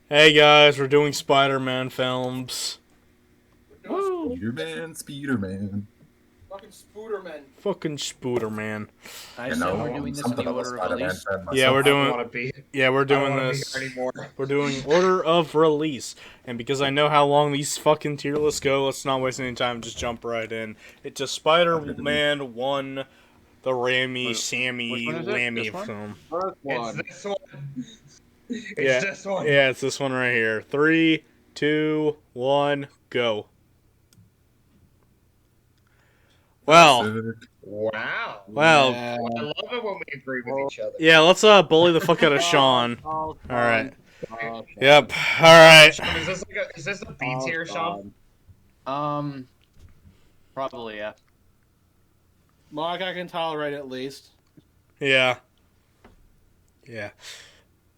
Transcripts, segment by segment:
Hey guys, we're doing Spider-Man films. Woo! Speederman. Fucking Spooderman. Fucking Spooderman. I You assume know, we're doing this in something the of a order of Spider-Man release. fan Yeah, we're myself. I don't doing. want to be. Yeah, we're I don't doing want to be this. here anymore. We're doing order of release, and because I know how long these fucking tier lists go, let's not waste any time. Just jump right in. It's a Spider-Man one, the Rami, Which Sammy, one is it? Lammy This one? film. First It's one. this one. It's Yeah, this one. yeah, it's this one right here. 3, 2, 1, go. Well, Sick. Wow. well, Yeah. I love it when we agree with each other. yeah. Let's bully the fuck out of Sean. All right. Sean. Yep. All right. Sean, is this a B tier, Sean? Probably, yeah. Mark, I can tolerate at least. Yeah. Yeah.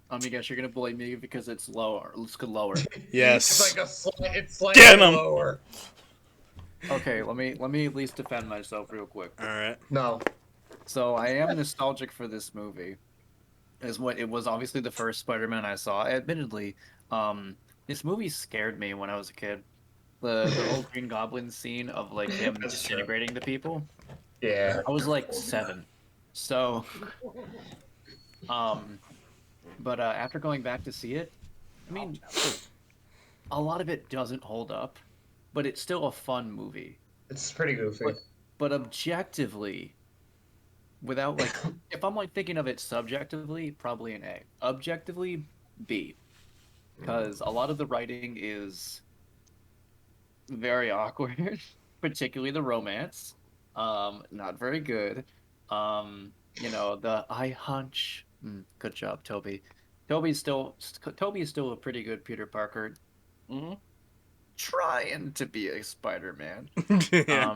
I guess you're gonna bully me because it's lower. Let's go lower. Yes. It's slightly Get 'em. lower. Okay, let me at least defend myself real quick. All right. No. So I am nostalgic for this movie. It was obviously the first Spider-Man I saw. Admittedly, this movie scared me when I was a kid. The whole Green Goblin scene of like him That's disintegrating the people. Yeah. I was like 7. So but after going back to see it, I mean, a lot of it doesn't hold up, but it's still a fun movie. It's pretty goofy. But objectively, without like, if I'm like thinking of it subjectively, probably an A. Objectively, B, because a lot of the writing is very awkward, particularly the romance. Not very good. The I hunch. Good job, Toby. Toby is still a pretty good Peter Parker. Mm-hmm. Trying to be a Spider-Man. Yeah.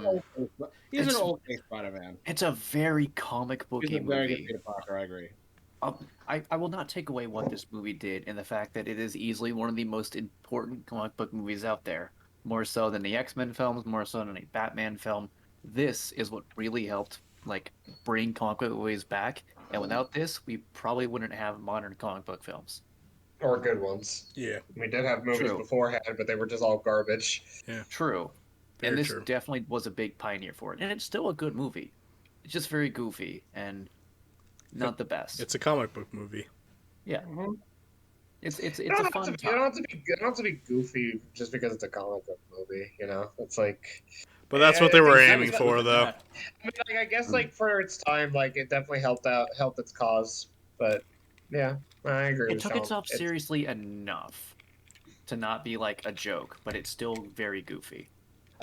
He's It's- an okay Spider-Man. It's a very comic He's booky a very good movie. Peter Parker, I agree. I will not take away what this movie did and the fact that it is easily one of the most important comic book movies out there. More so than the X-Men films, more so than a Batman film. This is what really helped like bring comic book movies back. And without this, we probably wouldn't have modern comic book films. Or good ones. Yeah. We did have movies True. beforehand, but they were just all garbage. True. Very And this true. definitely was a big pioneer for it. And it's still a good movie. It's just very goofy and not the best. It's a comic book movie. Yeah. Mm-hmm. It's a You don't fun have to time. be goofy just because it's a comic book movie. You know, it's like. But that's what they were It's- aiming for, though. I mean, like, I guess like for its time, like it definitely helped its cause. But yeah, I agree. It with took Sean. itself seriously enough to not be like a joke, but it's still very goofy.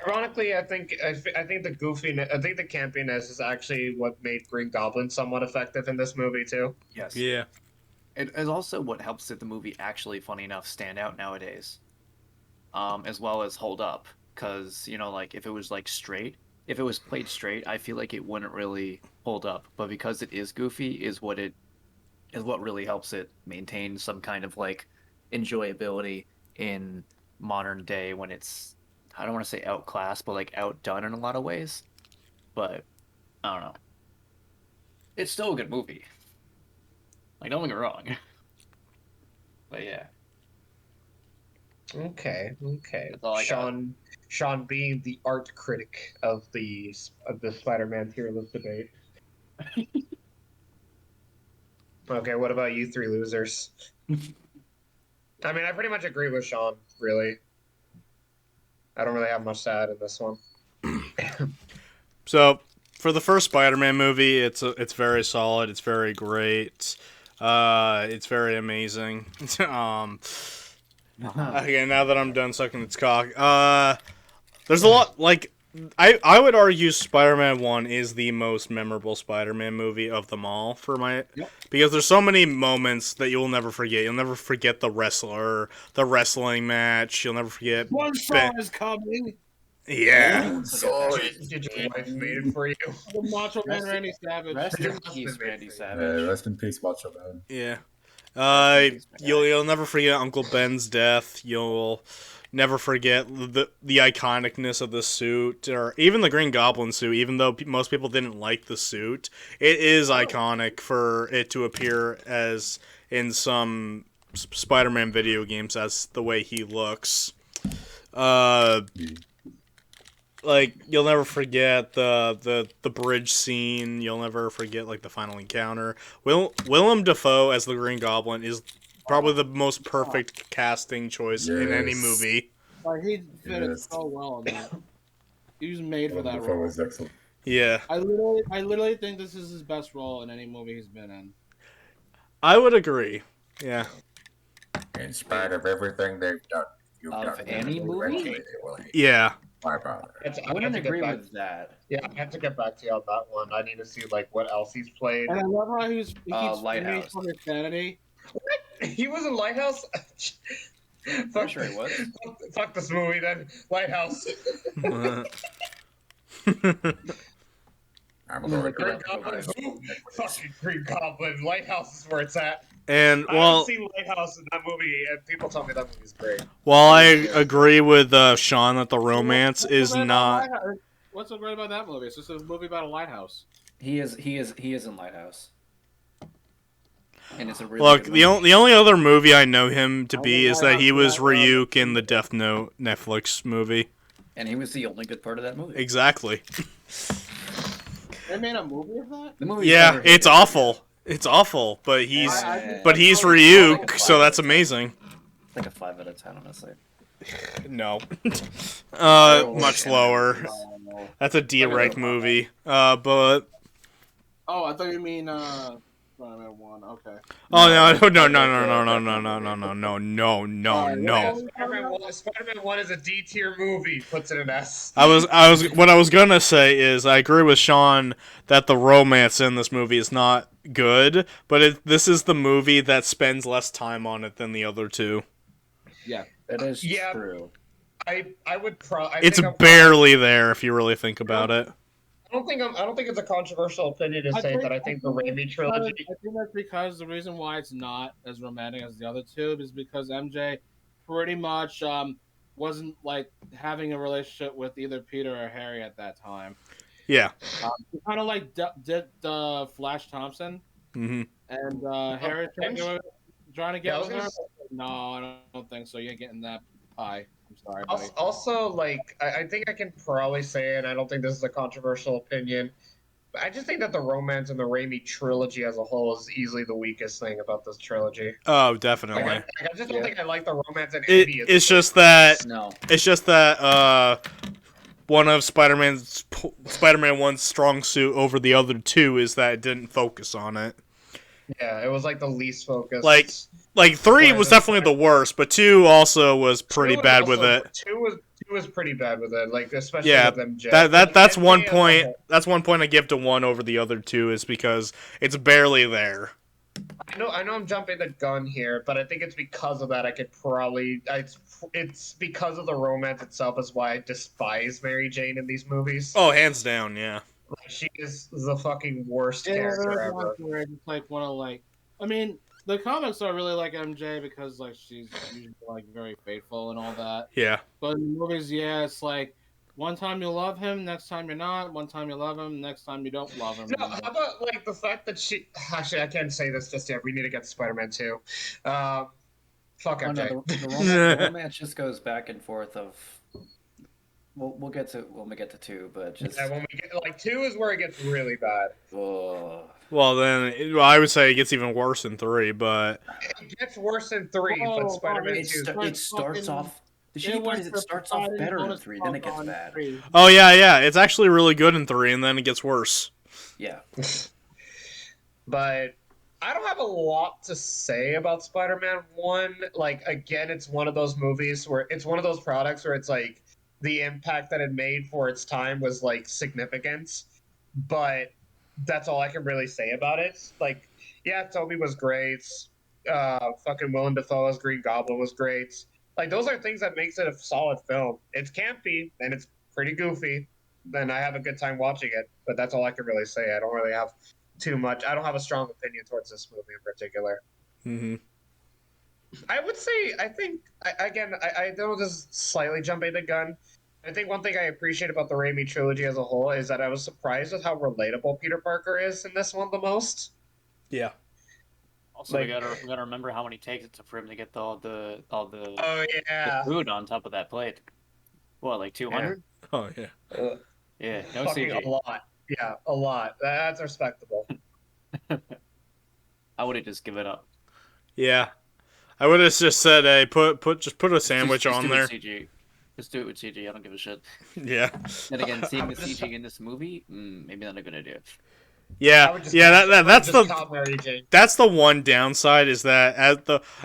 Ironically, I think the goofiness, I think the campiness is actually what made Green Goblin somewhat effective in this movie too. Yes. Yeah. It is also what helps the movie actually, funny enough, stand out nowadays, as well as hold up. Because like if it was like straight, if it was played straight, I feel like it wouldn't really hold up. But because it is goofy, is what really helps it maintain some kind of like enjoyability in modern day when it's, I don't want to say outclassed, but like outdone in a lot of ways. But I don't know. It's still a good movie. Like, don't get me wrong. But yeah. Okay. That's all I got. Sean being the art critic of the Spider-Man tier list debate. Okay, what about you three losers? I mean, I pretty much agree with Sean, really. I don't really have much to add in this one. So, for the first Spider-Man movie, it's very solid. It's very great. It's very amazing. Okay, now that I'm done sucking its cock, there's a lot, like, I would argue Spider-Man 1 is the most memorable Spider-Man movie of them all for my, because there's so many moments that you'll never forget. You'll never forget the wrestling match. You'll never forget One star is coming. Yeah. Sorry. Did your wife made it for you? The Macho Man Randy Savage. Rest Your in husband peace, made Randy it. Savage. Rest in peace, Macho Man. Yeah. Rest in peace, my guy. You'll never forget Uncle Ben's death. You'll never forget the iconicness of the suit, or even the Green Goblin suit. Even though most people didn't like the suit, it is iconic for it to appear as in some Spider-Man video games as the way he looks. Like, you'll never forget the bridge scene. You'll never forget, like, the final encounter. Willem Dafoe as the Green Goblin is probably the most perfect casting choice in any Yes. movie. Like he fit it Yes. so well in that. He was made for that Dafoe role. was excellent. Yeah. I literally think this is his best role in any movie he's been in. I would agree. Yeah. In spite of everything they've done, you've Of done any movie? eventually they will hate Yeah. my brother. I wouldn't agree with that. Yeah, I have to get back to you on that one. I need to see like what else he's played. And I love how he keeps Lighthouse. from his sanity. He was in Lighthouse. I'm sure he was. Fuck this movie then. Lighthouse. I'm going Green to Goblin. Fucking Green Goblin. Lighthouse is where it's at. And I well, haven't seen Lighthouse in that movie, and people tell me that movie's great. while I agree with Sean that the romance is not. What's so great about that movie? It's just a movie about a lighthouse. He is in Lighthouse. And it's a really Look, good the movie. only other movie I know him to be is that Lighthouse he was is that, Ryuk in the Death Note Netflix movie. And he was the only good part of that movie. Exactly. They made a movie of that? The movie. Yeah, it's awful. It's awful, but he's Ryuk, so that's amazing. Like a 5 out of 10, honestly. No. Much lower. That's a D-rank movie. But Oh, I thought you mean Spider-Man 1. Okay. oh no no. Spider-Man 1 is a D tier movie. Puts it in S. What I was gonna say is I agree with Sean that the romance in this movie is not good, but this is the movie that spends less time on it than the other two. Yeah. That is Yeah. true. I would It's barely there if you really think about it. I don't think it's a controversial opinion to say that I think the Raimi trilogy. I think that's because the reason why it's not as romantic as the other two is because MJ pretty much wasn't like having a relationship with either Peter or Harry at that time. Yeah. Kind of like did Flash Thompson Mm-hmm. and Harry trying to get Yeah, I was with her. gonna No, I don't think so. You ain't getting that pie. I'm sorry, buddy. Also, like, I think I can probably say, and I don't think this is a controversial opinion, but I just think that the romance in the Raimi trilogy as a whole is easily the weakest thing about this trilogy. Oh, definitely. I just don't think I like the romance in It, any of it's just that No. one of Spider-Man 1's strong suit over the other two is that it didn't focus on it. Yeah, it was like the least focused. Like 3 was definitely the worst, but 2 also was pretty bad with it. Two was pretty bad with it, like especially Yeah, with MJ. that's MJ one as a point. whole. That's one point I give to 1 over the other 2 is because it's barely there. I know I'm jumping the gun here, but I think it's because of that. It's because of the romance itself is why I despise Mary Jane in these movies. Oh, hands down, yeah. Like, she is the fucking worst character ever. It's like one of like, I mean, the comics are really like MJ because like she's usually like very faithful and all that. Yeah. But in the movies, yeah, it's like one time you love him, next time you're not. One time you love him, next time you don't love him. No, how about like the fact that she? Actually, I can't say this just yet. We need to get to Spider-Man 2. Fuck Oh, MJ. no, the romance just goes back and forth of. We'll get to when we get to 2, but just. Yeah, when we get like 2 is where it gets really bad. Oh. Well, then I would say it gets even worse in 3, but It gets worse in 3, but Spider-Man 2. It starts off. The shitty part is it starts off better in 3, then it gets bad. oh yeah, it's actually really good in 3, and then it gets worse. Yeah. But I don't have a lot to say about Spider-Man 1. Like, again, it's one of those movies where it's one of those products where it's like the impact that it made for its time was like significant. But that's all I can really say about it. Like, yeah, Toby was great. Fucking Willem Dafoe as Green Goblin was great. Like, those are things that makes it a solid film. It's campy and it's pretty goofy. And I have a good time watching it. But that's all I can really say. I don't really have too much. I don't have a strong opinion towards this movie in particular. Mm-hmm. I would say, I know this is slightly jumping the gun. I think one thing I appreciate about the Raimi trilogy as a whole is that I was surprised with how relatable Peter Parker is in this one the most. Yeah. Also, Like- we gotta remember how many takes it took for him to get all the Oh yeah. food on top of that plate. What, like 200? Oh yeah. Yeah, no Fucking CG. a lot. Yeah, a lot. That's respectable. I would have just given up. Yeah. I would have just said, hey, just put a sandwich Just on do there. It CG. Just do it with CG. I don't give a shit. Yeah. Then again, seeing the would just- CG in this movie, maybe not a good idea. I Yeah. would just Yeah, that's just the call Mary Jane. that's the one downside is that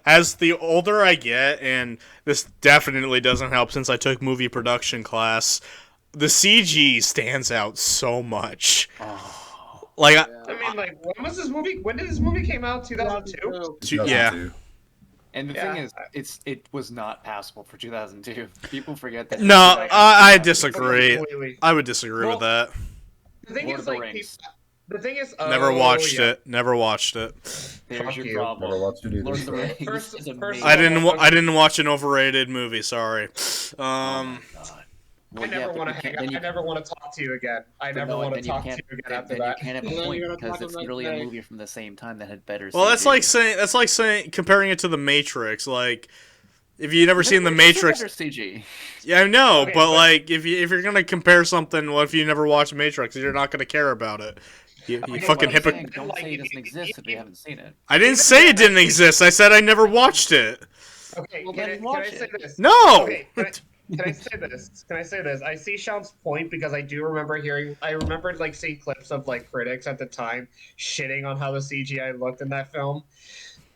as the older I get, and this definitely doesn't help since I took movie production class, the CG stands out so much. Oh. Like I mean, like, when was this movie? When did this movie came out? 2002. yeah. 2002. And the Yeah. thing is, it was not passable for 2002. People forget that. No, I disagree. Completely. I would disagree with that. The thing Lord is, of the like, Rings. the thing is, Never oh, watched yeah. it. Never watched it. There's Fuck your you. problem. Never watched it either. Lord of the Rings First- is first amazing. of I all, I didn't watch an overrated movie. Sorry. Oh my god. I Well, never yeah, want but to you hang. can't- then I never want to talk to you again. I never no, want to then you talk to can't- you again then- after then that. you can't have a And then point you're gonna because talk it's about literally a that. movie from the same time that had better. Well, CG. that's like saying comparing it to the Matrix. Like, if you never seen the Matrix, Better CG. yeah, I know, Okay, but but- like if you're gonna compare something, well, if you never watched Matrix, you're not gonna care about it. You Okay, fucking but I'm hypocrite. saying- Don't like, say it if doesn't you- exist if if you you- haven't seen it. I didn't even say it then, didn't exist. I said I never watched it. Okay, Well, can then I watch say it. this? No. Okay, can I say this? Can I say this? I see Sean's point because I do remember I remember like seeing clips of like critics at the time shitting on how the CGI looked in that film.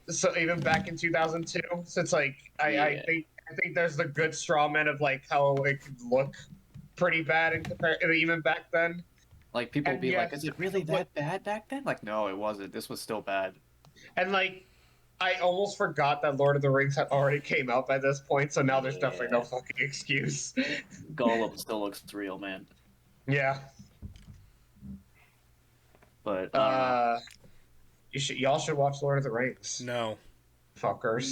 So even back in 2002, so it's like I Yeah. think there's the good straw man of like how it could look pretty bad in even back then. Like people And be like, yes, "Is it really but- that bad back then?" Like, no, it wasn't. This was still bad. And like I almost forgot that Lord of the Rings had already came out by this point, so now there's definitely no Yeah. fucking excuse. Gollum still looks real, man. Yeah. But I don't know. Y'all should watch Lord of the Rings. No. Fuckers.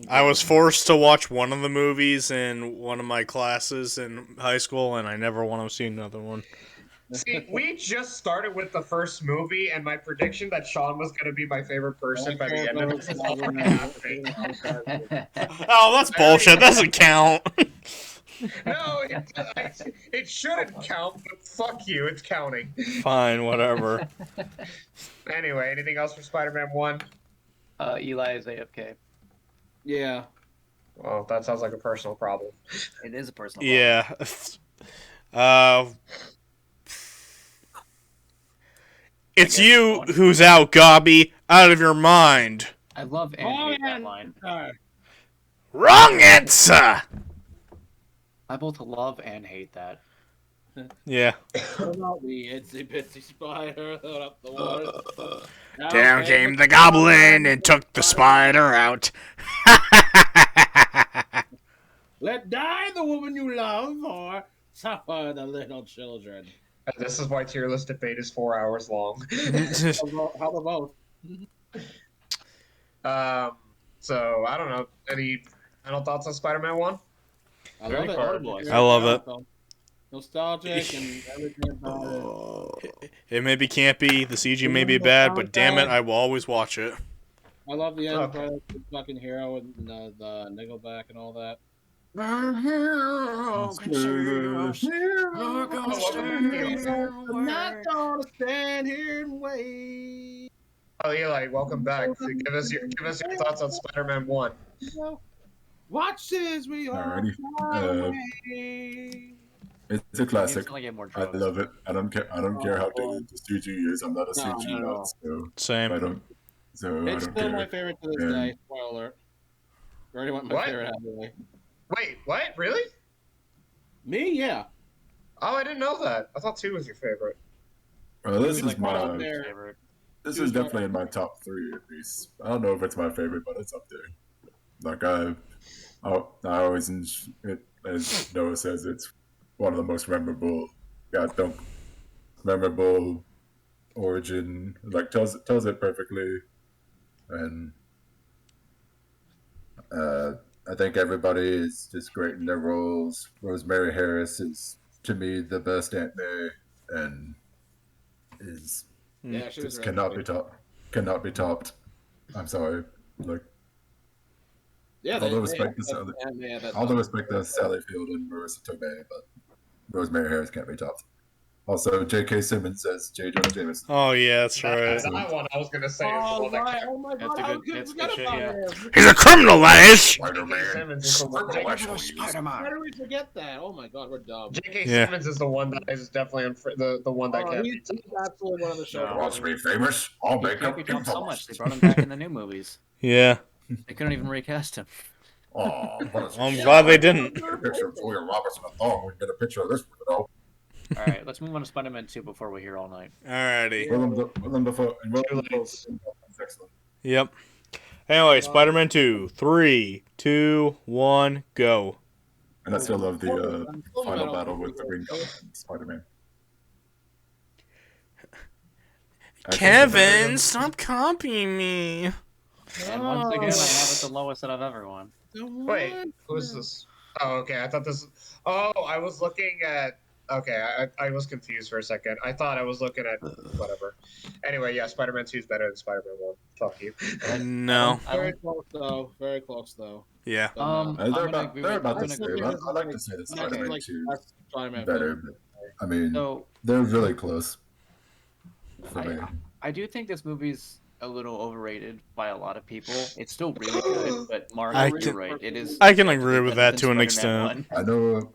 I was forced to watch one of the movies in one of my classes in high school, and I never want to see another one. See, we just started with the first movie, and my prediction that Sean was going to be my favorite person by the end of it is already happening. Oh, that's bullshit. That doesn't count. No, it shouldn't count, but fuck you, it's counting. Fine, whatever. Anyway, anything else for Spider-Man 1? Eli is AFK. Yeah. Well, that sounds like a personal problem. It is a personal. Yeah. It's guess you one. who's out, Gobby. Out of your mind. I love and Oh, hate that man. line. Wrong answer! I both love and hate that. Yeah. What about the itsy bitsy spider that up the water? Down came the goblin and took the spider out. Let die the woman you love, or suffer the little children. And this is why Tierlist debate is 4 hours long. How about both? So, I don't know. Any final thoughts on Spider-Man 1? I Very love it. quotable, I love it. Nostalgic and everything about it. It may be campy, the CG may be bad, but damn it, I will always watch it. I love the end Okay. credits, the fucking hero and the Nickelback and all that. I'm not gonna stand here and wait. Oh, Eli, welcome back. So give us your thoughts on Spider-Man 1. Watch as we all Alrighty. fly It's a It's classic. gonna get more I drugs. love it. I don't care. I don't care how dated the CG is. I'm not a No, CG no. nut, so Same. I don't. So I It's don't still my care. favorite to this And- day. Spoiler alert. Already went my What? favorite out of the way. Wait, what? Really? Me, yeah. Oh, I didn't know that. I thought 2 was your favorite. Well, this It was is like right up my. there. Favorite. This Choose is one. definitely in my top 3 at least. I don't know if it's my favorite, but it's up there. Like I always, as Noah says, it's one of the most memorable. Yeah, don't memorable origin. Like tells it perfectly, and I think everybody is just great in their roles. Rosemary Harris is to me the best Aunt May, and is Yeah, she was just really cannot good. be taught. cannot be topped. I'm sorry. Like, Yeah, all the respect to Sally, all the respect to Sally Field and Marissa Tomei, but Rosemary Harris can't be topped. Also, J.K. Simmons says J. Jonah Jameson. Oh yeah, that's right. That one I was gonna say is the Oh, one that right. kept. Oh my That's god, a how good- could that's forget good shit, about yeah. him? He's a criminal, Lash. J.K. Simmons is the one. How did we forget that? Oh my god, we're dumb. J.K. Yeah. Simmons is the one that is definitely the one that can't be He's absolutely one of the show. No. Wants to be famous? I'll He make can't him be topped so infamous. much. They brought him back in the new movies. Yeah. They couldn't even recast him. Oh, what is I'm glad they didn't. Get a picture of Julia Roberts in a thong. We can get a picture of this one, though. All right, let's move on to Spider-Man 2 before we're here all night. Alrighty. Willem Dafoe. And Willem Too Dafoe late. is excellent. Yep. Anyway, Spider-Man 2. 3, 2, 1, go. And I still love the Oh, final no. battle with the Green Goblin and Spider-Man. Kevin, stop copying me. And once again, I have it the lowest that I've ever won. Wait, who's this? Oh, okay. I thought this. Oh, I was looking at. Okay, I was confused for a second. I thought I was looking at whatever. Anyway, yeah, Spider-Man 2 is better than Spider-Man 1. Fuck you. No. Very close though. Very close though. Yeah. But, I'm They're gonna about, agree they're with- about I'm the gonna agree same. with- I like to say that Spider-Man like 2 that's Spider-Man better, film. but I mean, So they're really close for me. I do think this movie's a little overrated by a lot of people. It's still really good, but Mark, I you're can- right. It is. I can agree with better that than to an Spider-Man extent. 1. I know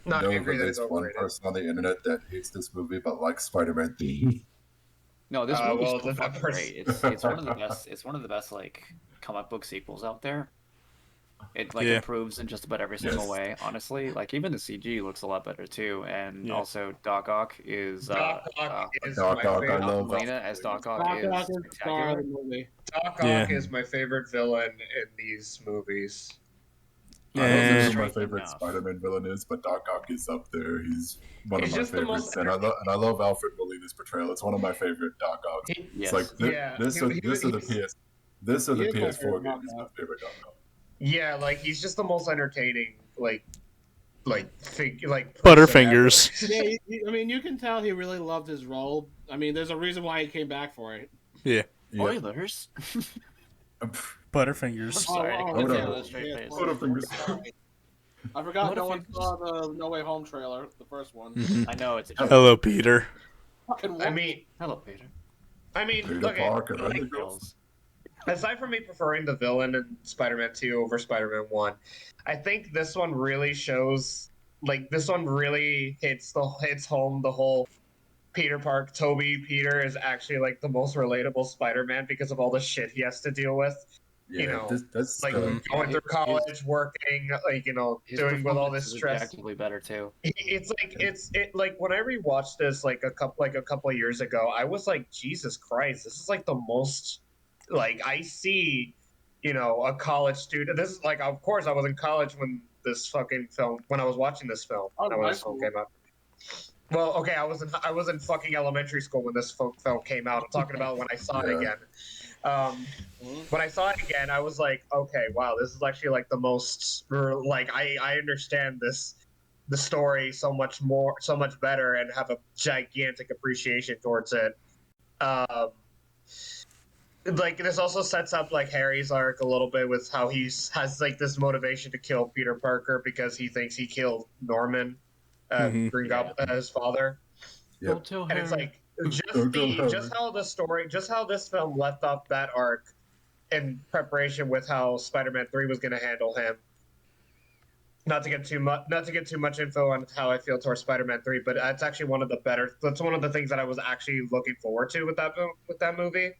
No, I know agree at that least it's one overrated. person on the internet that hates this movie but likes Spider-Man 3. No, this movie's well, still that fucking person- great. It's one of the best. It's one of the best like comic book sequels out there. It like Yeah. improves in just about every single Yes. way. Honestly, like even the CG looks a lot better too. And Yeah. also Doc Ock is Doc Ock is Doc my Ock, I favorite. love Melina as Doc Ock Doc is Ock is the star of spectacular. the movie. Doc Yeah. Ock is my favorite villain in these movies. I don't know who my Straight favorite enough. Spider-Man villain is, but Doc Ock is up there. He's one He's of my just the most favorites, and I love Alfred Molina's portrayal. It's one of my favorite Doc Ocks. He- Yes. It's like this, Yeah, this, he- or, he- this or the he's- PS, this or He the is my PS4 favorite game Doc is my Ock. favorite Doc Ock. Yeah, like he's just the most entertaining, like Butterfingers. person Yeah, ever. I mean, you can tell he really loved his role. I mean, there's a reason why he came back for it. Yeah. Spoilers. Butterfingers. Sorry, I Oh, couldn't whatever. say that straight face. Butterfingers. I forgot What no if one it saw the No Way Home trailer, the first one. Mhm. I know it's a Hello, Peter. Fucking I mean, Hello, Peter. Peter look at Parker, like, and Girls. aside from me preferring the villain in Spider-Man 2 over Spider-Man 1, I think this one really shows, like, this one really hits home the whole Toby Peter is actually, like, the most relatable Spider-Man because of all the shit he has to deal with. yeah, you know, that's Like, Mhm. going through college, working, like, His doing with all this performance is stress. objectively better too. It's like when I rewatched this like a couple of years ago, I was like, Jesus Christ, this is like the most like I see, a college student. This is like, of course, I was in college when this fucking film when I was watching this film. Oh, when high this film school. came out. Well, okay, I was in fucking elementary school when this film came out. I'm talking about when I saw it Yeah. again. When I saw it again, I was like, okay, wow, this is actually like the most like I understand the story so much better and have a gigantic appreciation towards it. Like this also sets up like Harry's arc a little bit with how has like this motivation to kill Peter Parker because he thinks he killed Norman, Mhm. Green Goblin, his father. Yep. Don't tell And it's Harry. like Don't tell Harry. just how this film left off that arc in preparation with how Spider-Man 3 was going to handle him. Not to get too much info on how I feel towards Spider-Man 3, but that's actually that's one of the things that I was actually looking forward to with that movie,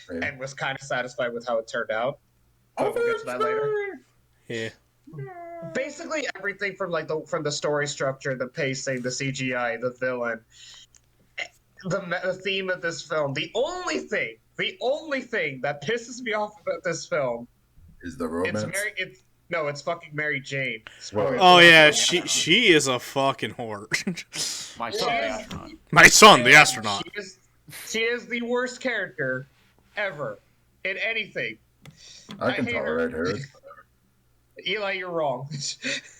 Right. and was kind of satisfied with how it turned out. But we'll get to that later. Yeah. Basically everything from from the story structure, the pacing, the CGI, the villain, the theme of this film. The only thing that pisses me off about this film, Is the romance? it's fucking Mary Jane. Well- Oh yeah, she is a fucking whore. My son, the Yeah. astronaut. My son, the astronaut. She is the worst character ever in anything. I can I hate her. tolerate her. Eli, you're wrong.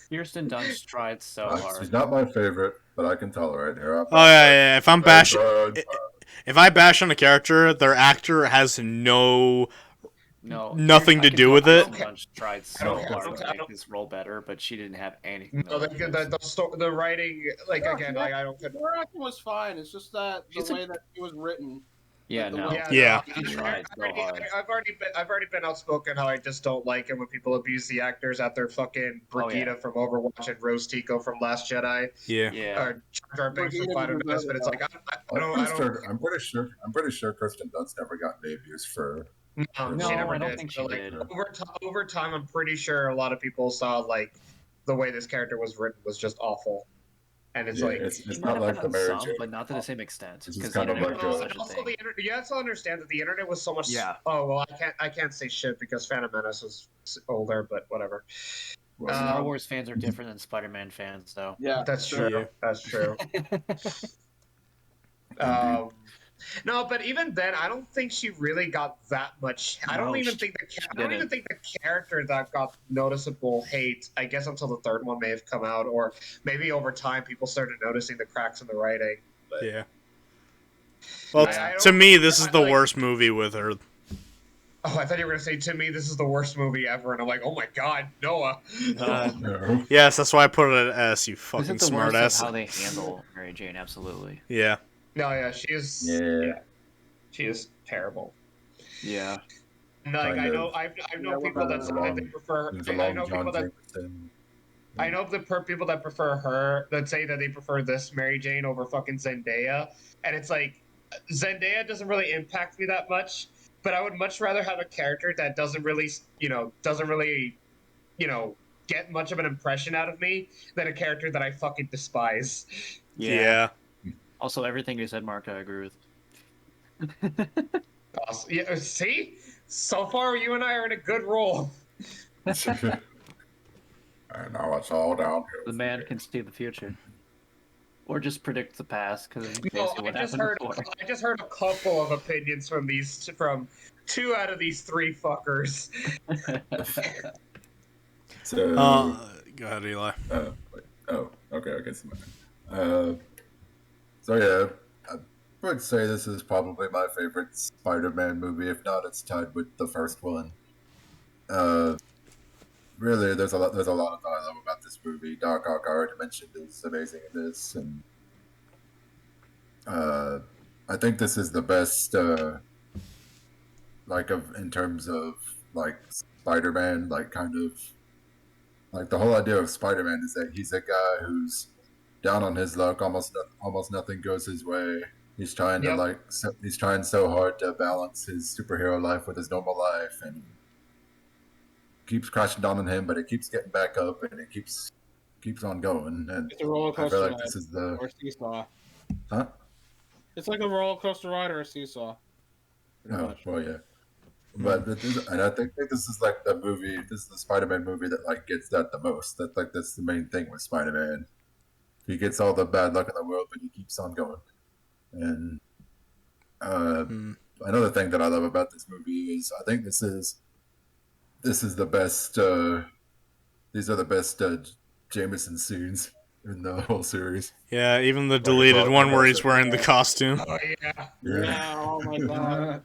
Kirsten Dunst tried so She's hard. not my favorite, but I can tolerate her. Oh yeah, yeah. If I'm bashing, if I bash on a character, their actor has No, nothing to do with it. Bunch tried I so don't- hard I to don't- make this role better, but she didn't have anything. No, the writing, like again, like I don't. Her acting was fine. It's just that the She's a- way that it was written. Yeah, Like the no. way- Yeah. No, He tried so hard. I've already been outspoken how I just don't like it when people abuse the actors at their fucking Oh, yeah. Brigitte from Overwatch and Rose Tico from Last Jedi, Yeah. Yeah. or Jar Jar Binks from Brigitte Final deserved Destination, but it's it, like I don't. I'm pretty sure Kristen Dunst never got any abuse for. No, No, she never I don't did. think So, she like, did. Over time, I'm pretty sure a lot of people saw like the way this character was written was just awful, and it's Yeah, like. it's He might not have like the gotten Mary some, Jane. but not to the same extent. It's Because just the kind of internet like was a- such a Also, thing. the internet. You have to understand that the internet was so much. Yeah. Oh well, I can't say shit because Phantom Menace was older, but whatever. Star Wars fans are different than Spider-Man fans, though. Yeah, That's true. Yeah. That's true. um, no, but even then, I don't think she really got that much. I don't No, even she- think she I don't even didn't. think the character that got noticeable hate. I guess until the third one may have come out, or maybe over time people started noticing the cracks in the writing. But Yeah. Well, I don't- to me, this is the like- worst movie with her. Oh, I thought you were gonna say to me this is the worst movie ever, and I'm like, oh my god, Noah. No. Yes, that's why I put it at S. You This fucking is the worst of smartass. how they handle Mary Jane, absolutely. Yeah. No, yeah, she is. Yeah. She is terrible. Yeah. No, like Kind I of. know, I've known people that say that they prefer. There's I a long know John people that Jameson. I know people that prefer her that say that they prefer this Mary Jane over fucking Zendaya, and it's like Zendaya doesn't really impact me that much, but I would much rather have a character that doesn't really get much of an impression out of me than a character that I fucking despise. Yeah. Also, everything you said, Mark, I agree with. Awesome. Yeah, see, so far you and I are in a good roll. And now it's all downhill. The man can see the future. Or just predict the past, because it's No, basically what happened before. I just heard a couple of opinions from two out of these three fuckers. So, Go ahead, Eli. okay. So yeah, I would say this is probably my favorite Spider-Man movie. If not, it's tied with the first one. Really, there's a lot of dialogue about this movie. Doc Ock, I already mentioned, is amazing in this, and I think this is the best, in terms of like Spider-Man, like kind of. Like the whole idea of Spider-Man is that he's a guy who's down on his luck. Almost nothing goes his way. He's trying Yep. he's trying so hard to balance his superhero life with his normal life, and keeps crashing down on him. But it keeps getting back up, and it keeps on going. And It's a roller I coaster feel like ride, this is the or seesaw. huh? It's like a roller coaster ride or a seesaw. Pretty Oh, much. well, yeah. But and I think this is like the movie. This is the Spider-Man movie that like gets that the most. That's the main thing with Spider-Man. He gets all the bad luck in the world, but he keeps on going. And another thing that I love about this movie is I think this is the best. These are the best Jameson scenes in the whole series. Yeah, even the deleted one where he's wearing the costume. Oh yeah. Yeah, oh my god.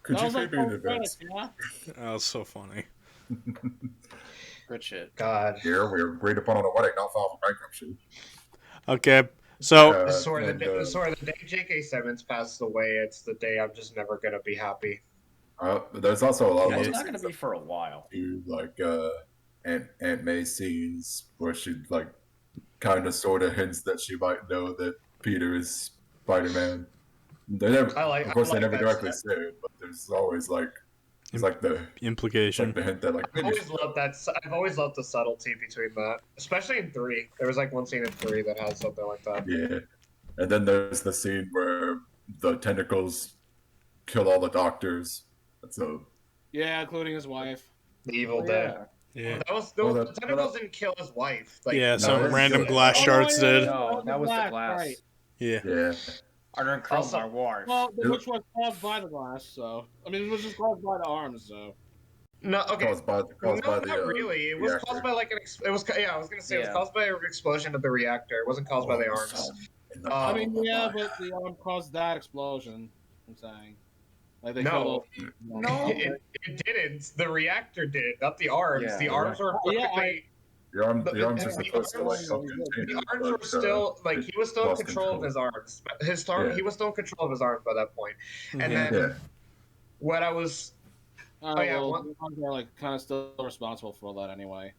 Could That you was feed like me in post advance? credits, yeah? That was so funny. Good shit. God. Here we agreed upon on a wedding, not file for bankruptcy. Okay, so I swear and, the day J.K. Simmons passes away, it's the day I'm just never gonna be happy. there's also a lot Yeah, of it's other not going to scenes be for a while. do like Aunt May scenes where she like kind of sort of hints that she might know that Peter is Spider-Man. They never, of course, they never that directly stuff. say it, but there's always like it's like the implication. hint that like I've maybe always loved that. I've always loved the subtlety between that, especially in 3. There was like one scene in 3 that has something like that. yeah. And then there's the scene where the tentacles kill all the doctors. So Yeah, including his wife. The Evil Dead. Yeah. That was Well, the that- tentacles didn't kill his wife. Like, Yeah, no, some it's random good. glass Oh, shards yeah, did. No, that was the glass. Right. Yeah. yeah. I don't call Also- my wife. Well, which was caused by the glass, so. I mean, it was just caused by the arms, so. no, okay. Caused by No, the not really. It was reactor. caused by like it was. Yeah, I was gonna say it was Yeah. caused by an explosion of the reactor. It wasn't caused by the arms. I mean, yeah, but the arm caused that explosion. I'm saying, like they No. killed. No. It didn't. The reactor did, not the arms. Yeah. The arms were Yeah, perfectly. The arms are supposed to like help contain The it, arms were but, still like he was still in lost control of his arms. Yeah. He was still in control of his arms by that point. And Mhm. then Yeah. what I was yeah, well, one- the arms are like kind of still responsible for that anyway.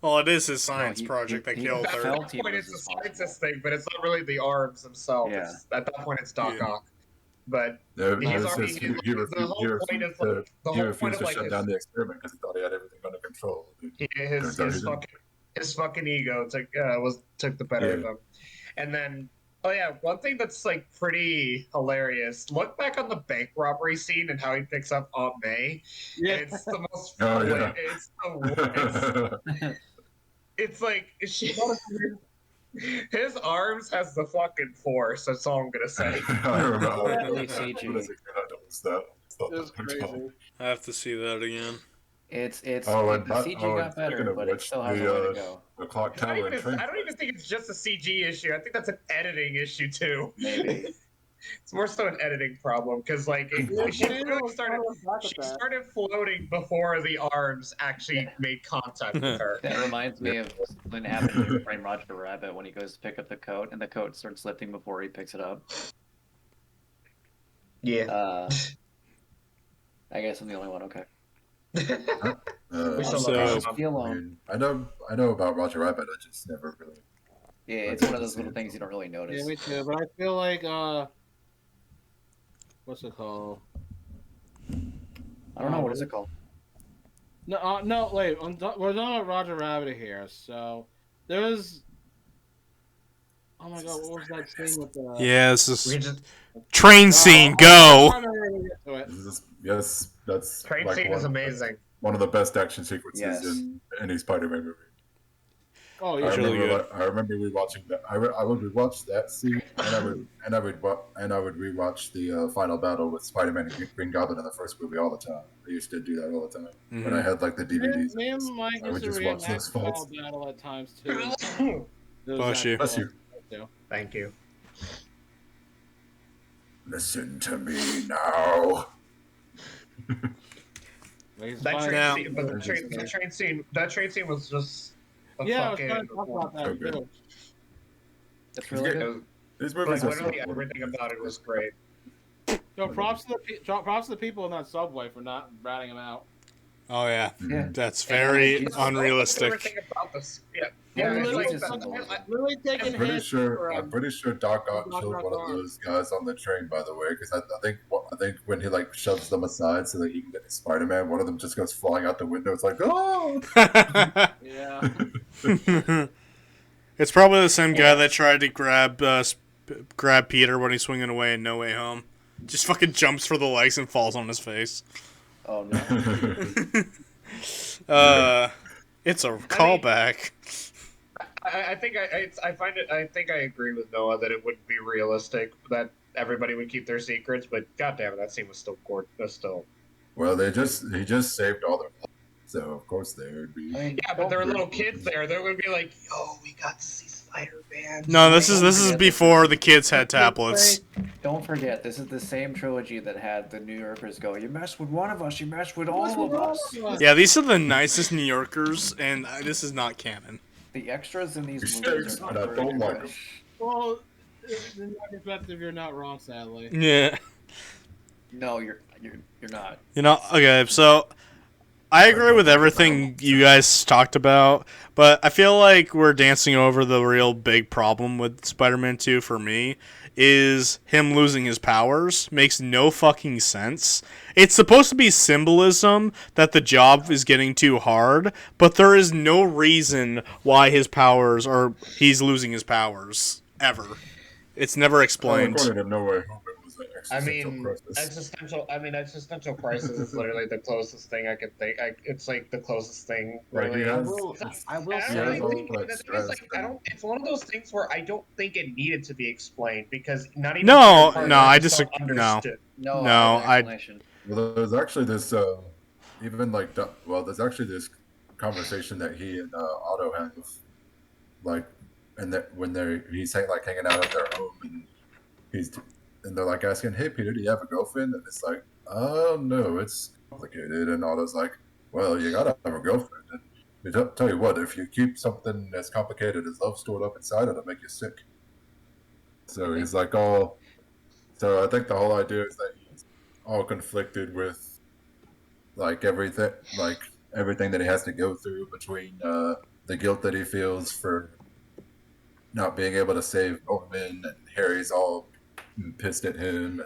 Well, it is his science he- project that he- killed at her. felt that he point was it's a responsible. scientist thing, but it's not really the arms themselves. Yeah. At that point it's Doc Yeah. Ock. But Yeah, he's it's already just the he whole point of like the whole point of to like shut his, down the experiment because he thought he had everything under control. his Turns out he his fucking ego took the better of Yeah. him. And then one thing that's like pretty hilarious. Look back on the bank robbery scene and how he picks up Aunt May. Yeah, It's the most Oh, yeah. it's the worst. It's like his arms has the fucking force. That's all I'm gonna say. I remember. Really CG. When I was a kid, I noticed that. it was crazy. I have to see that again. It's Oh, the and CG got speaking better, of but it which, still has a way to go. the clock I tower and train. don't even think it's just a CG issue. I think that's an editing issue too. Maybe. It's more so an editing problem because like she really started floating before the arms actually made contact with her. That reminds me of when happened in Frame Roger Rabbit when he goes to pick up the coat and the coat starts lifting before he picks it up. Yeah. I guess I'm the only one. Okay. We still so- love Be I alone. mean, I know about Roger Rabbit. I just never really. Yeah, it's one of those little things you don't really notice. Yeah, me too. But I feel like what's it called? I don't know what is it called. No, wait. We're talking about Roger Rabbit here. So there's. Oh my god, what was that scene with the? Yeah, this We is just train scene. Go. Yes, that's train like scene is amazing. one of the best action sequences Yes. in any Spider-Man movie. Oh I yeah. It's really remember, good. I remember rewatching that. I would rewatch that scene, and I would rewatch the final battle with Spider-Man and Green Goblin in the first movie all the time. I used to do that all the time when I had like the DVDs. Me and Mike I would used to just watch reenact those the fights. battle at times too. Bless you. Bless you. Thank you. Listen to me now. That train scene was just a Yeah, I was fucking trying to talk about that Okay. too. It's really good. These like movies are literally so everything about it was great. Yo, props to the people in that subway for not ratting him out. Oh yeah, Yeah. that's very Jesus. unrealistic. Everything about this, yeah. Yeah, Yeah, literally it's just- like, Literally taking I'm pretty hits sure. for, I'm pretty sure Doc Ock Doc killed Ock one of arm. those guys on the train. By the way, because I think when he like shoves them aside so that he can get Spider-Man, one of them just goes flying out the window. It's like, oh. Yeah. It's probably the same guy that tried to grab Peter when he's swinging away in No Way Home. Just fucking jumps for the legs and falls on his face. Oh no. It's a callback. I think I think I agree with Noah that it wouldn't be realistic that everybody would keep their secrets, but goddamn, that scene was still still. Well, he just saved all their lives, so of course they would be. I mean, Yeah, but there were little kids there. They would be like, "Yo, we got to see Spider-Man." No, this is before the kids had tablets. don't forget, this is the same trilogy that had the New Yorkers go, "You mess with one of us, you mess with all of us." Yeah, these are the nicest New Yorkers, and this is not canon. The extras in these He movies stinks, are and not I very don't like good. him. Well, in my perspective, you're not wrong, sadly. Yeah. No, you're not. You know, okay, so I agree with everything you guys talked about, but I feel like we're dancing over the real big problem with Spider-Man 2 for me is him losing his powers. Makes no fucking sense. It's supposed to be symbolism that the job is getting too hard, but there is no reason why his powers or he's losing his powers ever. It's never explained. According to No Way Home, it was an I existential mean, crisis. existential crisis is literally the closest thing I could think. It's like the closest thing. Like, Really. he has- I will I Yeah, say, don't that's all really think like the thing is, stress like, I and- don't. It's one of those things where I don't think it needed to be explained because not even. No, Peter no, Parker I himself disagree. No. understood. no, No, I have an I- explanation. Well, there's actually this, even like, there's actually this conversation that he and Otto have, like, and that when he's like hanging out at their home, and they're like asking, "Hey, Peter, do you have a girlfriend?" And it's like, "Oh no, it's complicated." And Otto's like, "Well, you gotta have a girlfriend." And tell you what, if you keep something as complicated as love stored up inside, it'll make you sick. So he's like all. So I think the whole idea is that he's all conflicted with everything that he has to go through between the guilt that he feels for not being able to save Norman, and Harry's all pissed at him.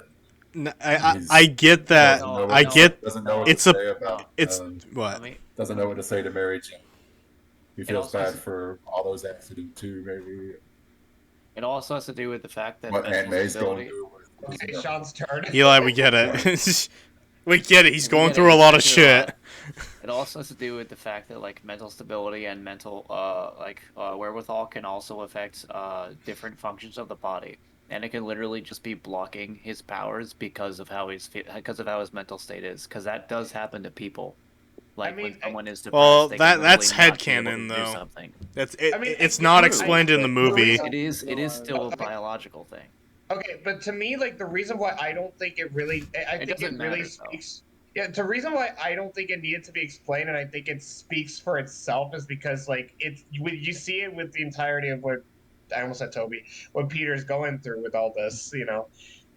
I get that. I get doesn't know what it's to a say about it's what doesn't know what to say to Mary Jane. He feels also bad has- for all those accidents too, maybe. It also has to do with the fact that What Aunt mental May's going stability. through. Okay, Sean's turn. Eli. We get it. We get it. He's We going get through it. a lot of He's going through a shit. It also has to do with the fact that like mental stability and mental wherewithal can also affect different functions of the body, and it can literally just be blocking his powers because of how his mental state is. Because that does happen to people. Like mean, when someone is depressed, Well, they can that's literally not be able headcanon, to do though. something. It's not explained in the movie. It is still a biological thing. Okay, but to me, like the reason why I don't think it really, I think doesn't it really matter, speaks. Yeah, the reason why I don't think it needed to be explained, and I think it speaks for itself, is because like you see it with the entirety of what I almost said Toby, what Peter's going through with all this.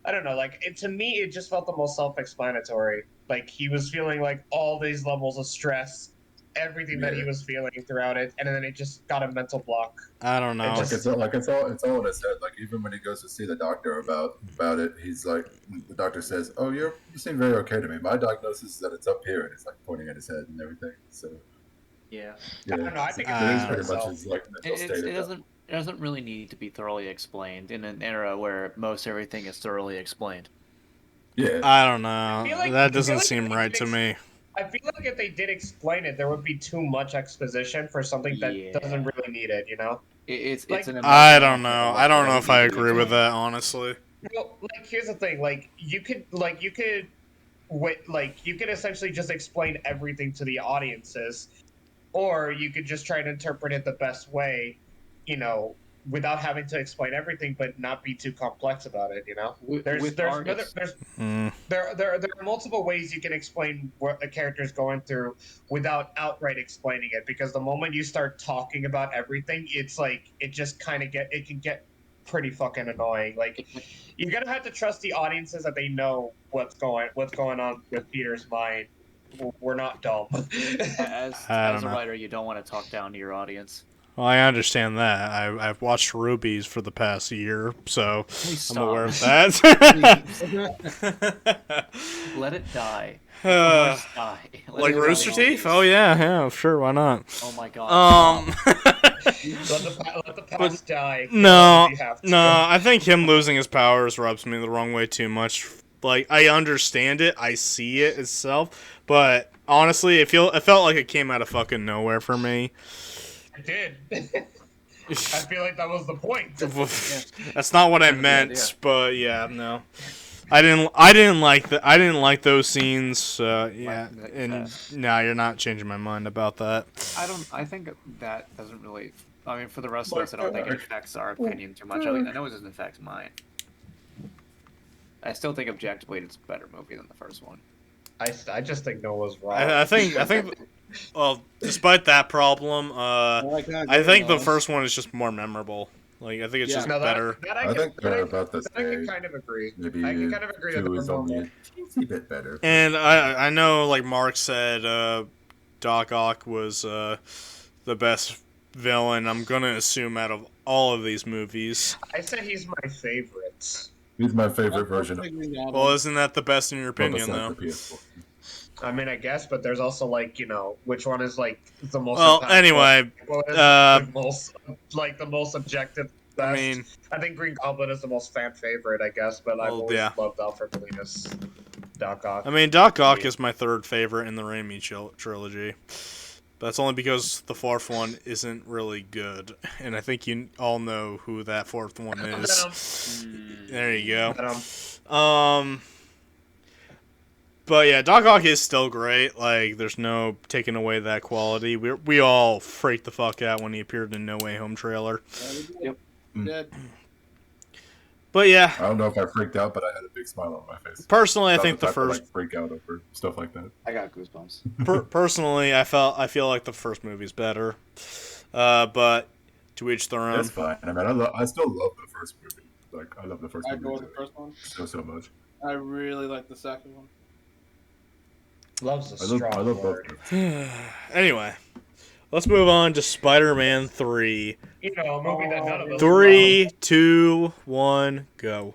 I don't know. Like to me, it just felt the most self-explanatory. Like he was feeling like all these levels of stress, everything that he was feeling throughout it, and then it just got a mental block. I don't know. It's all in his head. Like even when he goes to see the doctor about it, he's like, the doctor says, "Oh, you seem very okay to me. My diagnosis is that it's up here," and it's like pointing at his head and everything. So Yeah. I don't know. I think it is it's pretty much itself. his like mental state. It doesn't really need to be thoroughly explained in an era where most everything is thoroughly explained. Yeah, I don't know. feel like- That I feel doesn't like seem they right did to me. I feel like if they did explain it, there would be too much exposition for something that Yeah. doesn't really need it. It's Like- an I emotional don't know. thing I don't know that if I needs to be agree with explained. that, honestly. Well, like here's the thing. You could essentially just explain everything to the audiences, or you could just try to interpret it the best way, without having to explain everything, but not be too complex about it. With artists. There are multiple ways you can explain what a character is going through without outright explaining it. Because the moment you start talking about everything, it's like it just kind of can get pretty fucking annoying. Like you're gonna have to trust the audiences that they know what's going on with Peter's mind. We're not dumb. As I as don't a know. writer, you don't want to talk down to your audience. Well, I understand that. I've watched Rubies for the past year, so I'm aware of that. Let it die. Let the Uh, horse die. Let like it die Rooster in Teeth? peace. Oh yeah, sure, why not? Oh my god. Let the past die. No, You have to. no, I think him losing his powers rubs me the wrong way too much. Like, I understand it, I see it itself, but honestly, it felt like it came out of fucking nowhere for me. I did. I feel like that was the point. That's not what I Kind of the meant, idea. but yeah, no. I didn't like those scenes. Yeah, Like and that. no, you're not changing my mind about that. I think that doesn't really. I mean, for the rest of us, I don't think it affects our opinion too much. I know it doesn't affect mine. I still think objectively it's a better movie than the first one. I just think Noah's wrong. I think well, despite that problem, I think the first one is just more memorable. Like, I think it's just No, better. I think they're about the that I can same. kind of agree. Maybe I can kind of agree that two they're is only normal. a teensy bit better. And I know, like Mark said, Doc Ock was the best villain. I'm gonna assume out of all of these movies. I said he's my favorite. He's my favorite version of Well, isn't that the best in your well, opinion, besides though? the PS4. I mean, I guess, but there's also which one is the most. Well, impactful? anyway, What is the most objective? Best? I mean, I think Green Goblin is the most fan favorite, I guess, but I've Well, always yeah. loved Alfred Molina's Doc Ock. Doc Ock is my third favorite in the Raimi trilogy. That's only because the fourth one isn't really good, and I think you all know who that fourth one is. Venom. There you go. Venom. But yeah, Doc Ock is still great. Like, there's no taking away that quality. We all freaked the fuck out when he appeared in No Way Home trailer. Yep. Did. But yeah, I don't know if I freaked out, but I had a big smile on my face. personally, I Not think the type to, first. like, freak out over stuff like that. I got goosebumps. Personally, I feel like the first movie's better. But to each their own. That's fine. I mean, I still love the first movie. Like, I love the first I go movie with the first one. so much. I really like the second one. Loves a I strong love word. both. Anyway, let's move on to Spider-Man 3. You know, a movie that none of us 3, 2, 1, go.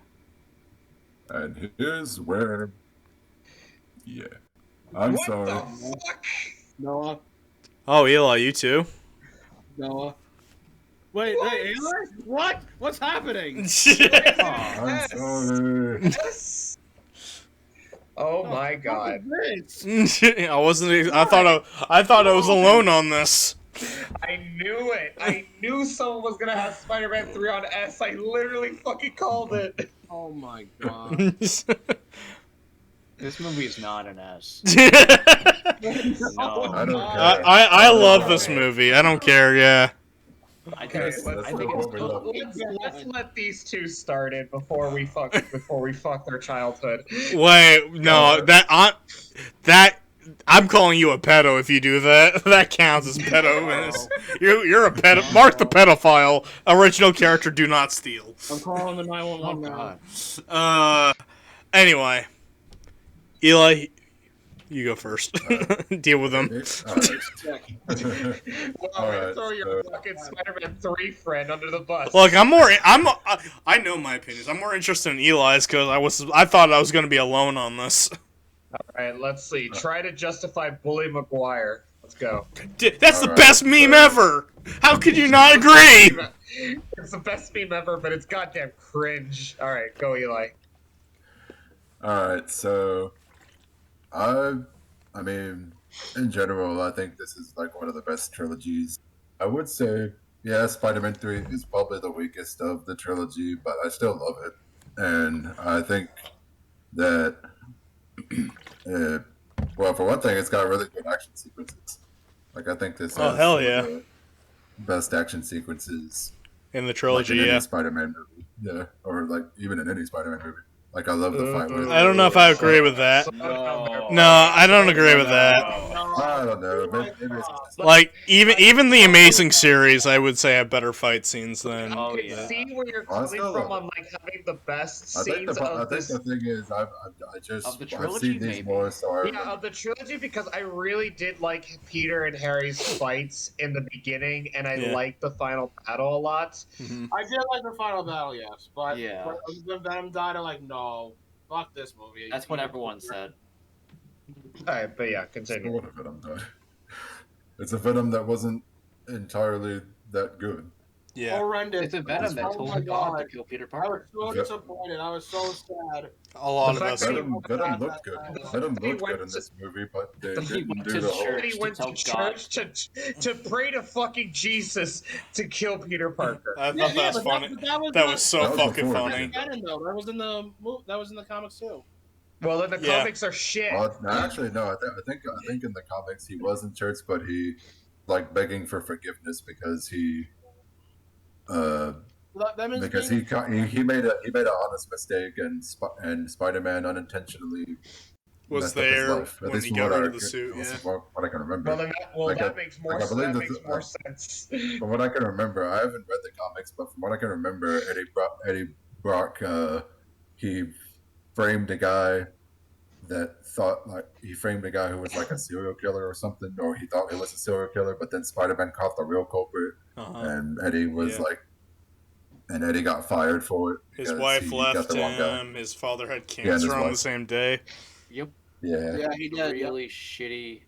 And here's where, yeah, I'm What sorry. the fuck? Noah. Oh, Eli, you too? Noah. Wait, What? hey, Eli? What? What's happening? I'm Yes. sorry. Yes. Oh my god. This? I wasn't. I thought I was alone on this. I knew it. I knew someone was gonna have Spider-Man 3 on S. I literally fucking called it. Oh my god. This movie is not an S. I Oh, don't God. care. I love this movie. I don't care. Yeah. I think Okay, it's, let's, I think it's what we love. let's let these two start it before we fuck their childhood. Wait, no, I'm calling you a pedo if you do that. That counts as pedo. You're a pedo. Mark the pedophile. Original character, do not steal. I'm calling the 911 now. Anyway, Eli, you go first. Deal with them. Check. Wow, Alright, throw your so- fucking Spider-Man 3 friend under the bus. Look, I know my opinions. I'm more interested in Eli's because I thought I was going to be alone on this. Alright, let's see. Try to justify Bully McGuire. Let's go. That's the Alright, best meme so- ever. How could you not agree? It's the best meme ever, but it's goddamn cringe. Alright, go Eli. Alright, so I mean, in general, I think this is like one of the best trilogies. I would say, yeah, Spider-Man 3 is probably the weakest of the trilogy, but I still love it. And I think that, well, for one thing, it's got really good action sequences. Like, I think this Oh, has hell some of yeah. the best action sequences In the like trilogy, in any yeah. Spider-Man movie. Yeah, or like even in any Spider-Man movie. Like, I love the fight with. I don't know if I agree with that. No. No, I don't agree with that. I don't know. Maybe it's just, Like even the Amazing series, I would say have better fight scenes than. Oh, I can yeah. see where you're I coming still from love on like having the best I think scenes the of this. thing is I just Of the I've trilogy, seen these maybe. more, so I Yeah, of the trilogy, because I really did like Peter and Harry's fights in the beginning, and I Yeah. liked the final battle a lot. Mhm. I did like the final battle, yes, but Yeah. when Venom died, I'm like, no, fuck this movie. That's what everyone said. Alright, but yeah, it's continue. what a Venom died. It's a Venom that wasn't entirely that good. Yeah, Horrendous. It's a Venom that Oh told my God God. to kill Peter I was Parker. so disappointed. I was so sad. a lot The of fact us. that he- Venom looked good. Venom He looked went good in to- this movie, but they the- He didn't went do to the whole. church. He went to to tell God. church to pray to fucking Jesus to kill Peter Parker. I thought that was but funny. That was, That was so That was fucking before funny. it Venom, though. That was in the that was in the comics too. Well, then the Yeah. comics are shit. No, actually, no. I think in the comics he was in church, but he like begging for forgiveness because he That means because he made an honest mistake and Spider-Man unintentionally Was messed up his there life. At when least he from got what rid I of the could- suit? Yeah. what I can remember. Well, then Like, that makes more like, I believe that the- makes more sense. From what I can remember, I haven't read the comics, but from what I can remember, Eddie Brock he framed a guy who was like a serial killer or something, or he thought he was a serial killer, but then Spider-Man caught the real culprit, Uh-huh. and Eddie was Yeah. like, and Eddie got fired for it. His because wife he got left the wrong guy. him. His father had and cancer his on the wife. same day. Yep. Yeah, Yeah, he did. Really shitty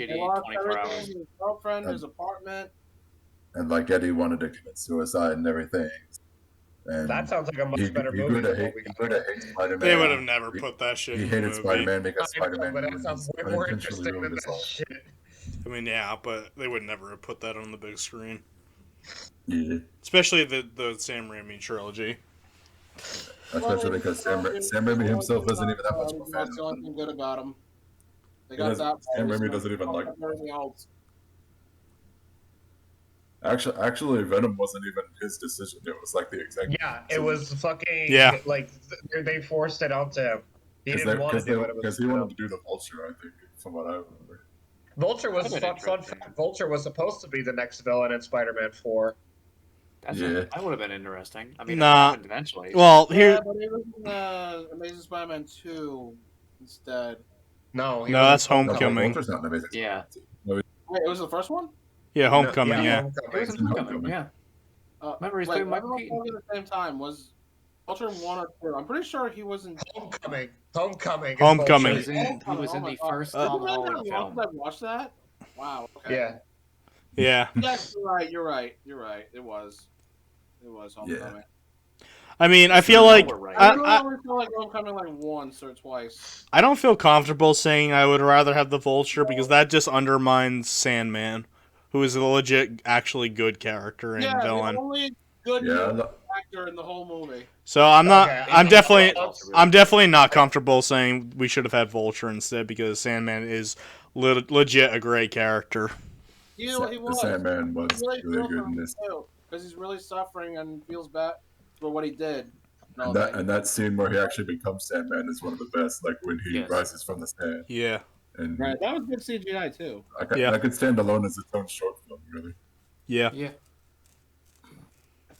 He lost 24 everything, hours. his girlfriend, his apartment. and like Eddie wanted to commit suicide and everything. And That sounds like a much he better grew movie to than hate, what we he got. grew to hate Spider-Man. They would have never He- put that shit He in the hated movie. Spider-Man because I know, Spider-Man but that ruined sounds his- way more unintentionally interesting than ruined his that life. shit. I mean, yeah, but they would never have put that on the big screen. Yeah. Especially the Sam Raimi trilogy. Especially because Sam Raimi himself isn't even that much of a fan That's the of only him. thing good about him. They He got doesn't- that. Sam Raimi doesn't even like him. everything else. Actually, Venom wasn't even his decision. It was like the executive. Yeah, it was fucking Yeah. like they forced it onto him. He didn't want to do it. It was Because he wanted to do the Vulture, I think, from what I remember. Vulture was That'd been fun interesting. fact. Vulture was supposed to be the next villain in Spider-Man 4. Yeah. That would have been interesting. I mean, Nah. it happened eventually. Well, Yeah, here. but it was in Amazing Spider-Man 2 instead. No, No, that's No, Homecoming. Vulture's not an amazing. Yeah. Wait, it was the first one? Yeah, Homecoming. Yeah. Homecoming. It was in Homecoming, yeah. Remember, he's playing Michael everyone Keaton. told me at the same time. Was Vulture 1 or 2? I'm pretty sure he was in Homecoming. Homecoming. is Homecoming. He was Vulture. in, he was Oh in my the God. first Uh, Tom Isn't that Holland that long film. that I watched that? Wow. Okay. Yeah. Yeah. Yes, you're right. You're right. It was Homecoming. I mean, I feel No, like we're right. I don't know. Feel like Homecoming like once or twice. I don't feel comfortable saying I would rather have the Vulture because that just undermines Sandman, who is a legit, actually good character and Yeah, villain. the only good Yeah, actor in the whole movie. So I'm not. Okay, I'm definitely. let's- I'm definitely not comfortable saying we should have had Vulture instead because Sandman is legit a great character. He the was. Sandman was He really really feels good for in him this. too, because he's really suffering and feels bad for what he did. No, And that scene where he actually becomes Sandman is one of the best. Like when he Yes. rises from the sand, Yeah. and right, that was good CGI too. Yeah. I could stand alone as its own short film. Really, Yeah. Yeah.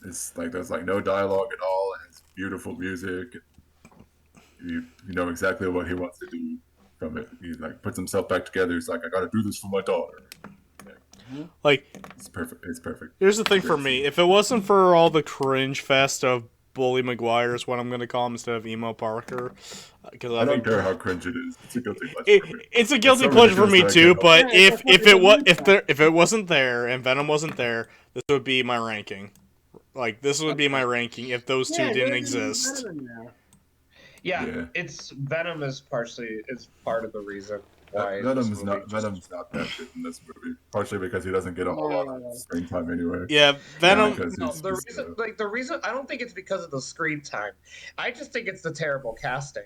it's like there's like no dialogue at all, and it's beautiful music. You know exactly what he wants to do from it. He like puts himself back together. He's like, I got to do this for my daughter. Like, It's perfect. It's perfect. here's the thing for me: if it wasn't for all the cringe fest of Bully McGuire, is what I'm gonna call him instead of Emo Parker, because I I don't think care how cringe it is. It's a guilty pleasure for me. it's a guilty so pleasure for me ridiculous too. that I But can't- Yeah, if it wasn't there and Venom wasn't there, this would be my ranking. Like this would be my ranking if those two didn't exist. Yeah, Yeah. it's Venom is part of the reason why Venom's this movie not just- Venom's not that good in this movie. Partially because he doesn't get a whole lot of screen time anyway. Yeah, Venom. because No, he's- the he's, reason, the reason, I don't think it's because of the screen time. I just think it's the terrible casting.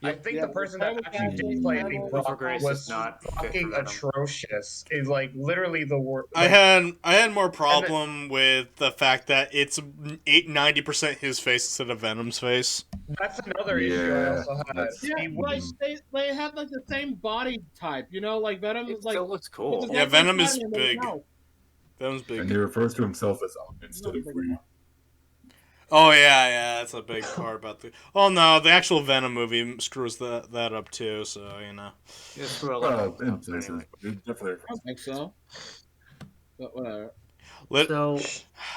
I think Yeah, the person the that terrible actually did casting, play terrible- the Luther Brock Grace was is not fit for fucking Venom. atrocious. Is like literally the worst. I had more problem with the fact that it's 90% his face instead of Venom's face. That's another issue I Yeah, also had. that's- Yeah, He like was- they had like the same body type, you know, like Venom It is like still looks cool. it's Yeah, exactly Venom is Spider-Man, but big. no. Venom's and big. he refers to himself as instead of we. Oh yeah, that's a big part about the. Oh no, the actual Venom movie screws that up too. So you know. Yeah, screw a lot Well, of in stuff, places, anyway. but it definitely. I don't think so. But whatever. So,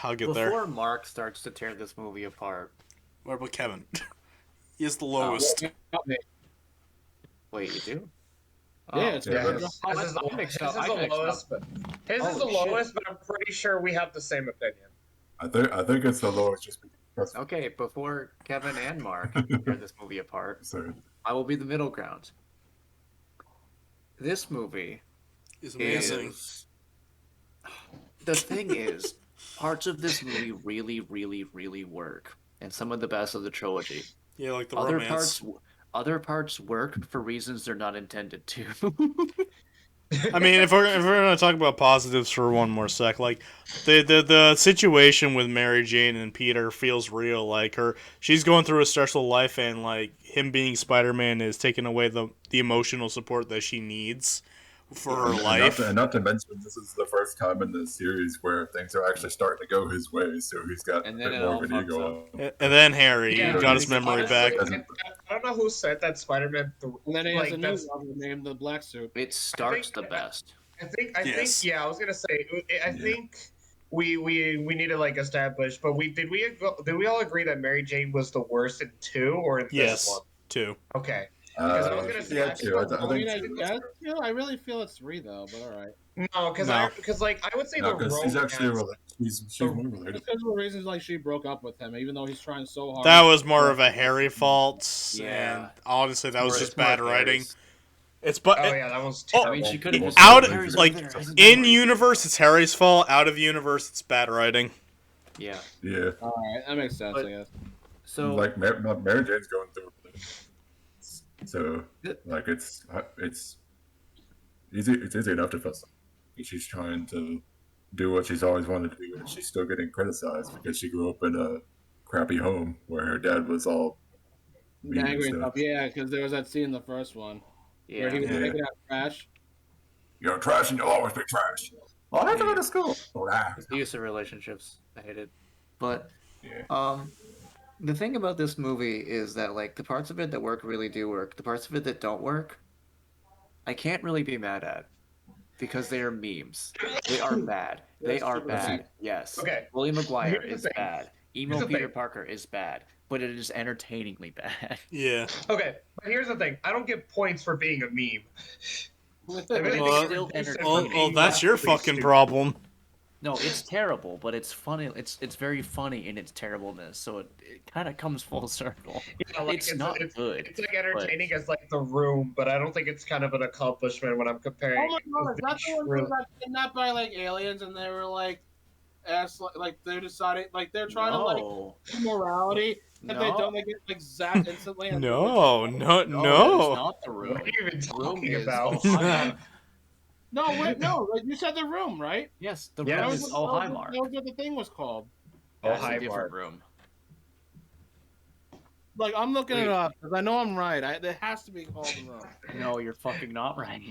I'll get there. before Mark starts to tear this movie apart, What about Kevin? He's the lowest. wait, you do? Yeah, it's Yeah, Venom. that's- His is the, I mixed his up. is I the mixed lowest, up. but his is the Holy shit. lowest. But I'm pretty sure we have the same opinion. I think it's the lowest just because. Okay, before Kevin and Mark tear this movie apart, So, I will be the middle ground. This movie He's amazing. is. The thing is, parts of this movie really, really, really work, and some of the best of the trilogy. Yeah, like the Other romance. other parts work for reasons they're not intended to. I mean, if we're gonna talk about positives for one more sec, like the situation with Mary Jane and Peter feels real. Like she's going through a stressful life, and like him being Spider-Man is taking away the emotional support that she needs for her life. and not to mention, this is the first time in the series where things are actually starting to go his way. So he's got And a then bit it more all of an fucks ego. And then Harry Yeah, got his because memory honestly, back. I don't know who said that Spider-Man. And then he has Like, a new that's- one named the Black Suit. It starts the best. I think, Yes. yeah, I was gonna say, I think we need to like establish, but did we all agree that Mary Jane was the worst in 2 or in Yes, this one? too. Okay. Because I was gonna say, yeah, actually, too. I I mean, I think guess, I really feel it's 3 though, but all right. no, because No. like I would say no, the because she's romance. actually she's more related. Because of the reasons like she broke up with him, even though he's trying so hard. That was more of a Harry fault, Yeah. and honestly, that was Or just it's more bad Harry's. writing. It's but Oh yeah, that was Oh, terrible. I mean, she could have just Out- Harry's like, right there. Isn't in that universe, it's Harry's fault. Out of universe, it's bad writing. Yeah. Yeah, All right, that makes sense, But- I guess. So like Mary Jane's going through it. So Th- like it's easy enough to feel something. She's trying to do what she's always wanted to do, and she's still getting criticized because she grew up in a crappy home where her dad was all mean and Angry stuff. stuff. Yeah, because there was that scene in the first one where he was Yeah. taking out trash. You're trash and you'll always be trash. Well, I have to go to school. Oh, nah. abusive relationships, I hate it. But Yeah. the thing about this movie is that like the parts of it that work really do work. The parts of it that don't work, I can't really be mad at because they are memes. They are bad. They are bad. Yes. Okay. William Maguire Here's the is thing. bad. Here's Emo the Peter thing. Parker is bad, but it is entertainingly bad. Yeah. Okay, but here's the thing. I don't get points for being a meme. If anything, Well, it still reduces it Well, from being that's your laughably fucking stupid. problem. No, it's terrible, but it's funny. It's very funny in its terribleness, so it kind of comes full circle. Yeah, like, It's not good, It's like entertaining as like The Room, but I don't think it's kind of an accomplishment when I'm comparing. Oh my god, it is that the one with who got kidnapped by like aliens and they were like, like they're deciding, like they're trying to like No, do morality. If they No. don't, they get like zapped instantly. and- No, no, no, that is no. not the room. What are you even Room talking is about? Ohio. No, wait, no. Like you said, the room, right? Yes, the Yeah, room That is was, Ohio that Mark. was what the thing was called. That's Ohio a different Mark. room. Like I'm looking it Wait. up because I know I'm right. It has to be called the room. No, you're fucking not right.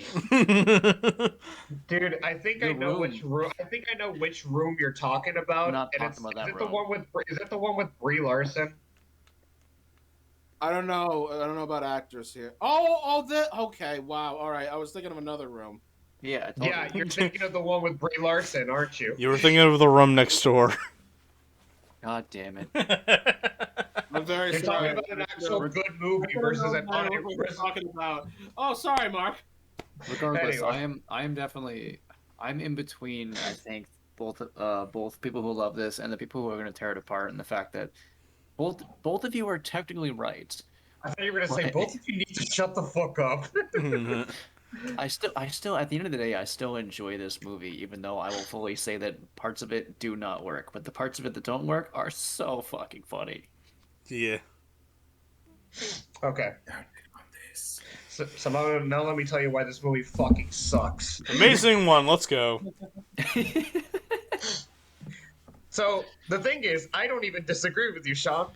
Dude, I think The I know Room. which room. I think I know which room you're talking about. We're not and talking about that is it the room. one with? Is it the one with Brie Larson? I don't know. I don't know about actors here. Okay. Wow. All right. I was thinking of another room. Yeah, totally. Yeah, you're thinking of the one with Brie Larson, aren't you? You were thinking of the room next door. God damn it. I'm very You're sorry. talking about an actual good movie I could've versus known an better what we're talking about. Oh, sorry, Mark. Regardless, Anyway. I am definitely I'm in between. I think both people who love this and the people who are going to tear it apart, and the fact that both of you are technically right. I thought you were gonna say What? both of you need to shut the fuck up. I still at the end of the day I still enjoy this movie, even though I will fully say that parts of it do not work, but the parts of it that don't work are so fucking funny. Yeah. Okay. So now let me tell you why this movie fucking sucks. Amazing one. Let's go. So the thing is, I don't even disagree with you, Sean.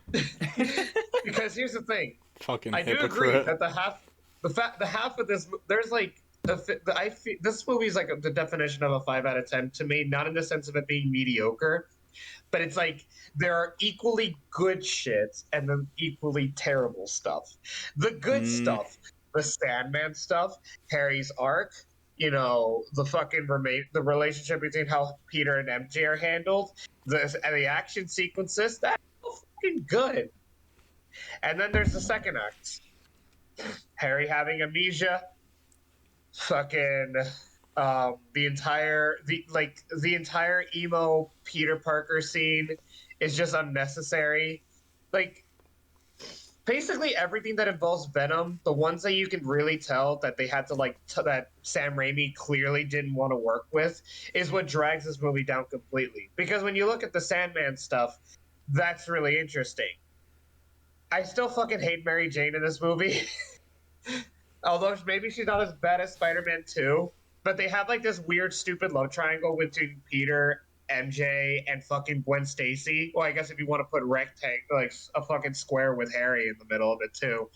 Because here's the thing. Fucking I do agree hypocrite. that the half of this, there's like, this movie is like the definition of a 5 out of 10 to me, not in the sense of it being mediocre, but it's like there are equally good shit and then equally terrible stuff. The good stuff, the Sandman stuff, Harry's arc, you know, the fucking the relationship between how Peter and MJ are handled, the action sequences, that's fucking good. And then there's the second act. Harry having amnesia, fucking the entire emo Peter Parker scene is just unnecessary. Like basically everything that involves Venom, the ones that you can really tell that they had to that Sam Raimi clearly didn't want to work with, is what drags this movie down completely. Because when you look at the Sandman stuff, that's really interesting. I still fucking hate Mary Jane in this movie. Although maybe she's not as bad as Spider-Man 2. But they have like this weird, stupid love triangle between Peter, MJ, and fucking Gwen Stacy. Well, I guess if you want to put rectangle, like a fucking square with Harry in the middle of it too.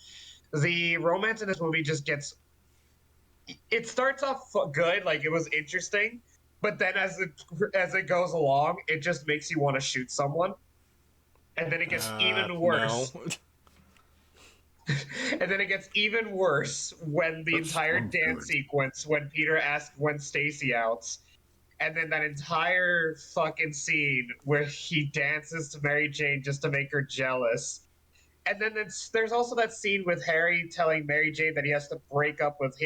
The romance in this movie just gets... It starts off good, like it was interesting. But then as it goes along, it just makes you want to shoot someone. And then it gets even worse. No. And then it gets even worse when the That's entire so dance good. sequence, when Peter asks Gwen Stacy out, and then that entire fucking scene where he dances to Mary Jane just to make her jealous. And then there's also that scene with Harry telling Mary Jane that he has to break up with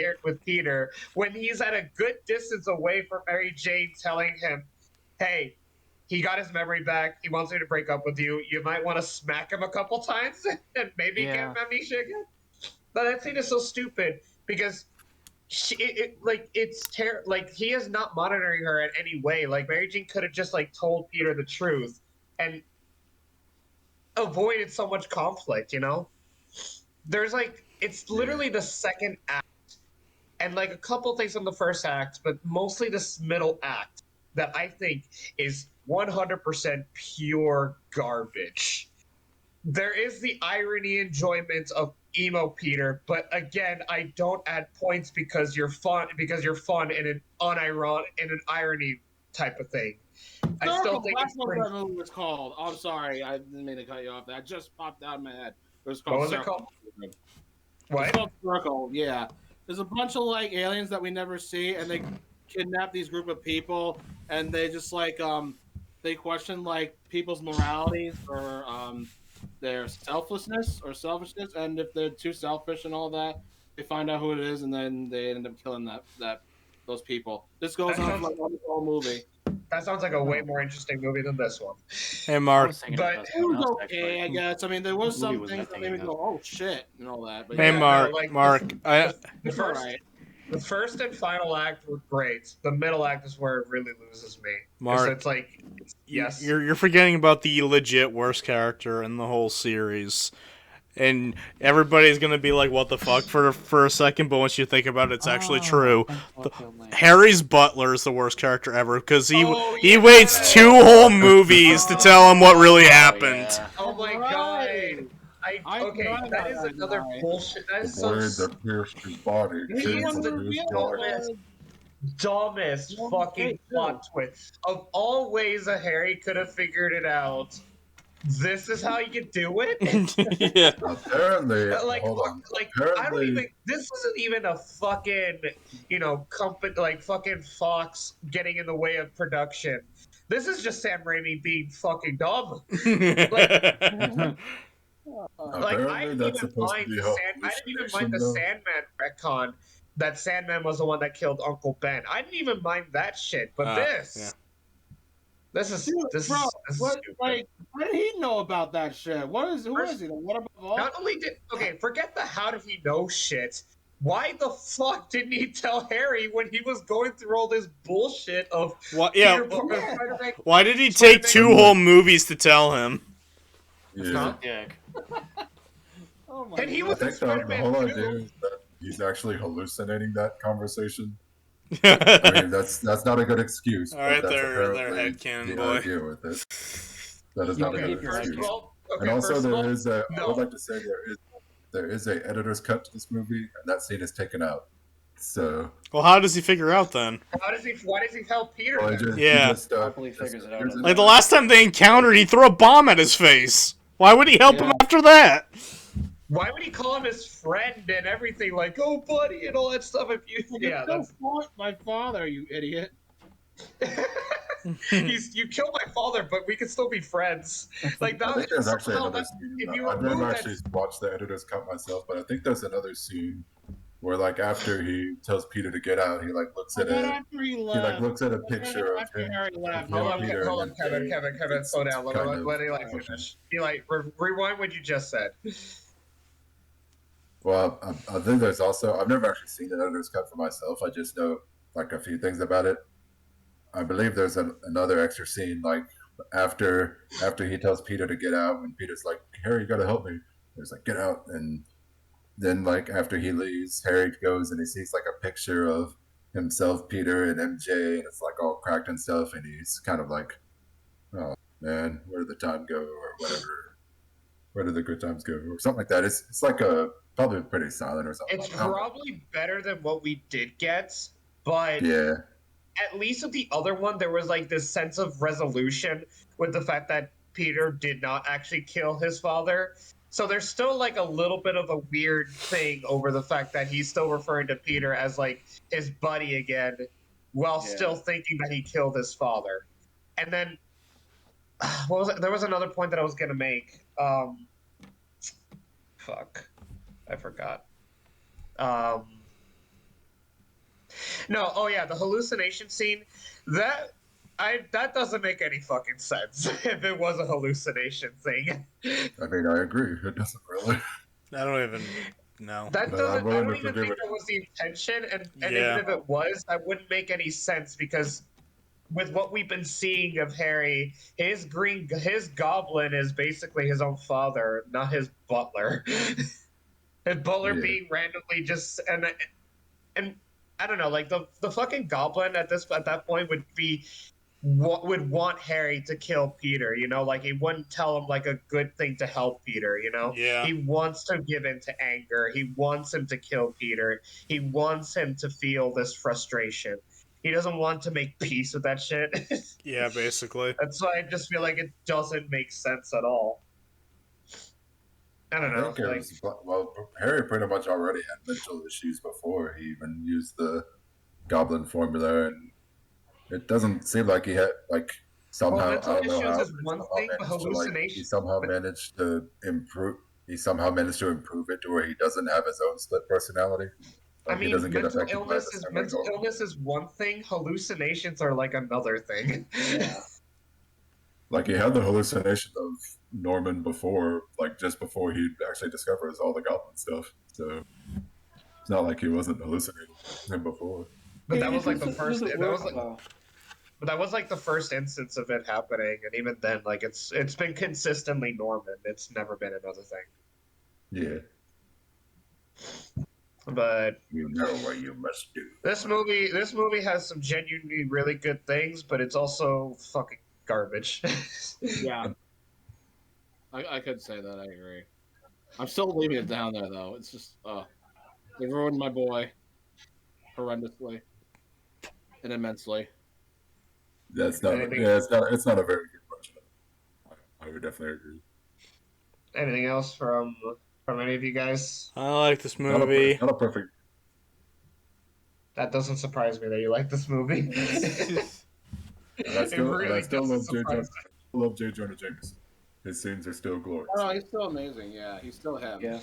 Peter when he's at a good distance away from Mary Jane telling him, hey, he got his memory back. He wants me to break up with you. You might want to smack him a couple times and maybe get him amnesia again. But that scene is so stupid because he is not monitoring her in any way. Like Mary Jane could have just like told Peter the truth, and avoided so much conflict, you know? There's like it's literally the second act and like a couple things in the first act, but mostly this middle act that I think is 100% pure garbage. There is the irony enjoyment of emo Peter, but again, I don't add points because you're fun in an unironic in an irony type of thing. I still think That's it's what pretty. that movie was called. I'm sorry, I didn't mean to cut you off. That just popped out of my head. It was called What was it Circle. called? It's What? called Circle. Yeah, there's a bunch of like aliens that we never see, and they kidnap these group of people, and they just like they question like people's moralities or their selflessness or selfishness, and if they're too selfish and all that, they find out who it is, and then they end up killing those people. This goes on for like the whole movie. That sounds like a way more interesting movie than this one. Hey, I Mark. was thinking But- about It something was else, okay, I actually. guess. I mean, there was What movie some was I things that made me thinking go, "Oh shit," and all that. But Hey, yeah, Mark. like, Mark. The it's first, alright. the first and final act were great. The middle act is where it really loses me. Mark. It's like, yes. You're forgetting about the legit worst character in the whole series. And everybody's gonna be like, "What the fuck?" for a second, but once you think about it, it's actually true. Harry's butler is the worst character ever because he Oh, he yeah. waits 2 whole movies to tell him what really happened. Yeah. Oh my Right. god. I Okay, forgot that about is that another guy. bullshit. That The is so blade that pierced his body. He Pierced is the his real body. dumbest, dumbest Well, fucking hey, plot twist. Of all ways that Harry could have figured it out, this is how you do it? Yeah. Apparently, Like, hold on. like I don't Apparently, even. This isn't even a fucking, company like fucking Fox getting in the way of production. This is just Sam Raimi being fucking dumb. Like I apparently didn't that's even supposed to mind be the a I didn't even mind hallucination, the though. Sandman retcon. That Sandman was the one that killed Uncle Ben. I didn't even mind that shit. But this, yeah. this is Dude, this bro, is this is what, stupid. like, how did he know about that shit? Who First- is he? What about all? Not only did forget the how did he know shit. Why the fuck didn't he tell Harry when he was going through all this bullshit of What? Yeah. Peter Spider-Man? Why did he take 2 whole movies to tell him? Yeah. Dick. Oh my And he I was in think the Spider-Man whole 2. idea is that he's actually hallucinating that conversation. I All mean, that's not a good excuse. right, but that's there, apparently headcanon the boy. idea with it. That is You not a can good keep your First excuse. of all, And also, first of all, there is a. I no. would like to say there is a editor's cut to this movie, and that scene is taken out. So Well, how does he figure out then? why does he help Peter? well, then? Yeah. Hopefully he figures it out. here's Like the last time they encountered, he threw a bomb at his face. Why would he help him after that? Why would he call him his friend and everything? Like, oh, buddy, and all that stuff. If you, yeah, that's my father, you idiot. you killed my father, but we can still be friends. Like I that. think there's actually somehow another that- scene. if you I've never remove actually that, watched the editor's cut myself, but I think there's another scene where, like, after he tells Peter to get out, he like looks at After he he left. like looks at a picture of After him. Harry left. Hold hold on, on, Peter, hold and on, then Kevin, it's slow down. kind Let of me like finish. You like rewind what you just said. Well, I think there's also I've never actually seen the editor's cut for myself. I just know like a few things about it. I believe there's another extra scene like after he tells Peter to get out, and Peter's like, "Harry, you gotta help me." He's like, "Get out," and then like after he leaves, Harry goes and he sees like a picture of himself, Peter, and MJ, and it's like all cracked and stuff, and he's kind of like, "Oh man, where did the time go?" or whatever. Where did the good times go, or something like that. It's like a probably pretty silent or something. It's I don't know. probably better than what we did get, but Yeah. at least with the other one, there was like this sense of resolution with the fact that Peter did not actually kill his father. So there's still like a little bit of a weird thing over the fact that he's still referring to Peter as like his buddy again, while still thinking that he killed his father. And then, what was it? There was another point that I was gonna make. Fuck, I forgot. No, oh yeah, the hallucination scene. That doesn't make any fucking sense if it was a hallucination thing. I mean, I agree. It doesn't really. I don't even know. That But doesn't. I'm I willing don't to even forgive think it. that was the intention, and Yeah. even if it was, that wouldn't make any sense because with what we've been seeing of Harry, his goblin is basically his own father, not his butler. His butler Yeah. being randomly just and I don't know, like the fucking goblin at that point would want Harry to kill Peter, you know, like he wouldn't tell him like a good thing to help Peter, you know. Yeah. He wants to give in to anger. He wants him to kill Peter. He wants him to feel this frustration. He doesn't want to make peace with that shit. Yeah, basically. That's why I just feel like it doesn't make sense at all. I don't I know. think it Like, was, well, Harry pretty much already had mental issues before he even used the Goblin formula, and it doesn't seem like he had like somehow mental I don't know issues how is one thing, but he hallucination. somehow managed to improve. He somehow managed to improve it to where he doesn't have his own split personality. I Like he mean, doesn't get affected by the same mental illness is one thing. Hallucinations are like another thing. Yeah. Like he had the hallucination of Norman before, like just before he actually discovers all the Goblin stuff. So it's not like he wasn't hallucinating him before. But that It was like the doesn't- first. doesn't That work was like, well. but that was like the first instance of it happening, and even then, like it's been consistently Norman. It's never been another thing. Yeah, But you know what you must do. this movie has some genuinely really good things, but it's also fucking garbage. Yeah. I could say that. I agree. I'm still leaving it down there though. It's just they ruined my boy horrendously and immensely. That's not. Anything- Yeah, it's not. It's not a very good version. I would definitely agree. Anything else from any of you guys? I like this Not a, movie. not a perfect. That doesn't surprise me that you like this movie. And I still, really doesn't love J. surprise Love J. Jonah Jameson. His scenes are still glorious. Oh, he's still amazing. Yeah, he's still him. Yeah.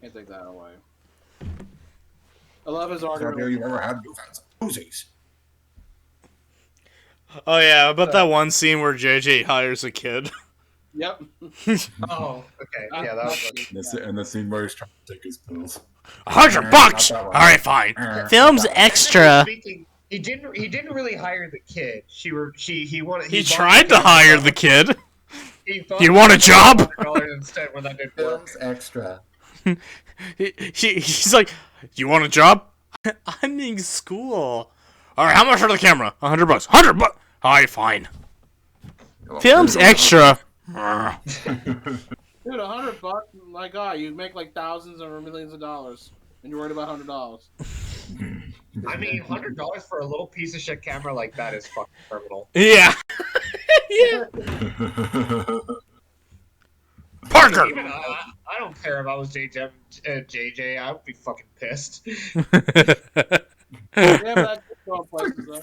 Can't take that away. I love his Best idea argument. you ever had with Uzis. Oh yeah, about that one scene where JJ hires a kid. Yep. Oh, okay. Yeah, that was And the scene where he's trying to take his pills. $100. Not All that one. right, fine. Film's extra. Speaking, he didn't really hire the kid. He wanted. He bought tried the to kid. hire the kid. He thought You he want a was job? $100 instead when that didn't work. extra. He's like, you want a job? I'm in school. All right, how much for the camera? $100. $100. All right, fine. Film's extra. Dude, $100, my God, you make like thousands or millions of dollars, and you're worried about $100. I mean, $100 for a little piece of shit camera like that is fucking criminal. Yeah. Yeah. Parker. Even I don't care if I was JJ. I would be fucking pissed. Yeah, but that's going places, though.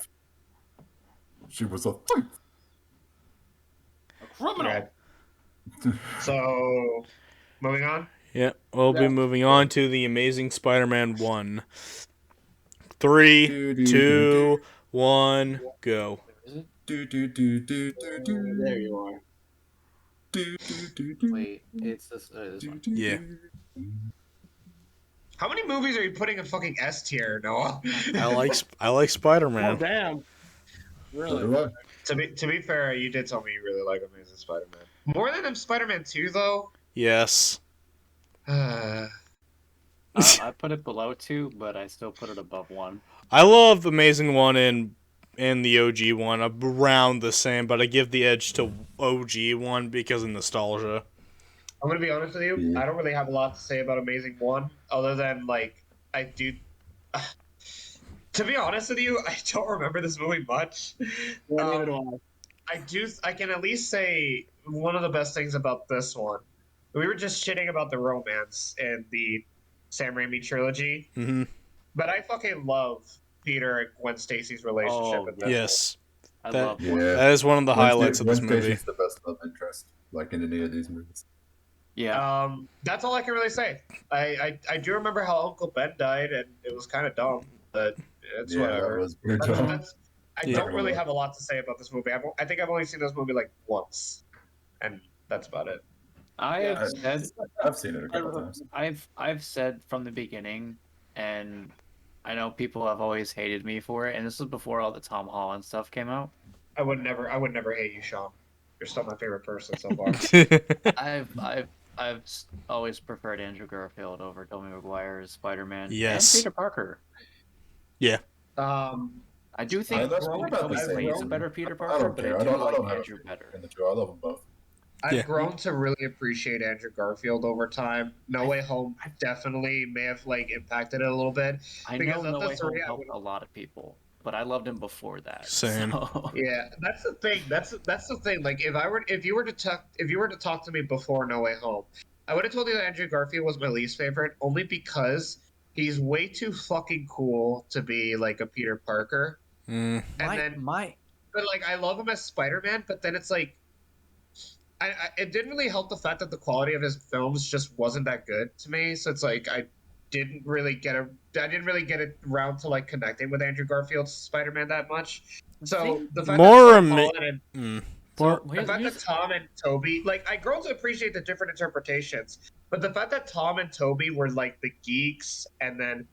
She was a A criminal. Okay. So, moving on. Yeah, we'll be Yeah. moving on to the Amazing Spider-Man 1. 3, 2, 1, go. Do do do do do do. There you are. Wait, it's this one. Yeah. How many movies are you putting in fucking S tier, Noah? I like Oh, Spider-Man. damn. So Really? do I. To be fair, you did tell me you really like Amazing Spider-Man. More than Spider-Man 2, though. Yes. Uh, I put it below 2, but I still put it above 1. I love Amazing 1 and the OG 1 around the same, but I give the edge to OG 1 because of nostalgia. I'm gonna be honest with you. Yeah. I don't really have a lot to say about Amazing 1, other than like I do. To be honest with you, I don't remember this movie much. Yeah, neither do I. I can at least say one of the best things about this one. We were just shitting about the romance in the Sam Raimi trilogy, Mm-hmm. but I fucking love Peter and Gwen Stacy's relationship. Oh, in this Yes. I That- love Yeah. That is one of the highlights of this Wednesday, movie. she's the best love interest, like in any of these movies. Yeah. That's all I can really say. I do remember how Uncle Ben died, and it was kind of dumb, but it's Yeah, that whatever. was pretty That's- dumb. that's- I Yeah. don't really have a lot to say about this movie. I think I've only seen this movie like once, and that's about it. I Yeah. have said I've seen it a couple times. I've said from the beginning, and I know people have always hated me for it, and this was before all the Tom Holland stuff came out. I would never hate you, Sean. You're still my favorite person so far. I've always preferred Andrew Garfield over Tobey Maguire as Spider-Man Yes. and Peter Parker. Yeah. I do think that's Tobey about the same. plays a better Peter I Parker, don't but care. I do I like don't have Andrew better. in the two. I love them both. I've Yeah. grown to really appreciate Andrew Garfield over time. No Way Home definitely may have like impacted it a little bit. I Because know of No the Way Home three, I helped would- a lot of people, but I loved him before that. Same. So... Yeah, that's the thing. That's the thing. Like if you were to talk to me before No Way Home, I would have told you that Andrew Garfield was my least favorite, only because he's way too fucking cool to be like a Peter Parker. Mm. But like I love him as Spider-Man, but then it's like it didn't really help the fact that the quality of his films just wasn't that good to me. So it's like I didn't really get it around to like connecting with Andrew Garfield's Spider-Man that much. So the fact More that Tom ama- Holland and More- the fact that Tom and Toby, like, I grow to appreciate the different interpretations, but the fact that Tom and Toby were like the geeks, and then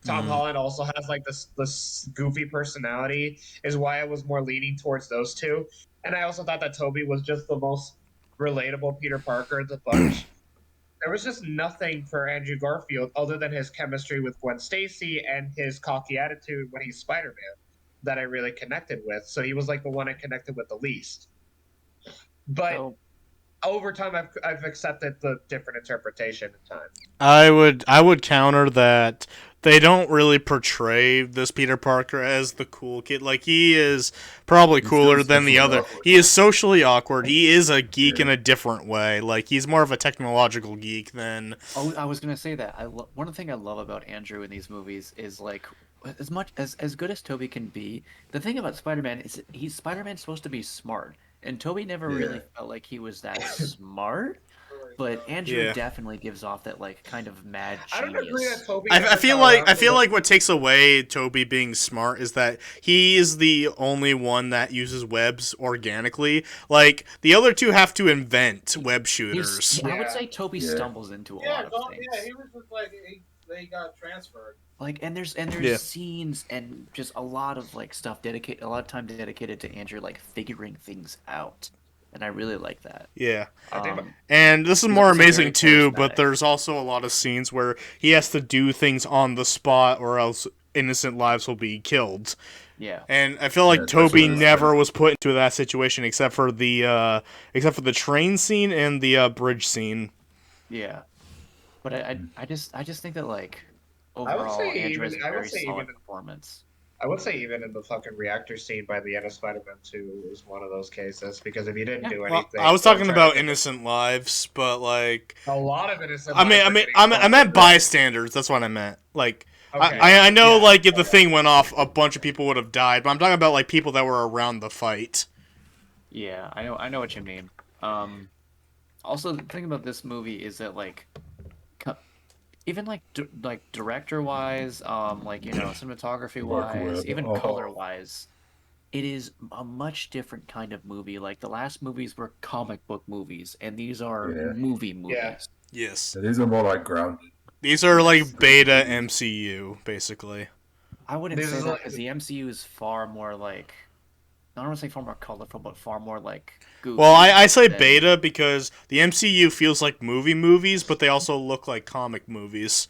Tom Holland also has like this goofy personality, is why I was more leaning towards those two. And I also thought that Toby was just the most relatable Peter Parker of the bunch. There was just nothing for Andrew Garfield other than his chemistry with Gwen Stacy and his cocky attitude when he's Spider-Man that I really connected with. So he was like the one I connected with the least. But over time, I've accepted the different interpretation in time. I would counter that they don't really portray this Peter Parker as the cool kid. Like, he is probably cooler than the other. awkward. He is socially awkward. He is a geek in a different way. Like, he's more of a technological geek than... Oh, I was gonna say that. One of the things I love about Andrew in these movies is like, as much as good as Toby can be, the thing about Spider-Man is Spider-Man's supposed to be smart, and Toby never really felt like he was that smart. But Andrew definitely gives off that like kind of mad genius. I don't agree that Toby. I feel like what takes away Toby being smart is that he is the only one that uses webs organically. Like, the other two have to invent web shooters. I would say Toby stumbles into a lot of things. Yeah, he was just like they got transferred. Like, and there's scenes and just a lot of like stuff a lot of time dedicated to Andrew like figuring things out. And I really like that. Yeah. Um, And this is more it's very amazing too, but charismatic. there's also a lot of scenes where he has to do things on the spot or else innocent lives will be killed. yeah. And I feel like Yeah, Toby that's never was put into that situation except for the train scene and the bridge scene. Yeah. But I just think that like would overall say Andrew has a even- I would very say solid even- performance. I would say even in the fucking reactor scene by the end of Spider-Man 2 is one of those cases, because if you didn't do Well, anything, I was don't talking try about to- innocent lives, but like a lot of innocent. I lives are getting meant fucked. bystanders. That's what I meant. Like Okay. I know Yeah. like if the thing went off, a bunch of people would have died, but I'm talking about like people that were around the fight. Yeah, I know what you mean. Also the thing about this movie is that like even like director wise, like cinematography wise, even color wise, it is a much different kind of movie. Like the last movies were comic book movies, and these are movie movies. Yeah. Yes. So these are more like grounded. These are like beta MCU, basically. I wouldn't This say is that like- because the MCU is far more like, I don't want to say far more colorful, but far more like goofy. Well, I say than- beta because the MCU feels like movies, but they also look like comic movies.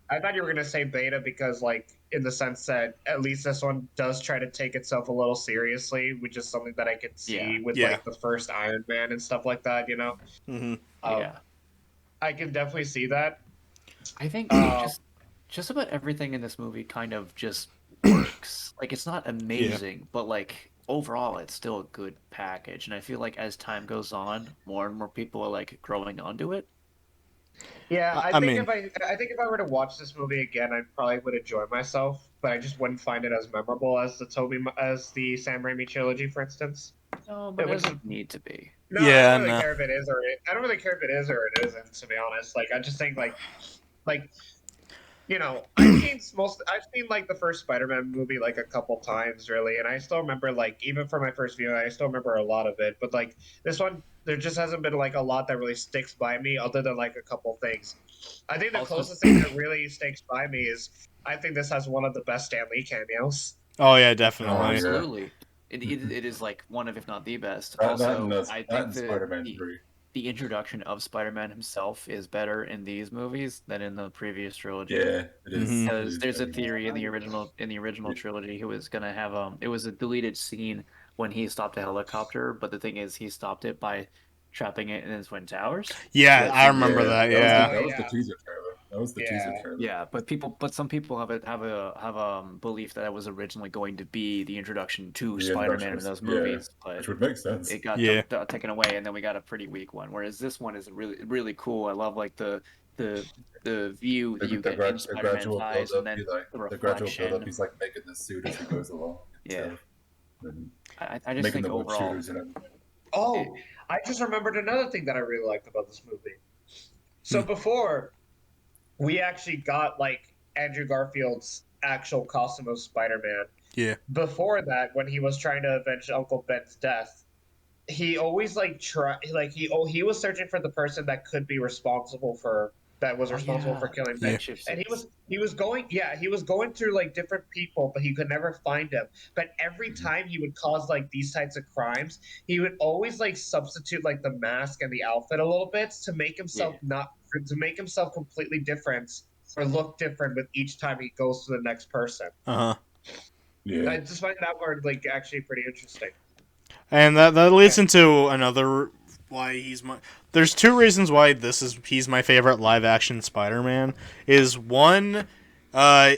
I thought you were gonna say beta because, like, in the sense that at least this one does try to take itself a little seriously, which is something that I could see with Yeah. like the first Iron Man and stuff like that. Mm-hmm. Yeah. I can definitely see that. I think Uh, just about everything in this movie kind of just works. Like it's not amazing, but like overall it's still a good package. And I feel like as time goes on, more and more people are like growing onto it. Yeah, I I think mean- if I were to watch this movie again, I probably would enjoy myself, but I just wouldn't find it as memorable as the Sam Raimi trilogy, for instance. No, but It it was- doesn't need to be. No, Yeah, I don't really no. care if it is I don't really care if it is or it isn't, to be honest. Like, I just think like I've seen like the first Spider-Man movie like a couple times, really, and I still remember, like, even for my first viewing, I still remember a lot of it. But like this one, there just hasn't been like a lot that really sticks by me, other than like a couple things. I think the Also- closest thing that really sticks by me is I think this has one of the best Stan Lee cameos. Oh yeah, Oh, definitely. yeah. Absolutely. It is like one of, if not the best. That Also, and, I that think and that Spider-Man 3. the introduction of Spider-Man himself is better in these movies than in the previous trilogy. Yeah, it is. Mhm. It Because is there's a very theory in the Yeah. original trilogy he was gonna have it was a deleted scene when he stopped a helicopter, but the thing is he stopped it by trapping it in his twin towers. Yeah, Which I in the remember that. That was the Yeah. that was the Yeah. teaser trailer. That was the teaser Yeah. trailer. Yeah, but some people have a belief that it was originally going to be the introduction to The Spider-Man introduction in those yeah, movies, but which would make sense. it got Yeah. taken away, and then we got a pretty weak one. Whereas this one is really cool. I love like the view that you get in The Spider-Man's gradual build eyes, and up, then the the gradual build up. reflection. He's like making the suit as he goes along. Yeah, So, and I just making think the web overall, shooters and everything. Oh, I just remembered another thing that I really liked about this movie. So Hmm. before we actually got like Andrew Garfield's actual costume of Spider-Man. Yeah. Before that, when he was trying to avenge Uncle Ben's death, he always he was searching for the person that could be responsible for for killing Ben. Yeah. And he was going through like different people, but he could never find them. But every time he would cause like these types of crimes, he would always like substitute like the mask and the outfit a little bit to make himself completely different or look different with each time he goes to the next person. Uh huh. Yeah, I just find that part like actually pretty interesting. And that leads into another why he's my. There's two reasons why he's my favorite live action Spider-Man. Is one,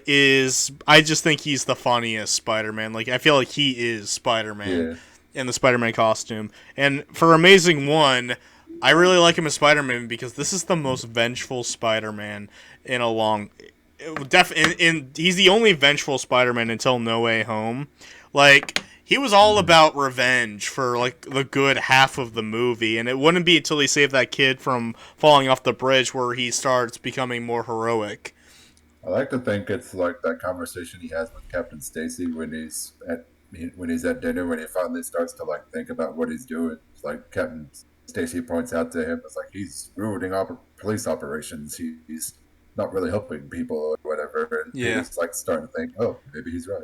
is I just think he's the funniest Spider-Man. Like I feel like he is Spider-Man yeah. in the Spider-Man costume. And for Amazing One, I really like him as Spider-Man because this is the most vengeful Spider-Man in a long. He's the only vengeful Spider-Man until No Way Home. Like he was all about revenge for like the good half of the movie, and it wouldn't be until he saved that kid from falling off the bridge where he starts becoming more heroic. I like to think it's like that conversation he has with Captain Stacy when he's at dinner when he finally starts to like think about what he's doing. It's like Captain Stacy points out to him, it's like he's ruining police operations. He's not really helping people or whatever. And Yeah. he's like starting to think, oh, maybe he's right.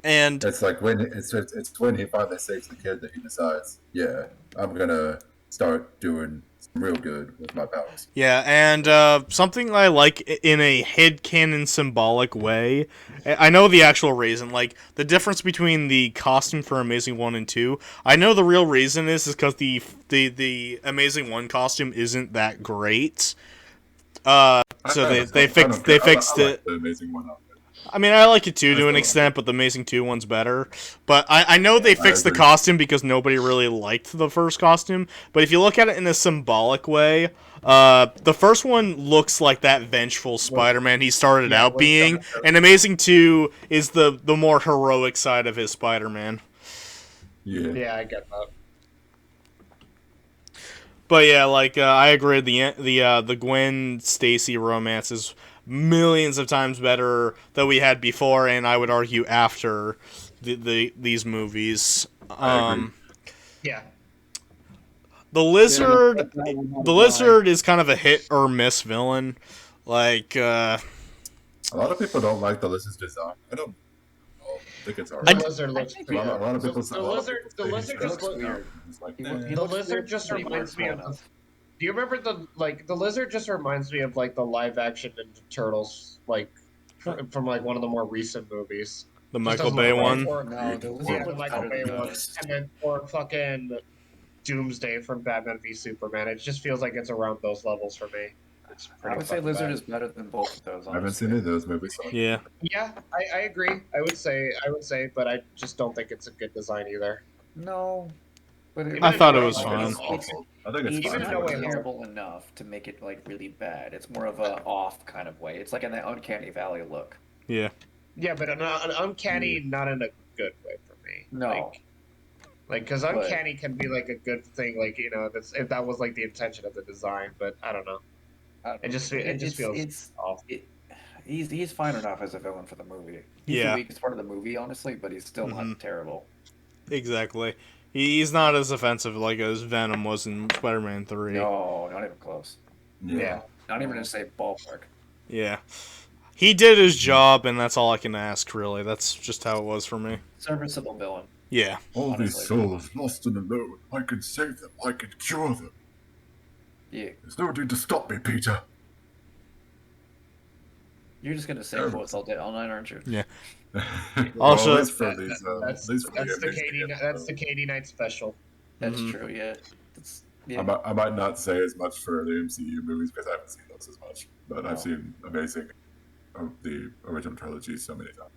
And It's like when it's when he finally saves the kid that he decides, yeah, I'm gonna start doing some real good with my powers. yeah, and something I like in a headcanon symbolic way. I know the actual reason, like the difference between the costume for Amazing 1 and 2. I know the real reason is because the Amazing 1 costume isn't that great. So they fixed it. The Amazing One outfit. I mean, I like it too to an extent, but the Amazing 2 one's better. But I know they fixed the agree. costume because nobody really liked the first costume. But if you look at it in a symbolic way, the first one looks like that vengeful Spider-Man he started out being, and Amazing 2 is the more heroic side of his Spider-Man. Yeah. Yeah, I get that. But yeah, like I agree. The Gwen Stacy romance is millions of times better than we had before, and I would argue after these movies. Yeah. The lizard is kind of a hit or miss villain. Like A lot of people don't like the Lizard's design. I don't think it's The alright. lizard looks think pretty. A lot of people The lizard just looks weird. It's like, He nah. looks The lizard just but he reminds works me well of the. enough. Do you remember the lizard just reminds me of like the live action Ninja Turtles like from like one of the more recent movies. the Just Michael doesn't Bay look right. one. Or, No, the yeah, lizard the looks Michael better Bay than one, those. and then or fucking Doomsday from Batman v Superman. It just feels like it's around those levels for me. It's I pretty would say fucking Lizard bad. is better than both of those. I haven't Honestly. seen any of those movies. So Yeah. Yeah, I agree. I would say, but I just don't think it's a good design either. No, but Even I in thought No it Way was Home, fun. It's awful. I think it's It's Even fine. No not Way Home. terrible enough to make it like really bad. It's more of a off kind of way. It's like an uncanny valley look. Yeah. Yeah, but an uncanny, not in a good way for me. No. Like, because But- uncanny can be like a good thing, like that's if that was like the intention of the design. But I don't know. I don't It just feels it's off. he's fine enough as a villain for the movie. He's Yeah. the weakest part of the movie, honestly, but he's still Mhm. not terrible. Exactly. He's not as offensive like as Venom was in Spider-Man 3. No, not even close. Yeah. Not even in the same ballpark. Yeah. He did his job, and that's all I can ask, really. That's just how it was for me. Serviceable villain. Yeah. All Honestly. these souls lost and alone. I can save them. I can cure them. Yeah. There's no need to stop me, Peter. You're just gonna say quotes all night, aren't you? Yeah. Also, Also- at least for these, That's at least for the Amazing Katie. episode. That's the Katie Knight special. That's Mhm. true. Yeah. Yeah. I might not say as much for the MCU movies because I haven't seen those as much, but I've seen Amazing, the original trilogy, so many times.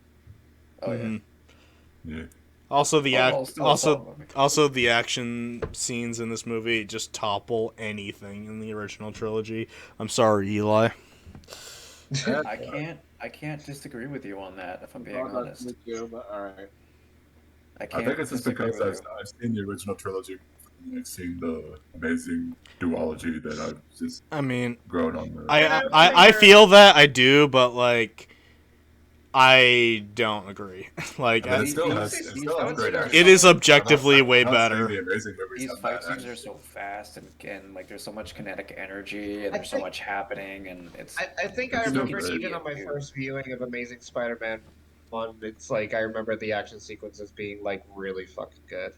Oh yeah. Mhm. Yeah. Also, Still also the action scenes in this movie just topple anything in the original trilogy. I'm sorry, Eli. I can't disagree with you on that. If I'm being Oh, honest, me too, but all right. I think it's just because I've seen the original trilogy and I've seen the amazing duology that I've just I mean, grown on. The, I feel that I do, but like, I don't agree. Like, I mean, it I- still I has, would it say still has these great fights action. it is objectively way I'm not saying better. The amazing movies these have fight bad scenes are action. so fast and like there's so much kinetic energy and I there's so think- much happening and it's. I think I It's still remember great. even on my Yeah. first viewing of Amazing Spider-Man 1, it's like I remember the action sequences being like really fucking good.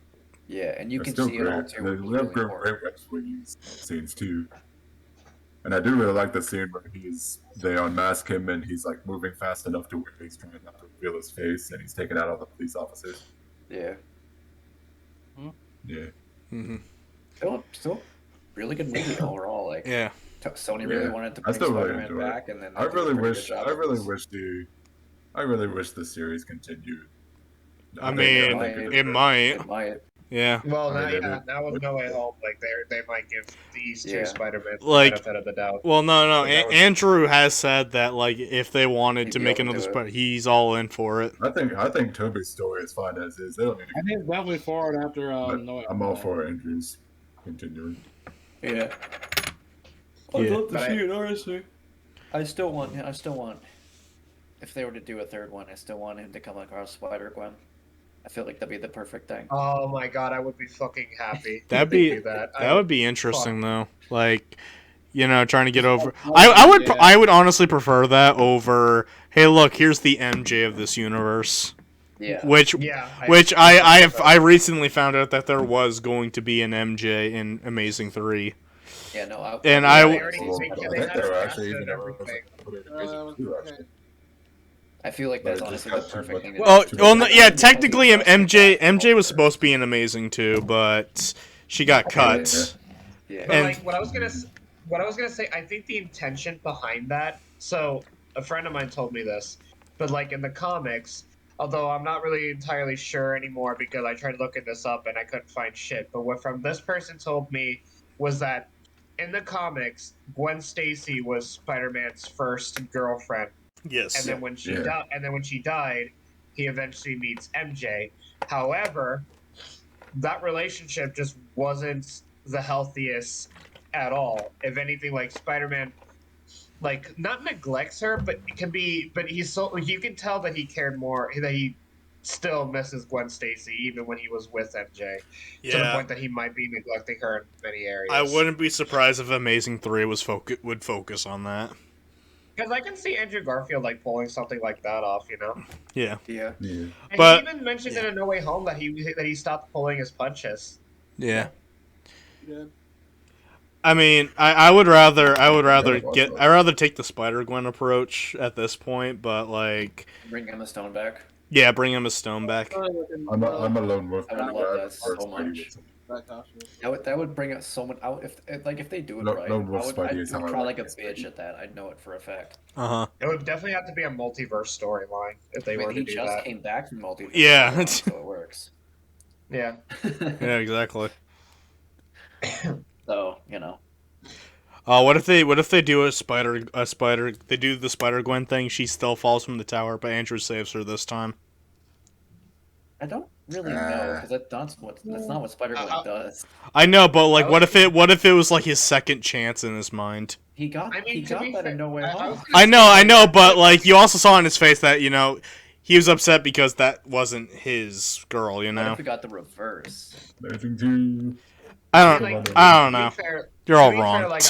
Yeah, and you It's can still see it all great. too. They which is really have great important. web swinging scenes too. And I do really like the scene where they unmask him and he's like moving fast enough to where he's trying not to reveal his face and he's taking out all the police officers. Yeah. Yeah. Hmm. Still, really good movie overall. Like, Yeah. Sony really Yeah. wanted to I bring still really Spider-Man enjoy it. back, and then I they did a really pretty good wish job I with really this. wish the series continued. I think- mean, think it might. It might. Yeah. Well, I mean, now with No Way Home, like they might give these two Yeah. Spider-Man the Like- benefit of the doubt. Well, no. That was- Andrew has said that like if they wanted He'd to be make open another to it. Spider, he's all in for it. I think Toby's story is fine as is. They don't need to I think definitely forward after but No Way I'm Home. all for Andrews continuing. Yeah. I'd Yeah. love to see it, honestly. I still want. If they were to do a third one, I still want him to come across Spider-Gwen. I feel like that'd be the perfect thing. Oh my god, I would be fucking happy. That'd if they be do that. that would be interesting though. Like, trying to get over. Oh, I yeah. would honestly prefer that over. Hey, look, here's the MJ of this universe. Yeah. Which I recently found out that there was going to be an MJ in Amazing 3. Yeah. No. And Yeah, I they w- already- Well, they I had think it they were casted actually and even everything. I feel like that's But it honestly just the got too perfect thing. much- to Oh, do. well, no, yeah. Technically, MJ was supposed to be in Amazing 2, but she got cut. Yeah. But And- like what I was gonna say, I think the intention behind that. So a friend of mine told me this, but like in the comics, although I'm not really entirely sure anymore because I tried looking this up and I couldn't find shit. But what from this person told me was that in the comics, Gwen Stacy was Spider-Man's first girlfriend, Yes. and then when she Yeah. died, he eventually meets MJ. However, that relationship just wasn't the healthiest at all. If anything, like Spider-Man, like not neglects her, but it can be. But he's so you can tell that he cared more. That he still misses Gwen Stacy even when he was with MJ. To the Yeah. point that he might be neglecting her in many areas. I wouldn't be surprised if Amazing 3 would focus on that. Because I can see Andrew Garfield like pulling something like that off. You know. Yeah. Yeah. Yeah. And But- he even mentioned in a No Way Home that he stopped pulling his punches. Yeah. Yeah. I mean, I would rather Yeah, I'd rather take the Spider-Gwen approach at this point, but like, Bring Emma Stone back. yeah, bring Emma Stone back. I'm a lone wolf. I would man. love I that prefer so Spidey much. Wilson. That would bring us so much out if they do it No- right. no Wolf I would, Spidey I'd is how I cry like like a it. bitch at that. I know it for a fact. Uh-huh. It would definitely have to be a multiverse storyline if they I mean, were he to do just that. came back from multiverse. Yeah. so it works. Yeah. Yeah, exactly. So What if they do they do the Spider-Gwen thing, she still falls from the tower, but Andrew saves her this time. I don't really know because that's not what Spider-Gwen does. I know, but like what if it was like his second chance in his mind? He got I mean, he to got be that fair, in No Way I Home. was gonna I know, but like you also saw in his face that, he was upset because that wasn't his girl, What know? if we got the reverse? Amazing 2. I to don't be know. fair- You're to all be fair, wrong. like,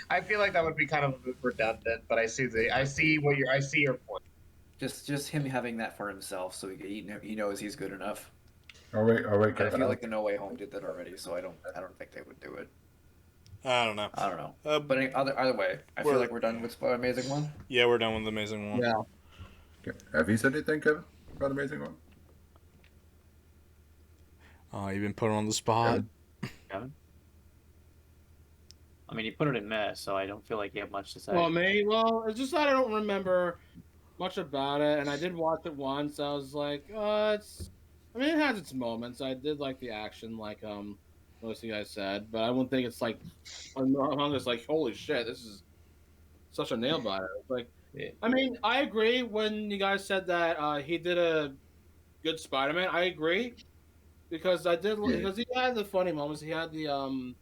I feel like that would be kind of redundant, but I see your point. Just him having that for himself, so he knows he's good enough. Oh wait, But I Kevin. feel like the No Way Home did that already, so I don't think they would do it. I don't know. I don't know. But either way, I feel like we're done with Amazing One. Yeah, we're done with the Amazing One. Yeah. Okay. Have you said anything, Kevin, about Amazing One? Oh, you've been put on the spot. Kevin? I mean, you put it in mess, so I don't feel like you have much to say. Well, it's just that I don't remember much about it, and I did watch it once. I was like, I mean, it has its moments. I did like the action, like most of you guys said, but I wouldn't think it's like I'm just like, holy shit, this is such a nail biter. Like, I mean, I agree when you guys said that he did a good Spider-Man. I agree because because he had the funny moments. He had the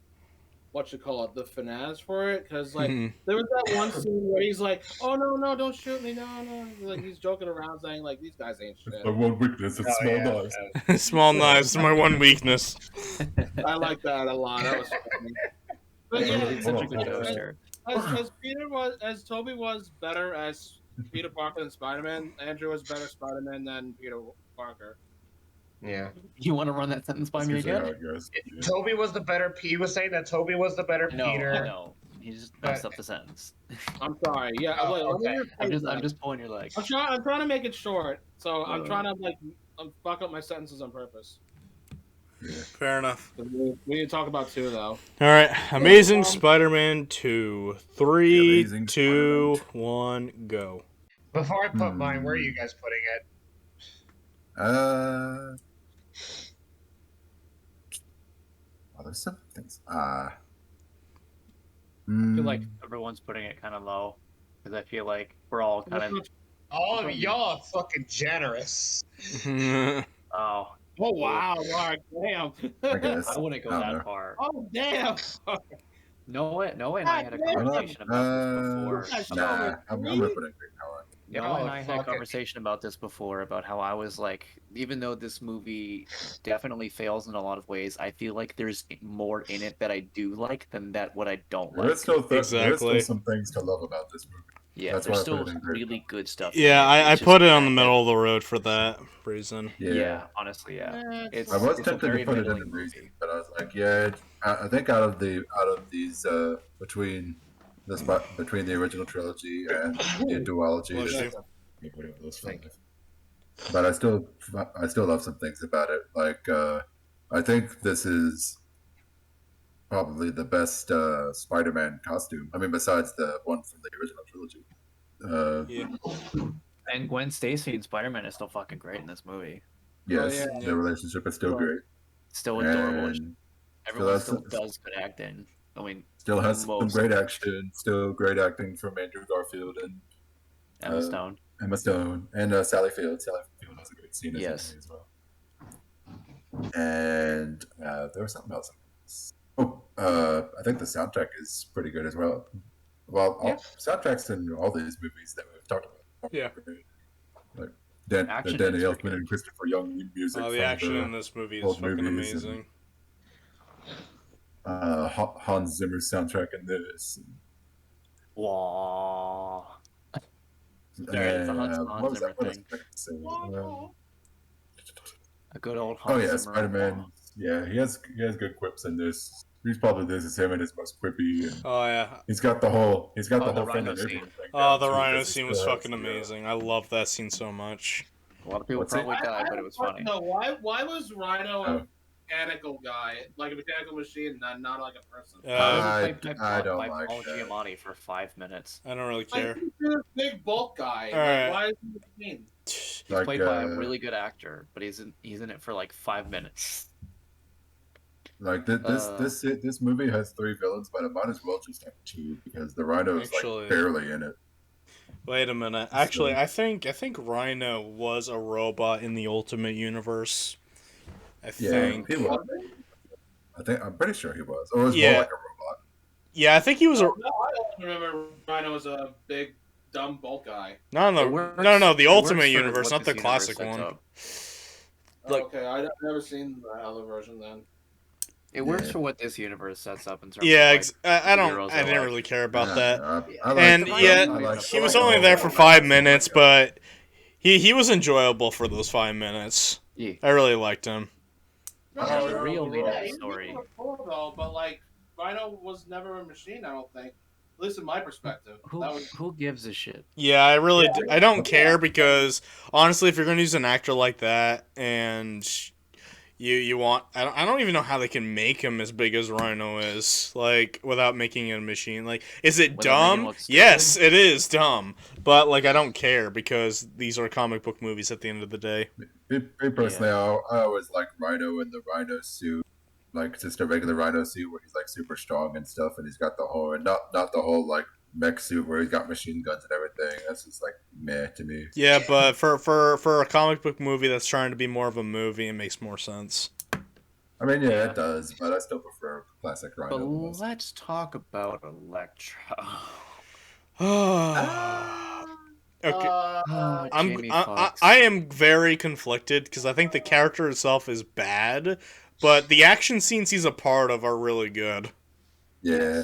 the finesse for it, because like there was that one scene where he's like, "Oh no, don't shoot me, no," like he's joking around saying like these guys ain't shit. The one weakness is small knives. Small knives is my one weakness. I like that a lot. That was funny. But yeah, It's such a good toaster. as Toby was better as Peter Parker than Spider-Man, Andrew was better Spider-Man than Peter Parker. Yeah. You want to run that sentence by me again? Toby was the better. He was saying that Toby was the better Peter. I know. He just messed up the sentence. I'm sorry. Yeah. Okay. I'm just pulling your leg. I'm trying to make it short, so I'm trying to fuck up my sentences on purpose. Yeah. Fair enough. We need to talk about 2 though. All right, Amazing Spider-Man 2. 3, Amazing 2, Spider-Man 1, go. Before I put mine, where are you guys putting it? There's some things. I feel like everyone's putting it kind of low, because I feel like we're all kind of. Oh, y'all are fucking generous. Oh. Oh wow, Mark! Damn. I guess. I wouldn't go I don't that know. far. Oh damn. Noah and I had a conversation about this before. Nah, I'm gonna put it now. Noah and I had a conversation about this before, about how I was like, even though this movie definitely fails in a lot of ways, I feel like there's more in it that I do like than what I don't like. There's still Exactly. some things to love about this movie. Yeah, That's there's why I still put it in great. really good stuff. Yeah, in it. I It's put just it on the that- middle of the road for that reason. Yeah, honestly, yeah. It's, I was it's a tempted very to put it in middling the movie. reason, but I was like, yeah. I think out of these between the original trilogy and the duology, Bless there's you. those five. But I still love some things about it. Like I think this is probably the best Spider-Man costume. I mean, besides the one from the original trilogy. Yeah. And Gwen Stacy and Spider-Man is still fucking great in this movie. Yes, yeah. their relationship is still great. Still adorable. And Everyone still still does good acting. I mean, still has some most great action. Still great acting from Andrew Garfield and Emma Stone. Emma Stone and Sally Field. Sally Field has a great scene Yes. as well. And there was something else. I think the soundtrack is pretty good as well. Well, soundtracks in all these movies that we've talked about. Yeah. Like the Action Danny is Elfman good. and Christopher Young music. The from action in this movie is old fucking movies amazing. Hans Zimmer's soundtrack in this. Wow. Yeah, it's a Hans what was Zimmer that? What thing. was I saying? A good old Oh Hans yeah, Zimmer. Spider-Man. Yeah, he has good quips in this. This is him and his most quippy. And Oh yeah. he's got the whole the fun rhino and everything. scene. Oh, the too, rhino because he scene was still has fucking the, amazing. I love that scene so much. A lot of people What's it? probably died, but it was funny. No, why was Rhino a Oh. mechanical guy, like a mechanical machine, not like a person? I don't by like Paul that. Giamatti for 5 minutes. I don't really Like, care. he's a big bulk guy. All right. Like, why is he a machine? He's Like, played by a really good actor, but he's in it for like 5 minutes. Like this movie has 3 villains, but it might as well just have 2 because the Rhino is Actually- like barely in it. Wait a minute. Actually, I think Rhino was a robot in the Ultimate Universe. I Yeah, think. he was. I'm pretty sure he was. Or was Yeah. more like a robot. Yeah, I think he was a. No, I don't remember Rhino was a big dumb bulk guy. No, It works- the it Ultimate works for Universe, what not the this classic universe one. sets up. Like- Okay, I've never seen the other version then. It works Yeah. for what this universe sets up in terms Yeah, of like I don't. heroes I are didn't like. really care about Yeah, that. I like And the yeah, I like he was the only whole there for villain 5 stuff minutes, like that. but he was enjoyable for those 5 minutes. Yeah. I really liked him. Now, the Sure, real meat of yeah, the he was story. cool though, but like Rhino was never a machine. I don't think, at least in my perspective. That was Who gives a shit? Yeah, I really Yeah, I don't yeah. care because honestly, if you're gonna use an actor like that and you want I don't even know how they can make him as big as Rhino is like without making it a machine. Like, is it Without making him dumb? look stupid? Yes, it is dumb. But like, I don't care because these are comic book movies at the end of the day. Me personally, I always like Rhino in the Rhino suit, like just a regular Rhino suit where he's like super strong and stuff, and he's got the whole, and not the whole like mech suit where he's got machine guns and everything. That's just like meh to me. Yeah, but for a comic book movie that's trying to be more of a movie, it makes more sense. I mean, yeah, Yeah. it does, but I still prefer classic But Rhino the most. let's talk about Elektra. Okay. Jamie Foxx. I am very conflicted because I think the character itself is bad, but the action scenes he's a part of are really good. Yeah,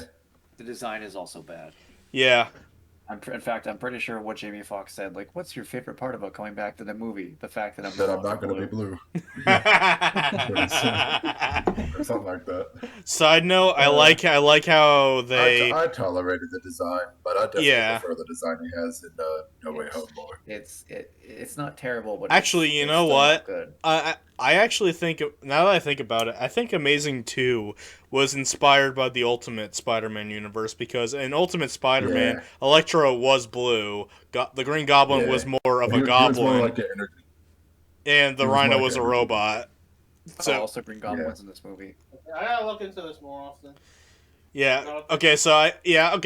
The design is also bad. Yeah. In fact, I'm pretty sure what Jamie Foxx said. Like, what's your favorite part about coming back to the movie? The fact that I'm that no I'm not longer going to be blue. blue. Or something like that. Side note, I like how I they tolerated the design, but I definitely Yeah. prefer the design he has in No Way Home more. It's not terrible, but Actually, you it's know still what? not good. I actually think now that I think about it, I think Amazing 2 was inspired by the Ultimate Spider-Man universe because in Ultimate Spider-Man, Yeah. Electro was blue, the Green Goblin Yeah. was more of a He was goblin, more like an energy. and the he was Rhino more like was a an robot. So Also, Green Goblin's in this movie. I gotta look into this more often. yeah, okay,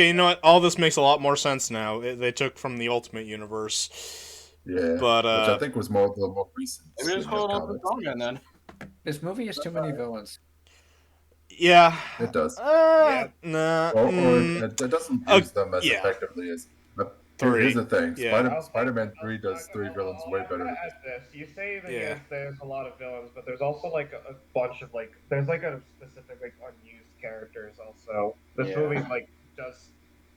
you know what? All this makes a lot more sense now. They took from the Ultimate universe. Yeah, But which I think was the more recent. Maybe it's called Ultimate comics. Spider-Man then. This movie has too many villains. Yeah. It does. Nah. Or it doesn't use them as yeah. effectively as. Three. Here's the thing: Yeah. Spider-Man 3 does 3 villains way better. Than Add this. You say that Yeah. yes, there's a lot of villains, but there's also like a bunch of like there's like a specific like unused characters also. This Yeah. movie like does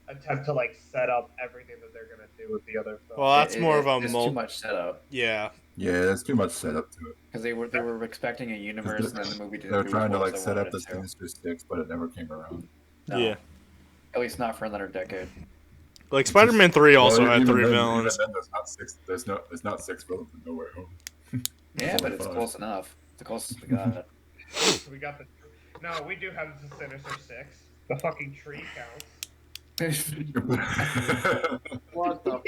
attempt to like set up everything that they're gonna do with the other films. Well, that's more of a There's too much setup Yeah. Yeah, there's too much setup to it. because they were expecting a universe, and then the movie didn't. They're do trying to what like they set up wanted the it to. Sinister Six, but it never came around. No, Yeah. at least not for another decade. Like Spider-Man 3 also Well, had even 3 then, villains. Even then, there's not six. There's not 6 villains in No Way Home. Yeah, but it's Five. close enough. The closest we got. So we got the. No, we do have the Sinister Six. The fucking tree counts. What the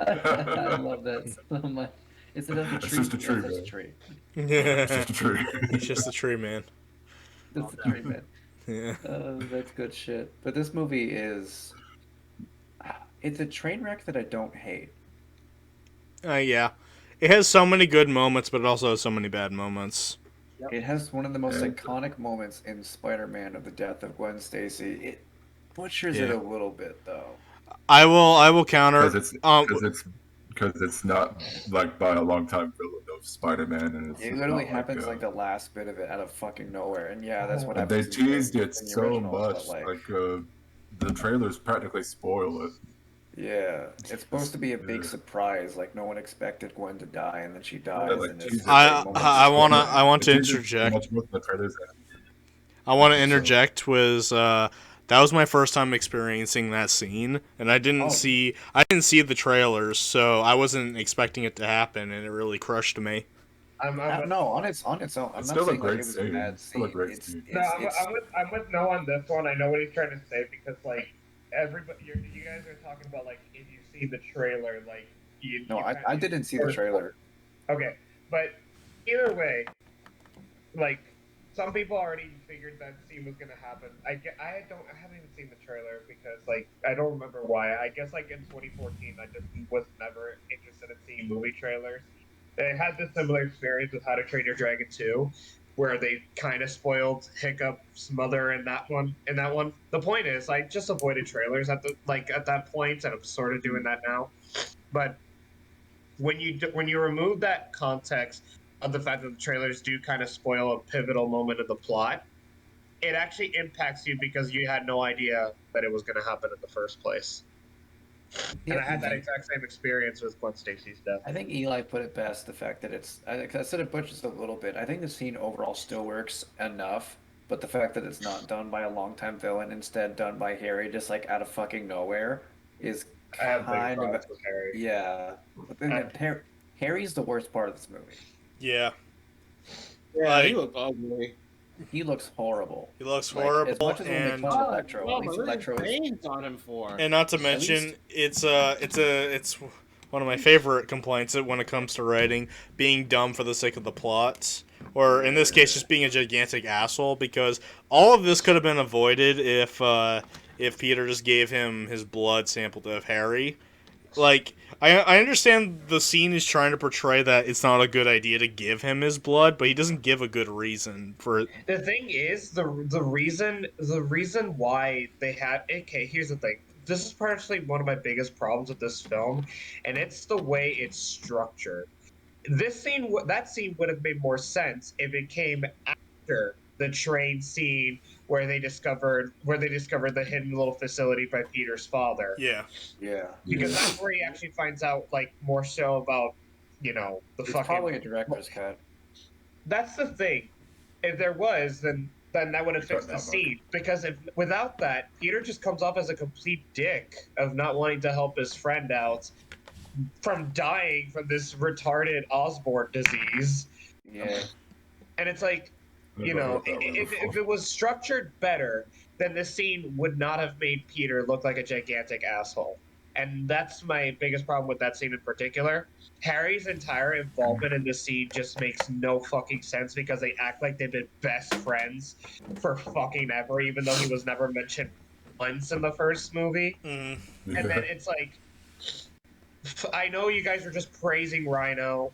I love that so much. It's another It's tree. just a tree, It's just a man. tree. It's just a tree. It's just a tree, man. It's a tree, man. Yeah. That's good shit. But this movie is. It's a train wreck that I don't hate. Yeah. It has so many good moments, but it also has so many bad moments. It has one of the most Yeah. iconic moments in Spider-Man of the death of Gwen Stacy. It butchers it Yeah. a little bit, though. I will counter. Because it's not like by a long time villain of Spider-Man, and it's It literally not happens like like the last bit of it out of fucking nowhere, and yeah, that's what and they happens. in the- teased it in the so originals, much, but, like the trailers practically spoil it. yeah, it's supposed to be a big Yeah. surprise. Like no one expected Gwen to die, and then she dies. Yeah, like, and it's Jesus. a big moment. I want to It teases interject. much more than the trailers. I want to interject was that was my first time experiencing that scene, and I didn't see the trailers, so I wasn't expecting it to happen, and it really crushed me. No, on its own. I'm It's not still a saying like great it was a scene. bad It's still a scene. great It's, scene. No, it's, I'm with No on this one. I know what he's trying to say because like everybody, you guys are talking about like if you see the trailer, like you. no, you I kinda- didn't see the trailer. Okay, but either way, like some people already figured that scene was gonna happen. I haven't even seen the trailer because like I don't remember why. I guess like in 2014, I just was never interested in seeing movie trailers. I had this similar experience with How to Train Your Dragon 2, where they kind of spoiled Hiccup's mother in that one. The point is, I just avoided trailers at that point, and I'm sort of doing that now. But when you remove that context of the fact that the trailers do kind of spoil a pivotal moment of the plot, it actually impacts you because you had no idea that it was going to happen in the first place. And I had that exact same experience with Gwen Stacy's death. I think Eli put it best, the fact that I said it butchers a little bit. I think the scene overall still works enough, but the fact that it's not done by a longtime villain, instead done by Harry, just like out of fucking nowhere, is I have big kind of problems with Harry. yeah. But then Harry's the worst part of this movie. Yeah. Yeah, he looked ugly. He looks horrible. He looks Like, horrible, as much as when they and call Electro, Oh, at least but Electro is veins on him for. and not to mention, it's one of my favorite complaints when it comes to writing, being dumb for the sake of the plot, or in this case, just being a gigantic asshole. Because all of this could have been avoided if Peter just gave him his blood sample to Harry. Like, I understand the scene is trying to portray that it's not a good idea to give him his blood, but he doesn't give a good reason for it. The thing is, the reason why they had, okay, here's the thing. This is partially one of my biggest problems with this film, and it's the way it's structured. That scene would have made more sense if it came after the train scene where they discovered the hidden little facility by Peter's father. Yeah. Because that's where he actually finds out, like, more so about, the it's fucking. probably a director's cut. That's the thing. If there was, then that would have fixed the scene. Because without that, Peter just comes off as a complete dick of not wanting to help his friend out from dying from this retarded Osborne disease. Yeah. And it's like, if it was structured better, then this scene would not have made Peter look like a gigantic asshole. And that's my biggest problem with that scene in particular. Harry's entire involvement in this scene just makes no fucking sense because they act like they've been best friends for fucking ever, even though he was never mentioned once in the first movie. Mm-hmm. And then it's like, I know you guys are just praising Rhino.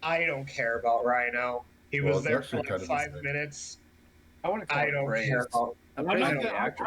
I don't care about Rhino. He was there for like 5 minutes. I want to I don't care about. I'm not the actor.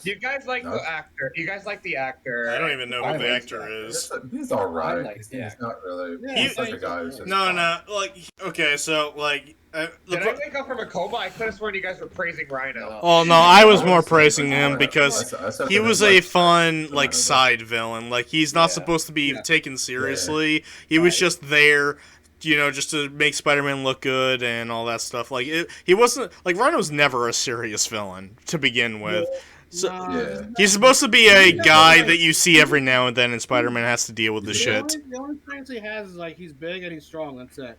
You guys like the actor. You guys like the actor. I don't even know who the actor is. He's alright. Like He's not really. Yeah, He's like a guy who's just. No, like, okay, so, like... Did I wake up from a coma? I could have sworn you guys were praising Rhino. Oh, no, I was more praising him because he was a fun, like, side villain. Like, he's not supposed to be taken seriously. He was just there, just to make Spider-Man look good and all that stuff. Like, he wasn't... Like, Rhino's never a serious villain to begin with. So, he's supposed to be a guy that you see every now and then, and Spider-Man has to deal with the shit. The only things he has is, like, he's big and he's strong. That's it.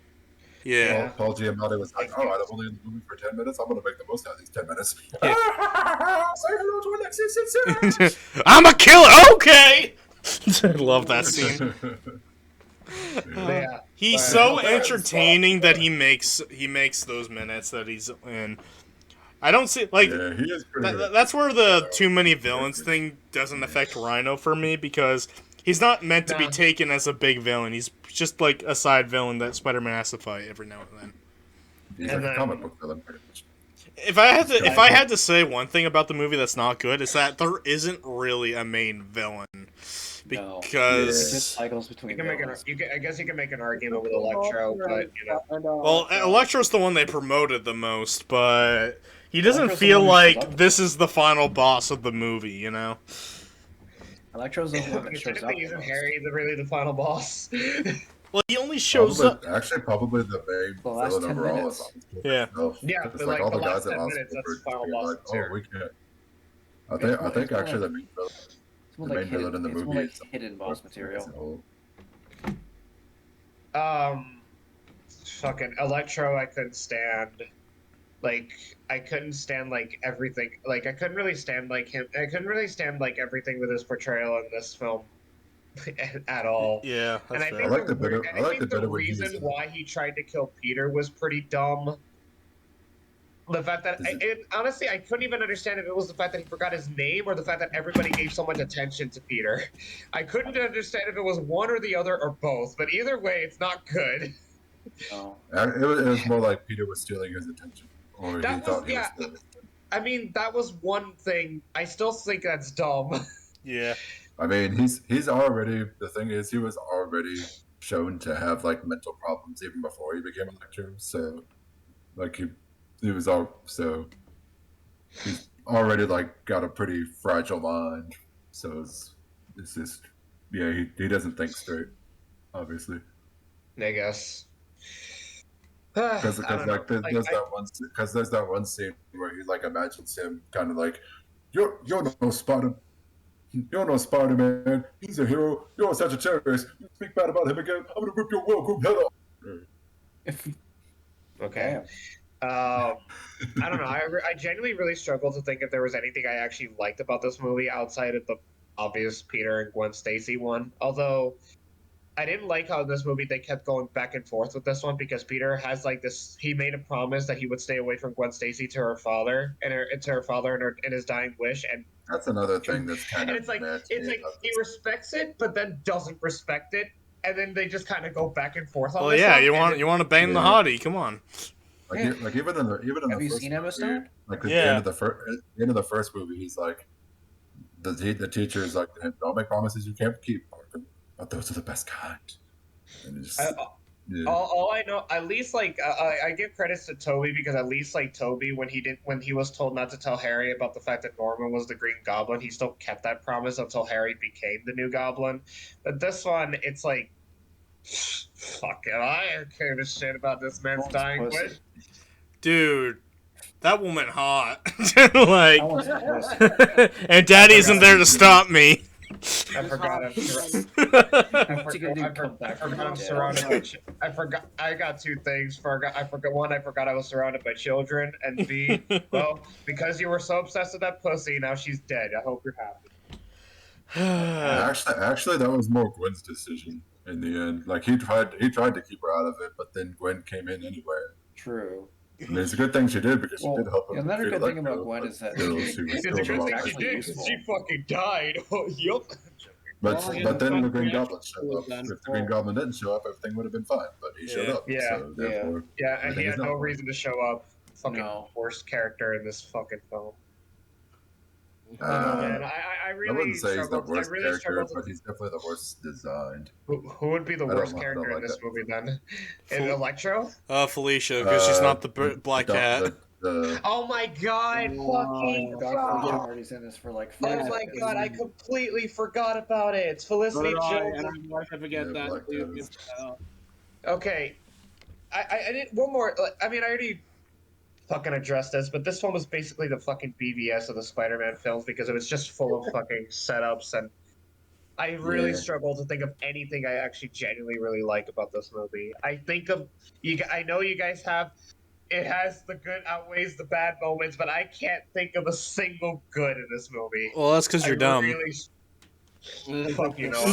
Yeah. Paul Giamatti was like, "Oh, I'm only in the movie for 10 minutes. I'm gonna make the most out of these 10 minutes." Yeah. Say hello to Alexis. I'm a killer. Okay. I love that scene. He's so entertaining that he makes those minutes that he's in. I don't see he is that's where the too many villains thing doesn't affect Rhino for me, because he's not meant to be taken as a big villain. He's just like a side villain that Spider-Man has to fight every now and then. He's like a comic book villain, pretty much. If I had to say one thing about the movie that's not good, is that there isn't really a main villain. Because just cycles between. I guess you can make an argument with Electro, but well, Electro's the one they promoted the most, but he doesn't feel like this is the final boss of the movie, Electro's the one that shows up. Isn't Harry really the final boss? Well, he only shows up. Actually, probably the main villain overall is Yeah. But like all the guys that lost that's the final boss. Like, oh, we can't. I think actually the main villain in the movie is hidden boss material. Fucking Electro, I couldn't stand. Like, I couldn't stand like everything. Like, I couldn't really stand like him. I couldn't really stand like everything with his portrayal in this film at all. Yeah, and I think the reason why he tried to kill Peter was pretty dumb. The fact that, honestly, I couldn't even understand if it was the fact that he forgot his name or the fact that everybody gave so much attention to Peter. I couldn't understand if it was one or the other or both, but either way, it's not good. Oh. It was more like Peter was stealing his attention. Or he thought he was stealing. I mean, that was one thing. I still think that's dumb. Yeah. I mean, he's already, the thing is, he was already shown to have like mental problems even before he became Electro. So like he was all so he's already like got a pretty fragile mind. So it's just yeah he doesn't think straight, obviously. I guess. Because I don't know. like there's that one scene where he like imagines him kind of like you're no Spider Man. He's a hero. You're such a terrorist. You speak bad about him again, I'm gonna rip your welcome head off. Okay. I don't know. I genuinely really struggle to think if there was anything I actually liked about this movie outside of the obvious Peter and Gwen Stacy one. Although I didn't like how in this movie they kept going back and forth with this one because Peter has like this. He made a promise that he would stay away from Gwen Stacy to her father and his dying wish, and That's another thing that's kind and of it's like mad to me about he this. respects it, but then doesn't respect it, and then they just kind of go back and forth on Well, this yeah, one, you want to bang the Yeah. hottie? Come on. Like, Yeah. like even in the Have you first seen Emma movie, Stone? like at the Yeah. end of the first movie, he's like the teacher is like, don't make promises you can't keep, but those are the best kind. And it's just, yeah. All I know, at least like I give credits to Toby because at least like Toby when he was told not to tell Harry about the fact that Norman was the Green Goblin, he still kept that promise until Harry became the new Goblin. But this one, it's like, fuck it, I don't care a shit about this man's One's dying pussy. wish. Dude, that woman hot. Like, That one's pussy. and Daddy isn't there to stop me. I forgot. What's he gonna do, come back from I'm the dead? surrounded by. I forgot. I got two things. I forgot one. I forgot I was surrounded by children, and B. Well, because you were so obsessed with that pussy, now she's dead. I hope you're happy. Actually, that was more Gwen's decision in the end. Like he tried to keep her out of it, but then Gwen came in anyway. True. I mean, it's a good thing she did because she Well, did help him. another defeat good thing Electro, about Gwen but is that still, she- she was It's still a the good wrong thing she person. did. useful. She fucking died. Oh, yup. But Well, then the Green yeah, Goblin showed up. then. If the Green Goblin didn't show up, everything would have been fine. But he showed Yeah. up. Yeah. So therefore, Yeah, and he everything had is no not fine. reason to show up. Fucking No. worst character in this fucking film. Man, I I really wouldn't say he's the struggled. I worst really character, struggled to but he's definitely the worst designed. Who would be the I don't worst like- character don't in like this that. movie then? In Fel- Electro? Felicia, because she's not the black the- cat. the- Oh my god, fucking Doc fuck. Marty's in this for like 5 Oh my seconds. god, I completely forgot about it. It's Felicity And Jones. I'm going to forget Yeah, that. Black too. Cat Okay. I did one more. I mean, I already fucking addressed this, but this one was basically the fucking BVS of the Spider-Man films because it was just full of fucking setups, and I really Yeah. struggle to think of anything I actually genuinely really like about this movie. I think of you. I know you guys have. It has the good outweighs the bad moments, but I can't think of a single good in this movie. Well, that's because you're dumb. Really, fuck you know.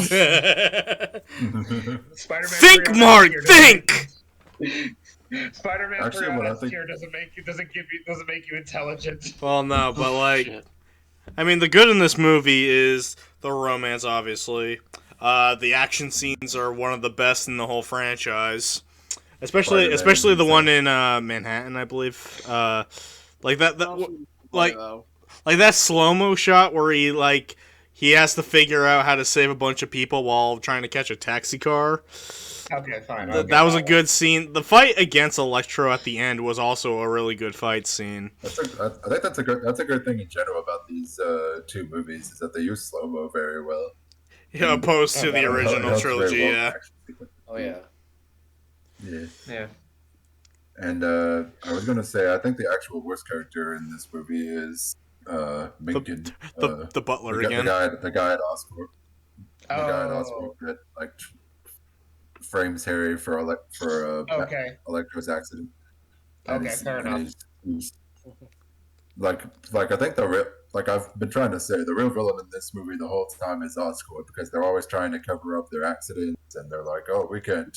Spider-Man Think, 3 on Mark, S tier doesn't think! make- Spider-Man Actually, 3 on what I S think- tier doesn't make you intelligent. Well, no, but like, I mean, the good in this movie is the romance, obviously. The action scenes are one of the best in the whole franchise, especially Spider-Man, the one in Manhattan, I believe. Like that slow mo shot where he has to figure out how to save a bunch of people while trying to catch a taxi car. Okay, fine. That was a good scene. The fight against Electro at the end was also a really good fight scene. I think that's a good thing in general about these two movies is that they use slow mo very well. Yeah, opposed to the that original helps very trilogy, well, yeah. actually. Oh yeah. Yeah. Yeah. And I was gonna say I think the actual worst character in this movie is Minkin. The butler again. The guy at Oscorp. The guy at Oh, Oscorp that frames Harry for okay. Electro's accident. And Okay, fair enough. he's- like I think I've been trying to say the real villain in this movie the whole time is Oscorp because they're always trying to cover up their accidents and they're like, oh, we can't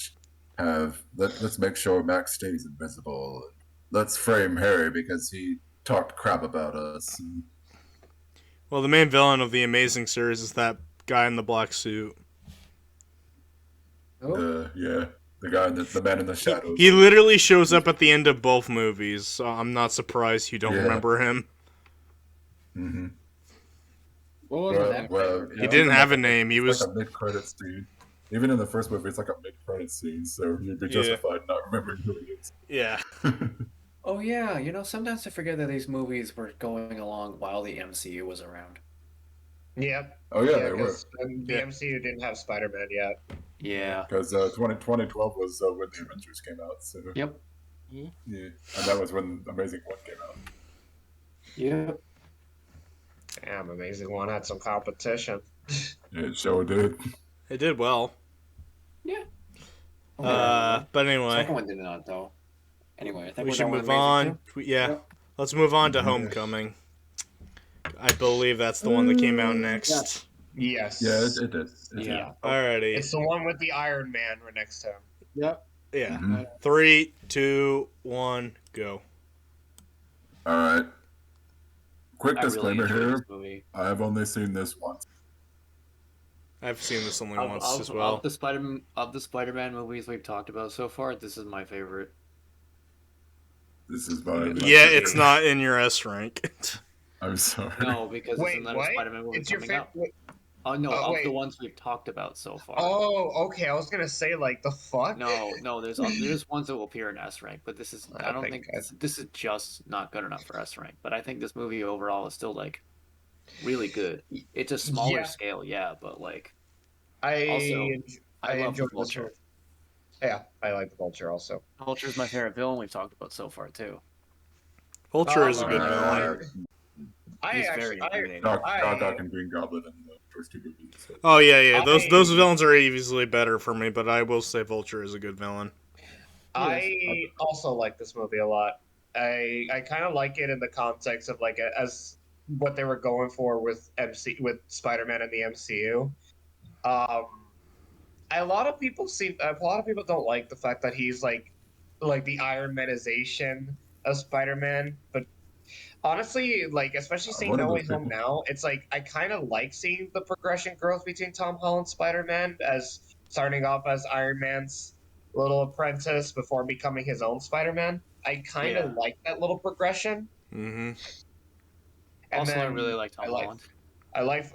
let's make sure Max stays invisible. Let's frame Harry because he talked crap about us. Well, the main villain of the Amazing series is that guy in the black suit. Yeah, the guy the man in the shadows. He literally shows up at the end of both movies, so I'm not surprised you don't Yeah. remember him. Mm-hmm. What was that? Well, He didn't have a name. He was like a mid-credits dude. Even in the first movie, it's like a mid-credit scene, so you'd be Yeah. justified not remembering who he is. Yeah. Oh yeah, sometimes I forget that these movies were going along while the MCU was around. Yep. Oh yeah, they were. because the Yeah. MCU didn't have Spider-Man yet. Yeah. Because 2012 was when the Avengers came out. So Yep. yeah, and that was when Amazing One came out. Yep. Damn, Amazing One had some competition. Yeah, it sure did. It did well. Yeah. But anyway, Second one did not though. Anyway, I think we we're should done with move Amazing on. Two. Yeah. Yep. Let's move on to Homecoming. I believe that's the one that came out next. Yes. Yeah, it did. Yeah. Alrighty. It's the one with the Iron Man right next to him. Yep. Yeah. Mhm. 3, 2, 1, go. All right. Quick I really disclaimer enjoyed here. this movie. I have only seen this once. I've seen this only Of, once of, as well. of the Spider-Man movies we've talked about so far, this is my favorite. This is my. Yeah, it's not in your S rank. I'm sorry. No, because there's Wait, another what? Spider-Man movie It's your coming out. favorite. Oh no, Oh, of wait. the ones we've talked about so far. Oh, okay. I was gonna say like the fuck. No, there's ones that will appear in S rank, but this is I don't think this is just not good enough for S rank. But I think this movie overall is still like really good. It's a smaller Yeah. scale, yeah, but like I love enjoyed the this Vulture. one. Yeah, I like the Vulture also. Vulture is my favorite villain we've talked about so far too. Vulture is a good Uh, villain. He's very intimidating. Doc Ock and Green Goblin in the first two movies. So. Oh yeah. Those I- villains are easily better for me, but I will say Vulture is a good villain. I also like this movie a lot. I kind of like it in the context of like as what they were going for with Spider-Man and the MCU. A lot of people don't like the fact that he's like the Iron Manization of Spider-Man, but honestly, like especially seeing one of No those Way Home people. now, it's like I kind of like seeing the progression growth between Tom Holland Spider-Man as starting off as Iron Man's little apprentice before becoming his own Spider-Man. I kind of like that little progression. Mm-hmm. And Also, I then really like Tom Holland. I think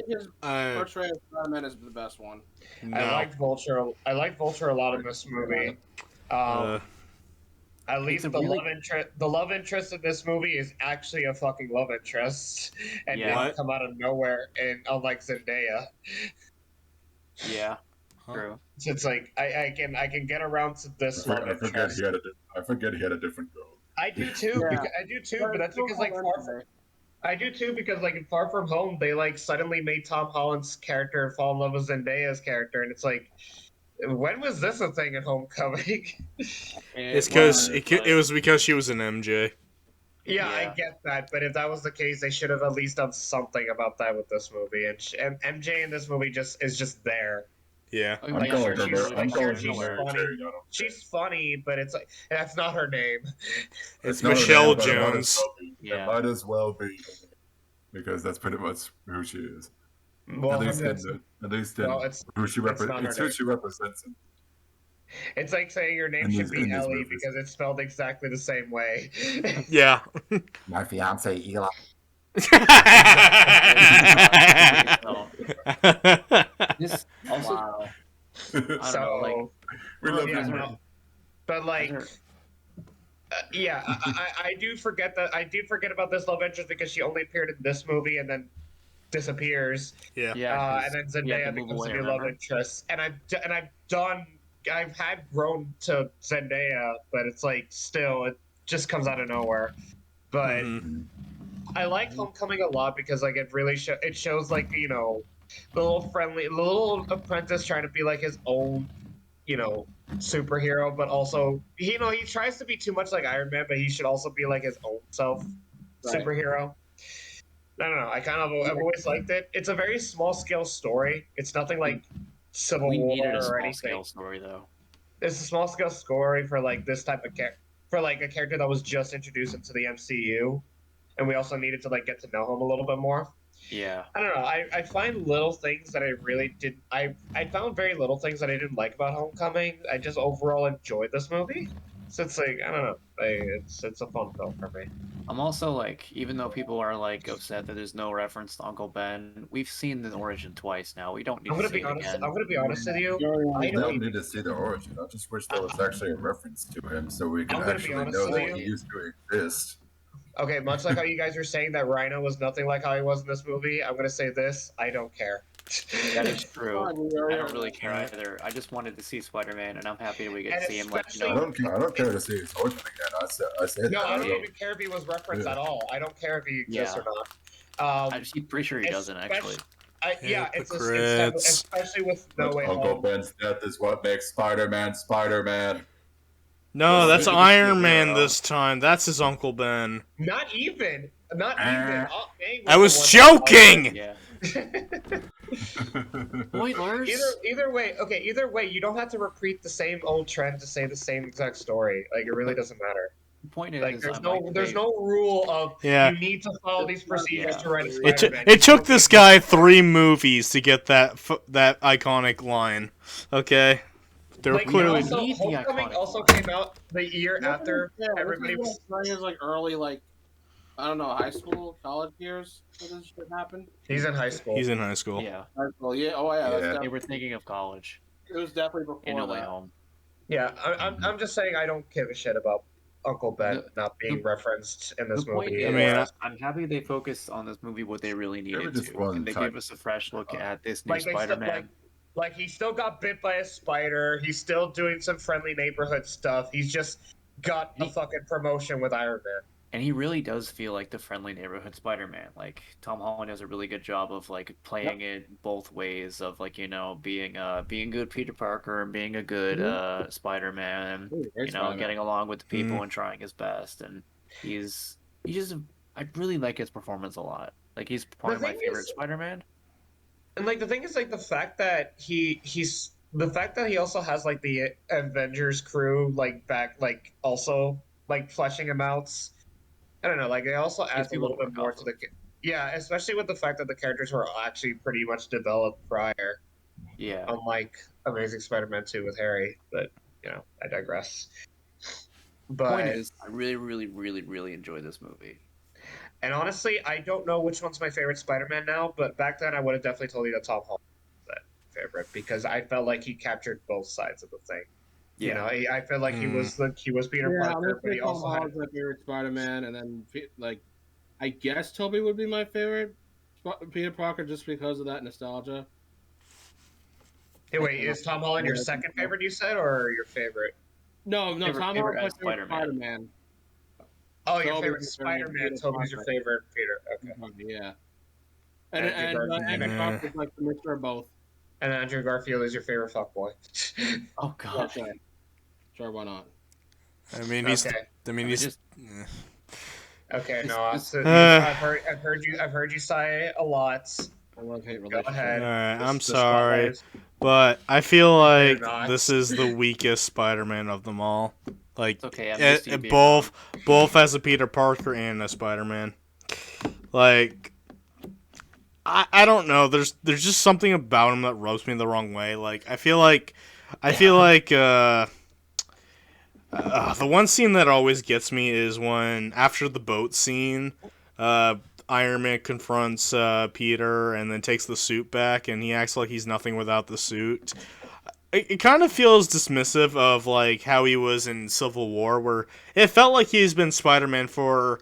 his portrait of Spider-Man is the best one. No. I liked Vulture. I liked Vulture a lot in this movie. At least It's a really- the love interest in this movie is actually a fucking love interest, and Yeah. didn't come out of nowhere. And unlike Zendaya, Yeah, Huh? true. so it's like I can get around to this love I forget interest. he had a different girl. I do too. Yeah. I do too, but that's because like I do too because like in Far From Home they like suddenly made Tom Holland's character fall in love with Zendaya's character, and it's like, when was this a thing at Homecoming? It's because it was because she was an MJ. Yeah, I Yeah. get that, but if that was the case, they should have at least done something about that with this movie. And MJ in this movie is just there. Yeah. I'm Like, calling sure, her. she's- I'm like, calling sure, her she's Mary funny. Jane. I don't care. She's funny, but it's like that's not her name. It's not her Michelle name, but it might as Jones. well be. Yeah. It might as well be because that's pretty much who she is. Well, at least it's, in well, it's who she it's not her it's who name. she represents. it's like saying your name In should these- be in these Ellie movies. because it's spelled exactly the same way. Yeah. My fiance Eli. This also, Wow. I don't know, So, like, we love yeah, you, no. man. But like, Other- yeah, I do forget about this love interest because she only appeared in this movie and then disappears. Yeah. yeah, And then 'cause you have Zendaya to move becomes away, a new love remember? interest. And I've had grown to Zendaya, but it's like still it just comes out of nowhere. But Mhm. I like Homecoming a lot because like it really it shows like the little apprentice trying to be like his own superhero, but also he tries to be too much like Iron Man, but he should also be like his own self Right. superhero. I don't know. I've always liked it. It's a very small scale story. It's nothing like Civil We War needed a or small anything. scale story though. It's a small scale story for like this type of for like a character that was just introduced into the MCU, and we also needed to like get to know him a little bit more. Yeah. I don't know. I find little things that I really did. I found very little things that I didn't like about Homecoming. I just overall enjoyed this movie. So it's like I don't know. It's a fun film for me. I'm also like, even though people are like upset that there's no reference to Uncle Ben, we've seen the origin twice now. We don't need I'm to gonna see be it honest. again. I'm gonna be honest with you. I We don't don't even. need to see the origin. I just wish there was actually a reference to him so we could I'm gonna be actually honest know with that you. he used to exist. Okay, much like how you guys are saying that Rhino was nothing like how he was in this movie, I'm gonna say this: I don't care. That is true. God, we are- I don't really care either. I just wanted to see Spider-Man, and I'm happy that we get And to see him. Like, you I especially- know, don't care to see his origin again. I said No, that. I don't Yeah. even care if he was referenced Yeah. at all. I don't care if he exists Yeah. or not. I'm pretty sure he doesn't actually. Yeah, it's Hypocrites. especially with No But Way Uncle Home. Ben's death is what makes Spider-Man Spider-Man. No, that's He- Iron he- Man hero. this time. That's his Uncle Ben. Not even. Not even. May I was the one that- joking! Yeah. Spoilers. Either way, okay. Either way, you don't have to repeat the same old trend to say the same exact story. Like it really doesn't matter. The point Like is, there's I'm no like, there's they- no rule of Yeah. you need to follow these procedures Yeah. to write a It, Spider-Man. it took this guy 3 movies to get that iconic line. Okay? They were Like, clearly... also, need the Homecoming iconic also line. came out the year after Yeah, everybody was. This is like early, like I don't know, high school, college years. When this shit happened. He's in high school. He's in high school. Yeah, High school, yeah. Oh yeah, Yeah. That's they definitely, were thinking of college it was definitely before in No Way that. Home. Yeah, I'm just saying I don't give a shit about Uncle Ben The- not being referenced in this The point movie. is, I mean, I'm happy they focused on this movie what they really needed just to, one and they time. gave us a fresh look at this new like they still, Spider-Man. like he still got bit by a spider. He's still doing some friendly neighborhood stuff. He's just got a fucking promotion with Iron Man. And he really does feel like the friendly neighborhood Spider-Man. Like Tom Holland does a really good job of like playing it both ways of like, you know, being good Peter Parker and being a good Spider-Man, Ooh, great you know, Spider-Man. getting along with the people and trying his best. And he just I really like his performance a lot. Like he's probably my thing favorite is- Spider-Man. And like the thing is like the fact that he also has like the Avengers crew like back like also like fleshing him out. I don't know, like it also adds a people little to bit work more off to of. the yeah, especially with the fact that the characters were actually pretty much developed prior, Yeah. unlike Amazing Spider-Man 2 with Harry. But you know, I digress. But Point is, I really, really, really, really enjoy this movie. and honestly, I don't know which one's my favorite Spider-Man now, but back then I would have definitely told you that Tom Holland was that favorite because I felt like he captured both sides of the thing. You know, I felt like he was Peter Yeah, I'm Parker, gonna but say he Tom also had Holland's my favorite Spider-Man, and then like, I guess Toby would be my favorite Peter Parker just because of that nostalgia. Hey, wait, is Tom Holland your second favorite you said, or your favorite? No, Favorite- Tom favorite Holland's my favorite Spider-Man. Spider-Man. Oh, your Toby's favorite your favorite Spider-Man. Peter Toby's your Parker. favorite Peter. Okay. Yeah. And Andrew Garfield. Andrew Garfield's like the mixture of both. And Andrew Garfield is your favorite fuckboy. Oh Yeah, god. sure, why not? I mean, he's... Okay. I mean, I he's... just- Okay, no, This- I've heard you sigh a lot. I love hate Go relationship. ahead. Alright, The- I'm the sorry, spotlight is- but I feel like not. this is the weakest Spider-Man of them all. Like, It's okay, I'm used to you being both as a Peter Parker and a Spider-Man. Like, I don't know. There's just something about him that rubs me the wrong way. Like, I feel like the one scene that always gets me is when after the boat scene, Iron Man confronts Peter and then takes the suit back, and he acts like he's nothing without the suit. It kind of feels dismissive of like how he was in Civil War, where it felt like he's been Spider-Man for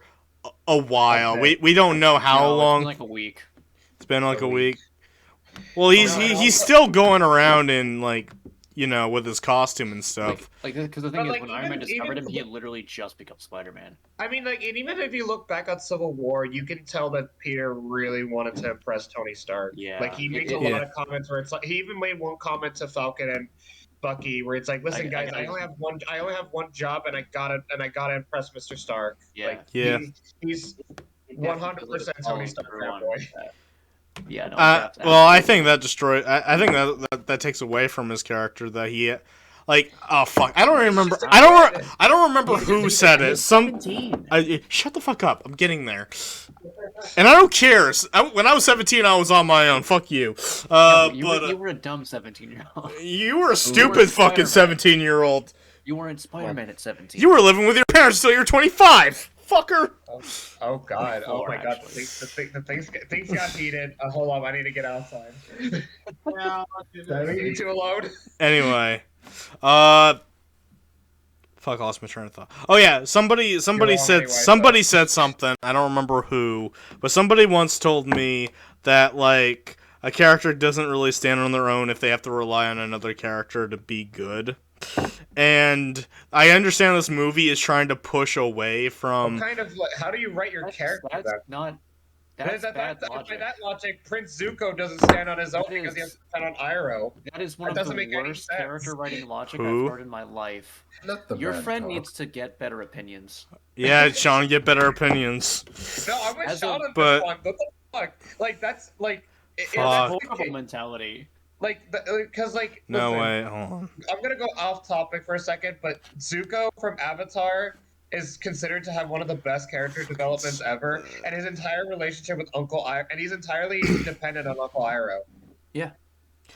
a while. Okay. We don't know how No, long. It's been like a week. It's been like A a week. week. Well, he's No, he's still going around in like, you know, with his costume and stuff. Like, because the thing But, is, like, when Iron Man even- discovered even- him, he had literally just become Spider-Man. I mean, like, and even if you look back on Civil War, you can tell that Peter really wanted to impress Tony Stark. Yeah. Like, he makes a Yeah. lot of comments where it's like he even made one comment to Falcon and Bucky where it's like, "Listen, I- guys, I- I only have one job, and I gotta impress Mr. Stark." Yeah. Like, Yeah. he's 100% Tony Stark fanboy. Yeah, no. Well, I think that destroys. I think that takes away from his character that he, like, oh fuck, I don't remember. I don't remember who said it. Some. 17. Shut the fuck up. I'm getting there. And I don't care. When I was 17, I was on my own. Fuck you. You were a dumb 17-year-old. You were a stupid fucking Spider-Man. 17-year-old. You weren't Spider-Man at 17. You were living with your parents until you were 25. motherfucker. Oh God! Oh Floor, my God! actually. Things got heated. Hold on, I need to get outside. Yeah, Did I leave you two alone? Anyway, fuck, I lost my train of thought. Oh yeah, somebody wrong said anyway, somebody so. said something. I don't remember who, but somebody once told me that like a character doesn't really stand on their own if they have to rely on another character to be good. And I understand this movie is trying to push away from. What kind of how do you write your character? That's then? not. That's bad By logic. that logic, Prince Zuko doesn't stand on his own That because he has is- to stand on Iroh. That is one That of doesn't the make any worst sense. character writing logic Who? I've heard in my life. Let the Your man friend talk. needs to get better opinions. Yeah, Sean, get better opinions. No, I'm with As Sean a- on but- this one. What the fuck? Like that's like. Fuck. That's the Horrible case. mentality. Like, because like. No listen, way. Hold on. I'm gonna go off topic for a second, but Zuko from Avatar is considered to have one of the best character developments ever, and his entire relationship with Uncle Iroh, and he's entirely dependent on Uncle Iroh. Yeah.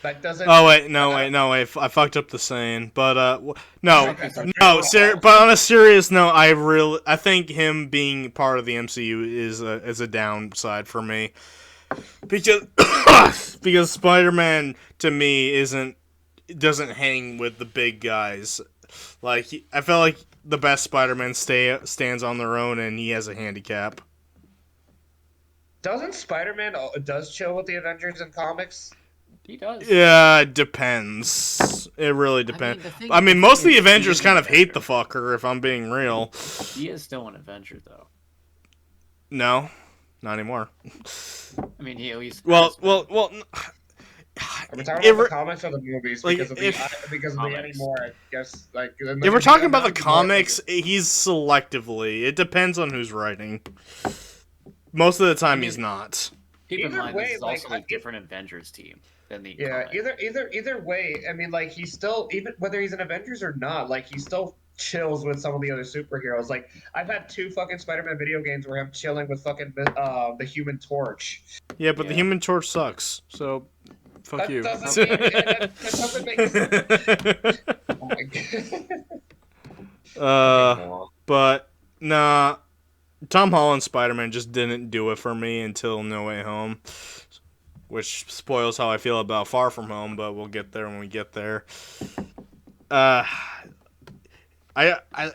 That doesn't. Oh wait, no, I fucked up the saying. But no, Okay, so- but on a serious note, I think him being part of the MCU is a downside for me, because because Spider-Man to me doesn't hang with the big guys. Like I feel like the best Spider-Man stands on their own, and he has a handicap. Doesn't Spider-Man does chill with the Avengers in comics? He does. Yeah, it depends. It really depends. the thing- I mean, the most of thing the is, Avengers he is kind an of hate Avenger. the fucker, if I'm being real. He is still an Avenger, though. No, not anymore. I mean, he at least. Well. Are we talking If about we're, the comics or the movies? like, Because of the Comics. anymore, I guess. Like, if we're talking about the comics, he's selectively. It depends on who's writing. Most of the time, he's not. Keep in Either mind, way, this is like, also a different Avengers team than the. Yeah, comic. either way. I mean, like he's still even whether he's in Avengers or not, like he still chills with some of the other superheroes. Like I've had 2 fucking Spider-Man video games where I'm chilling with fucking the Human Torch. Yeah, but the Yeah. Human Torch sucks. So, fuck That you. doesn't mean that doesn't make sense. Oh my God. But nah, Tom Holland's Spider-Man just didn't do it for me until No Way Home, which spoils how I feel about Far From Home. But we'll get there when we get there.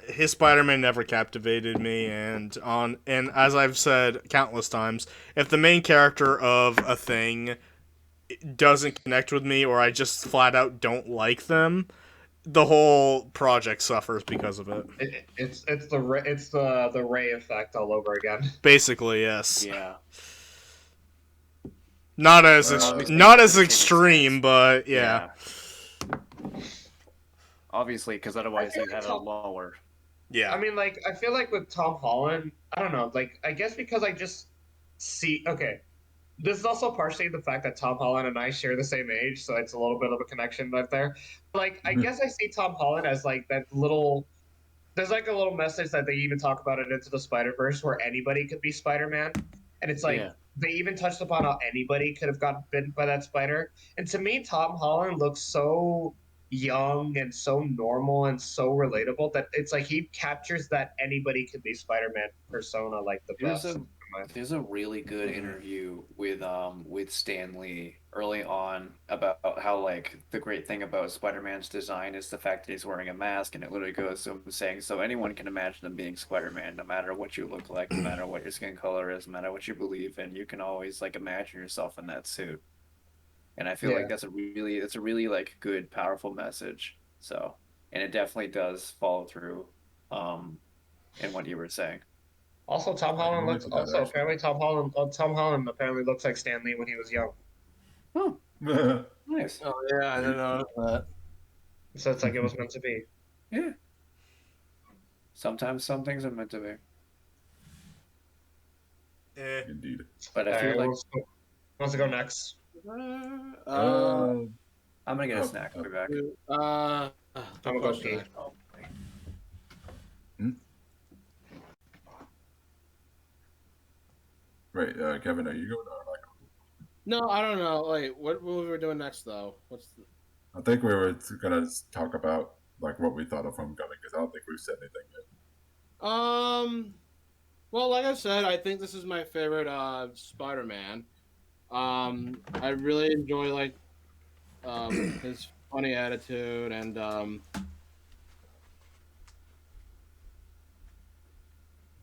His Spider-Man never captivated me, and as I've said countless times, if the main character of a thing doesn't connect with me, or I just flat out don't like them, the whole project suffers because of it. It's the Ray effect all over again. Basically, yes. Yeah. Not as Obviously, not as it makes extreme, sense. but yeah. Obviously, because otherwise I you feel have a like lower. Yeah. I mean, like, I feel like with Tom Holland, I don't know, like, I guess because I just see, okay, this is also partially the fact that Tom Holland and I share the same age, so it's a little bit of a connection right there. Like, I guess I see Tom Holland as, like, that little, there's, like, a little message that they even talk about it Into the Spider-Verse where anybody could be Spider-Man, and it's like, Yeah. they even touched upon how anybody could have gotten bitten by that spider, and to me, Tom Holland looks so young and so normal and so relatable that it's like he captures that anybody could be Spider-Man persona like the There's best. There's a really good interview with Stan Lee early on about how like the great thing about Spider-Man's design is the fact that he's wearing a mask, and it literally goes so saying so anyone can imagine him being Spider-Man, no matter what you look like, no matter what your skin color is, no matter what you believe in, you can always like imagine yourself in that suit. And I feel Yeah. like that's a really like good, powerful message. So, and it definitely does follow through in what you were saying. Also, Tom Holland can looks. look at that, Also, actually. apparently, Tom Holland apparently looks like Stan Lee when he was young. Oh, Right. nice. Oh yeah, I didn't know that. So it's like it was meant to be. Yeah. Sometimes some things are meant to be. Indeed. But I All feel right, like who wants to go next? I'm gonna get a snack. I'll be back. I'm gonna go pee. Right, Kevin, are you going or am I going? No, I don't know. Wait, what movie we're doing next though? What's the... I think we were gonna talk about like what we thought of Homecoming because I don't think we've said anything yet. Well, like I said, I think this is my favorite Spider-Man. I really enjoy his funny attitude and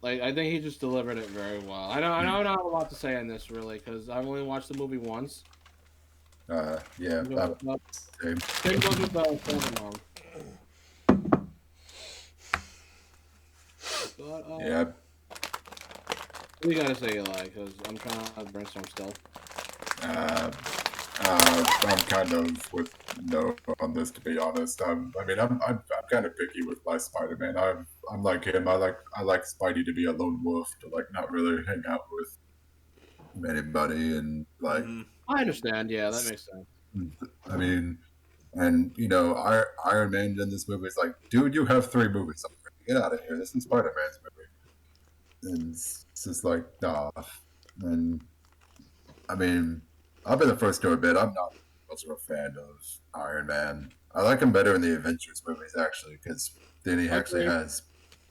like I think he just delivered it very well. I don't have a lot to say on this really because I've only watched the movie once. Yeah, same. Same goes with Venom. But Yeah, what do you gotta say, Eli? Because I'm trying to brainstorm still. I'm kind of with no on this, to be honest. I mean, I'm kind of picky with my Spider-Man. I'm like him. I like Spidey to be a lone wolf, to like not really hang out with anybody, and like I understand. Yeah, that makes sense. I mean, and Iron Man in this movie is like, dude, you have 3 movies already. Get out of here. This is Spider-Man's movie, and it's just like, nah. And I mean, I'll be the first to admit I'm not much of a fan of Iron Man. I like him better in the Avengers movies actually, because then he actually has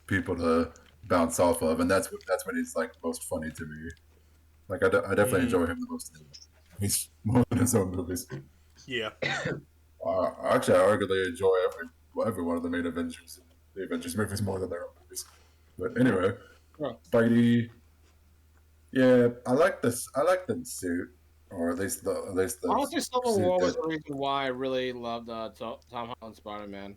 people to bounce off of, and that's when he's like most funny to me. Like I definitely enjoy him the most. He's more in his own movies. Yeah. Actually, I arguably enjoy every one of the main Avengers, the Avengers movies more than their own movies. But anyway, Spidey. Yeah, I like this. I like the suit, or at least the Honestly, Civil suit War was that- the reason why I really loved Tom Holland Spider-Man.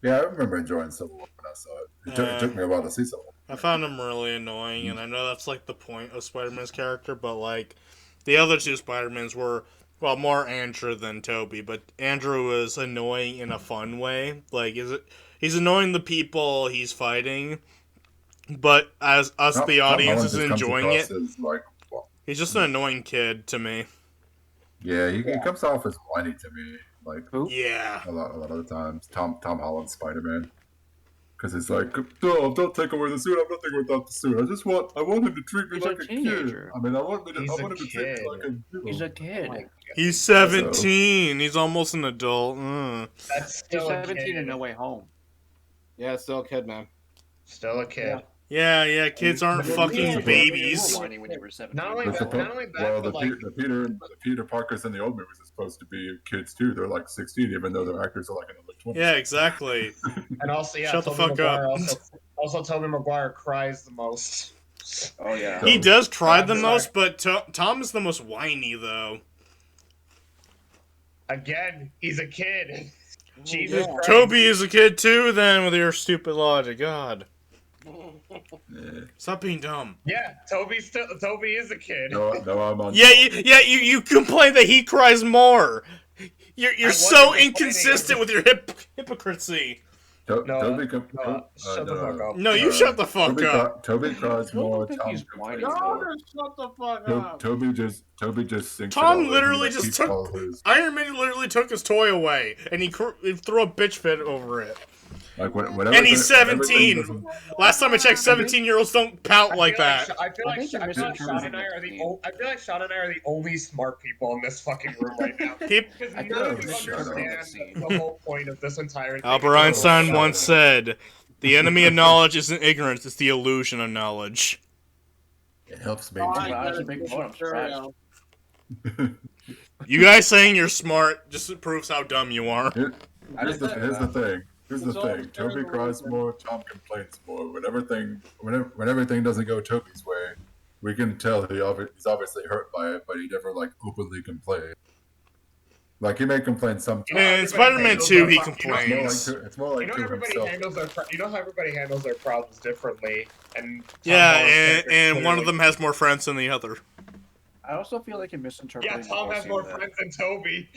Yeah, I remember enjoying Civil War when I saw it. It took me a while to see Civil War. I found him really annoying, and I know that's like the point of Spider-Man's character, but like the other two Spider-Mans were, well, more Andrew than Toby, but Andrew was annoying in a fun way. Like, he's annoying the people he's fighting, but as us, the audience, is enjoying it. Like, He's just an annoying kid to me. yeah, he comes off as whiny to me. Like, Yeah. a lot of the times, Tom Holland's Spider-Man. Because it's like, no, don't take away the suit. I'm nothing without the suit. I want him to treat me He's like a a kid. teenager. I mean, I want him He's to a treat kid. me like a. He's a kid. He's 17. He's almost an adult. That's He's still a 17 kid. and No Way Home. Yeah, still a kid, man. Still a kid. Yeah, kids aren't fucking Yeah. babies. Whiny when you were 17. Not only But that, well, but like, the Peter Parkers in the old movies are supposed to be kids too. They're like 16, even though their actors are like in their late 20s. Yeah, exactly. and also, yeah, Shut the Tobey fuck Maguire up. Also, Tobey Maguire cries the most. Oh, yeah. He does cry the I'm most, but Tom is the most whiny, though. Again, he's a kid. Jesus Christ. Toby is a kid too, then, with your stupid logic. God. Yeah. Stop being dumb. Yeah, Toby is a kid. No, I'm on. You complain that he cries more. You're wasn't so complaining. inconsistent with your hypocrisy. Shut shut the fuck up. No, you shut the fuck Toby, up. Toby cries more. think Tom he's whiny. complains No, more. just shut the fuck up. Toby just sinks. Tom it all. literally He just keeps took all his, Iron Man literally took his toy away, and he threw a bitch fit over it. like whenever. And he's whenever 17. doesn't- Last time I checked, 17-year-olds don't pout like that. I feel like you're Sean and I are the only smart people in this fucking room right now. He- Because I none of think you sure understand the whole point of this entire thing. Albert Einstein once said, "The enemy of knowledge isn't ignorance; it's the illusion of knowledge." It helps me. Oh, Wow, I that's get a big it. point. I'm surprised. You guys saying you're smart just proves how dumb you are. Here's the thing. Here's the thing. Toby cries more. Tom complains more. When everything doesn't go Toby's way, we can tell he's obviously hurt by it, but he never like openly complains. Like he may complain sometimes. And in Spider-Man 2, he complains. It's more like to himself. You know how everybody handles their problems differently, and Tom Yeah, Holland's and character one of clearly- them has more friends than the other. I also feel like you're misinterpreting. Yeah, Tom has more friends than Toby.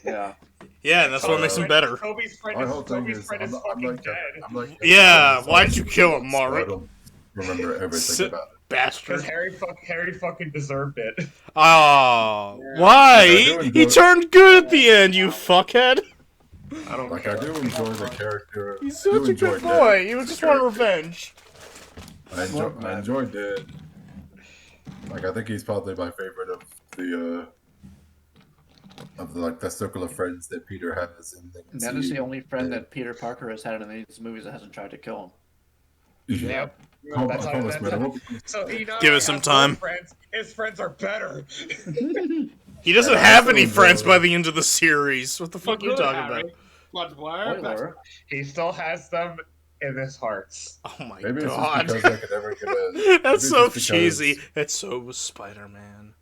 Yeah. Yeah, and that's what makes him better. Toby's friend My is whole thing Toby's is, friend is fucking dead. Yeah, why'd you kill him, I Mark? don't remember everything S- about it. Because Bastard. Harry fucking deserved it. Oh, why? He turned good at the end, you fuckhead. I don't Like I do enjoy the character. He's I do such a enjoy good boy. Ned He as just a wanted character. revenge. I enjoyed it. Like I think he's probably my favorite of the like the circle of friends that Peter has in the That is the only friend that Peter Parker has had in these movies that hasn't tried to kill him. Yeah. That's how, promise, that's man. I how, won't be- so he not Give only it some has no time. Friends, his friends are better. He doesn't Yeah, have I any still friends enjoy by it. the end of the series. What the fuck are you Good, talking Harry. about? But where? Spoiler. He still has them in his hearts. Oh my Maybe it's just god. because I could never get a. That's maybe so it's just cheesy. because- That's so Spider-Man.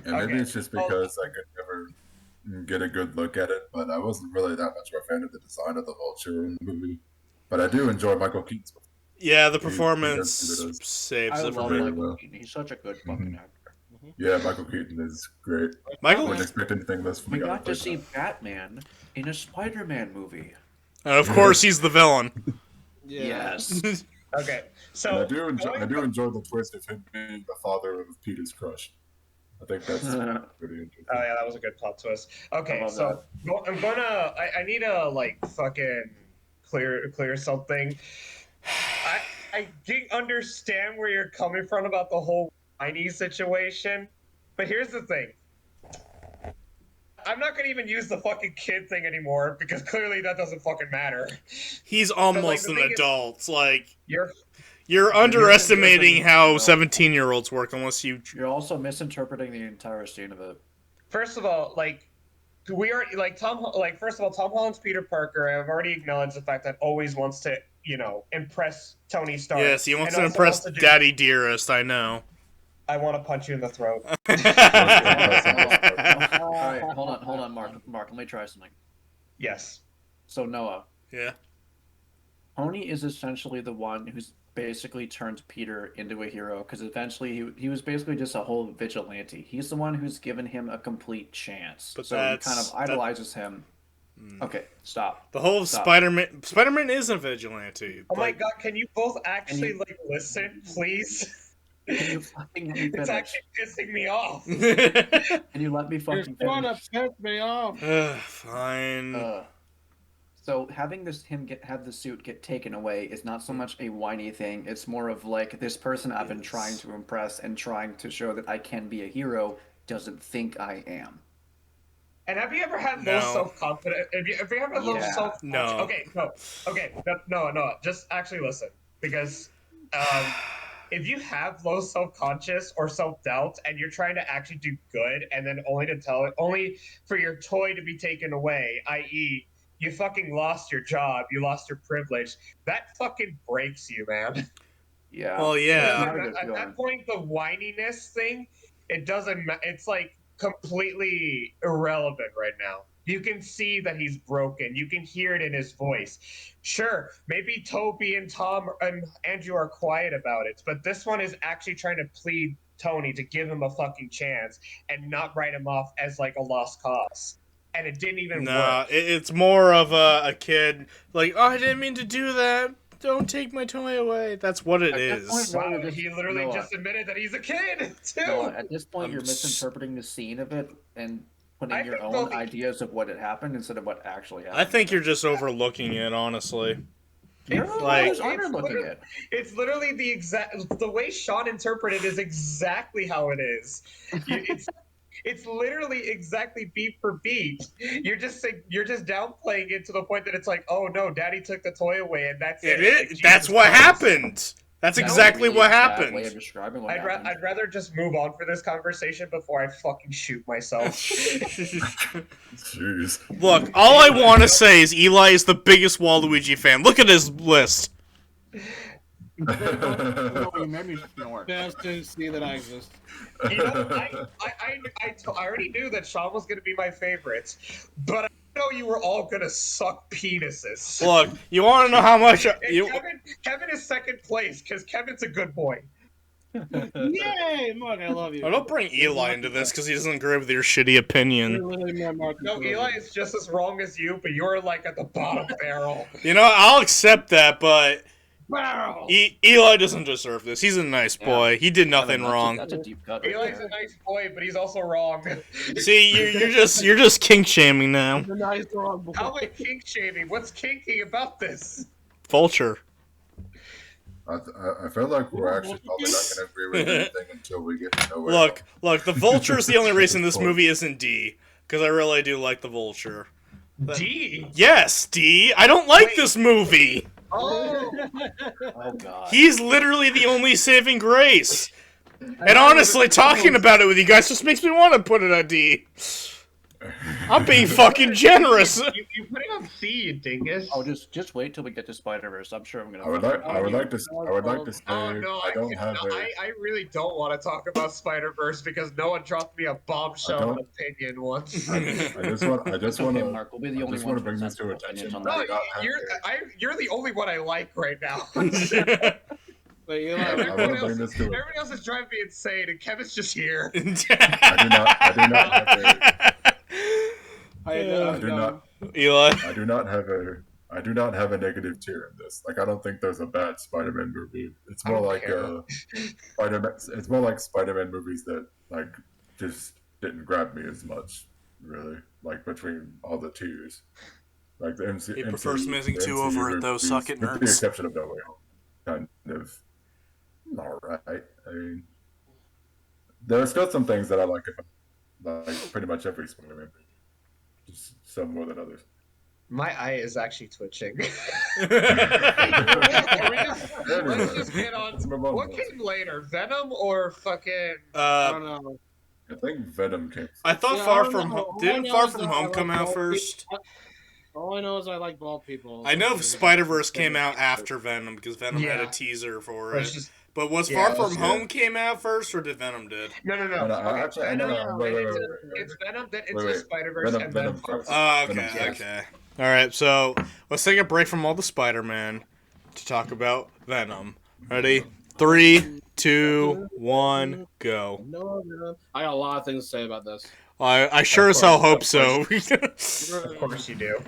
And maybe Okay. it's just because I could never get a good look at it, but I wasn't really that much of a fan of the design of the Vulture in the movie. But I do enjoy Michael Keaton's. Yeah, the He does performance do this. saves I it for love me. very Michael well. Keaton. He's such a good fucking actor. Yeah, Michael Keaton is great. Michael, Wouldn't expect anything less from We a guy got to like see that. Batman in a Spider-Man movie. and of course he's the villain. Yes. Okay, And so I do enjoy the twist of him being the father of Peter's crush. I think that's pretty interesting. Oh yeah, that was a good plot twist. Okay, I love so I'm gonna. I need to like fucking clear something. I didn't understand where you're coming from about the whole whiny situation, but here's the thing. I'm not gonna even use the fucking kid thing anymore because clearly that doesn't fucking matter. He's almost the an thing is- adult. Like You're underestimating how No. 17-year-olds work unless you. You're also misinterpreting the entire scene of it. first of all like. We are like first of all, Tom Holland's Peter Parker. I've already acknowledged the fact that always wants to, impress Tony Stark. Yes, he wants and to also impress wants to do- Daddy Dearest. I know. I want to punch you in the throat. All right, hold on, Mark. Let me try something. Yes. So Noah, Yeah. Tony is essentially the one who's basically turned Peter into a hero because eventually he was basically just a whole vigilante. He's the one who's given him a complete chance. But so he that's- kind of idolizes him. Okay, stop. The whole Stop. Spider-Man is a vigilante. Oh my Like, god, can you both actually you- listen, please? Can you fucking let me It's finish? actually pissing me off. Can you let me You're fucking trying to finish? piss me off. Fine. So having have the suit get taken away is not so much a whiny thing. It's more of like this person I've been trying to impress and trying to show that I can be a hero doesn't think I am. And have you ever had low No. self-confidence? Have you ever had low Yeah. self-confidence? No. Okay, no. Just actually listen, because if you have low self-conscious or self-doubt and you're trying to actually do good, and then only for your toy to be taken away, i.e., you fucking lost your job, you lost your privilege, that fucking breaks you, man. Yeah. Well, yeah. Not a good At feeling. that point, the whininess thing, it doesn't. It's like completely irrelevant right now. You can see that he's broken. You can hear it in his voice. Sure, maybe Toby and Tom and Andrew are quiet about it, but this one is actually trying to plead Tony to give him a fucking chance and not write him off as like a lost cause. And it didn't even Nah, work. it's more of a kid like, oh, I didn't mean to do that. Don't take my toy away. That's what it At that is. point, Wow, you're just- he literally Noah. just admitted that he's a kid too. Noah, at this point, I'm you're s- misinterpreting the scene of it and putting I your think own both- ideas of what had happened instead of what actually happened. I think you're just overlooking it, honestly. You're It's the one like- who's underlooking it. It's literally the way Sean interpreted is exactly how it is. It's literally exactly beat for beat. You're just downplaying it to the point that it's like, oh no, Daddy took the toy away, and that's it. Like, That's Jesus what Christ. happened. That's exactly what Way of happened. describing what I'd happened. rather just move on for this conversation before I fucking shoot myself. Jeez. Look, all I want to say is Eli is the biggest Waluigi fan. Look at his list. No, you made me snort. Just to see that I exist. You know, I already knew that Sean was going to be my favorite, but I know you were all going to suck penises. Look, you want to know how much And you? Kevin is second place because Kevin's a good boy. Yay, Mark, I love you. Oh, don't bring Eli into this because he doesn't agree with your shitty opinion. You're literally my Mark. No, Eli is just as wrong as you, but you're like at the bottom barrel. You know, I'll accept that, but Barrel. Eli doesn't deserve this. He's a nice boy. He did nothing wrong. That's a deep cut. Right Eli's there. a nice boy, but he's also wrong. See, you're just kink shaming now. The nice dog boy. How am I kink shaming? What's kinky about this? Vulture. I feel like we're actually probably not going to agree with anything until we get to nowhere. Look, the Vulture is the only reason this movie isn't D. Because I really do like the Vulture. D. Yes, D. I don't like this movie. Oh, Oh god. He's literally the only saving grace. And honestly, talking about it with you guys just makes me want to put it on D. I'm being fucking generous. you put it on C, you dingus. Oh, just wait till we get to Spider-Verse. I'm sure I'm gonna. I would like to say Oh no, I don't have a. I really don't want to talk about Spider-Verse because Noah dropped me a bombshell don't- opinion once. I just want Okay, to. Mark, we'll be the I only just one want to bring this to with sensible attention. opinions on No, I do not have you're the only one I like right now. But you I like, want to bring this to. Everyone else is driving me insane, and Kevin's just here. I do not have a. I do not. Eli. I do not have a negative tier in this. Like I don't think there's a bad Spider-Man movie. It's more don't like care. Spider-Man. It's more like Spider-Man movies that like just didn't grab me as much. Really, like between all the tiers, like the MC. He prefers MCU Amazing the 2 MCU over it, though, movies, suck it, with the nerds. exception of No Way Home, kind of all right. I mean, there are still some things that I like about like pretty much every Spider-Man movie. Just some more than others. My eye is actually twitching. Anyway, Let's just get on. let's move on. What came later, Venom or fucking? I don't know. I think Venom came. I thought Yeah, Far I don't From know. Home All I didn't know Far is From that I Home like come out bald first. people. All I know is I like bald people. I know Spider-Verse came out after Venom because Venom had a Yeah. teaser for Let's it. just But was Yeah, Far From let's- Home came out first or did Venom did? no. No, Okay, actually, Venom, no, wait, it's Venom, then Wait, Into wait. the Spider-Verse, Venom- and then Venom Far first. From Oh, Venom okay, first. okay. All right, so let's take a break from all the Spider-Man to talk about Venom. Ready? 3, 2, 1, go. No. I got a lot of things to say about this. I sure as hell hope so. Of course you do.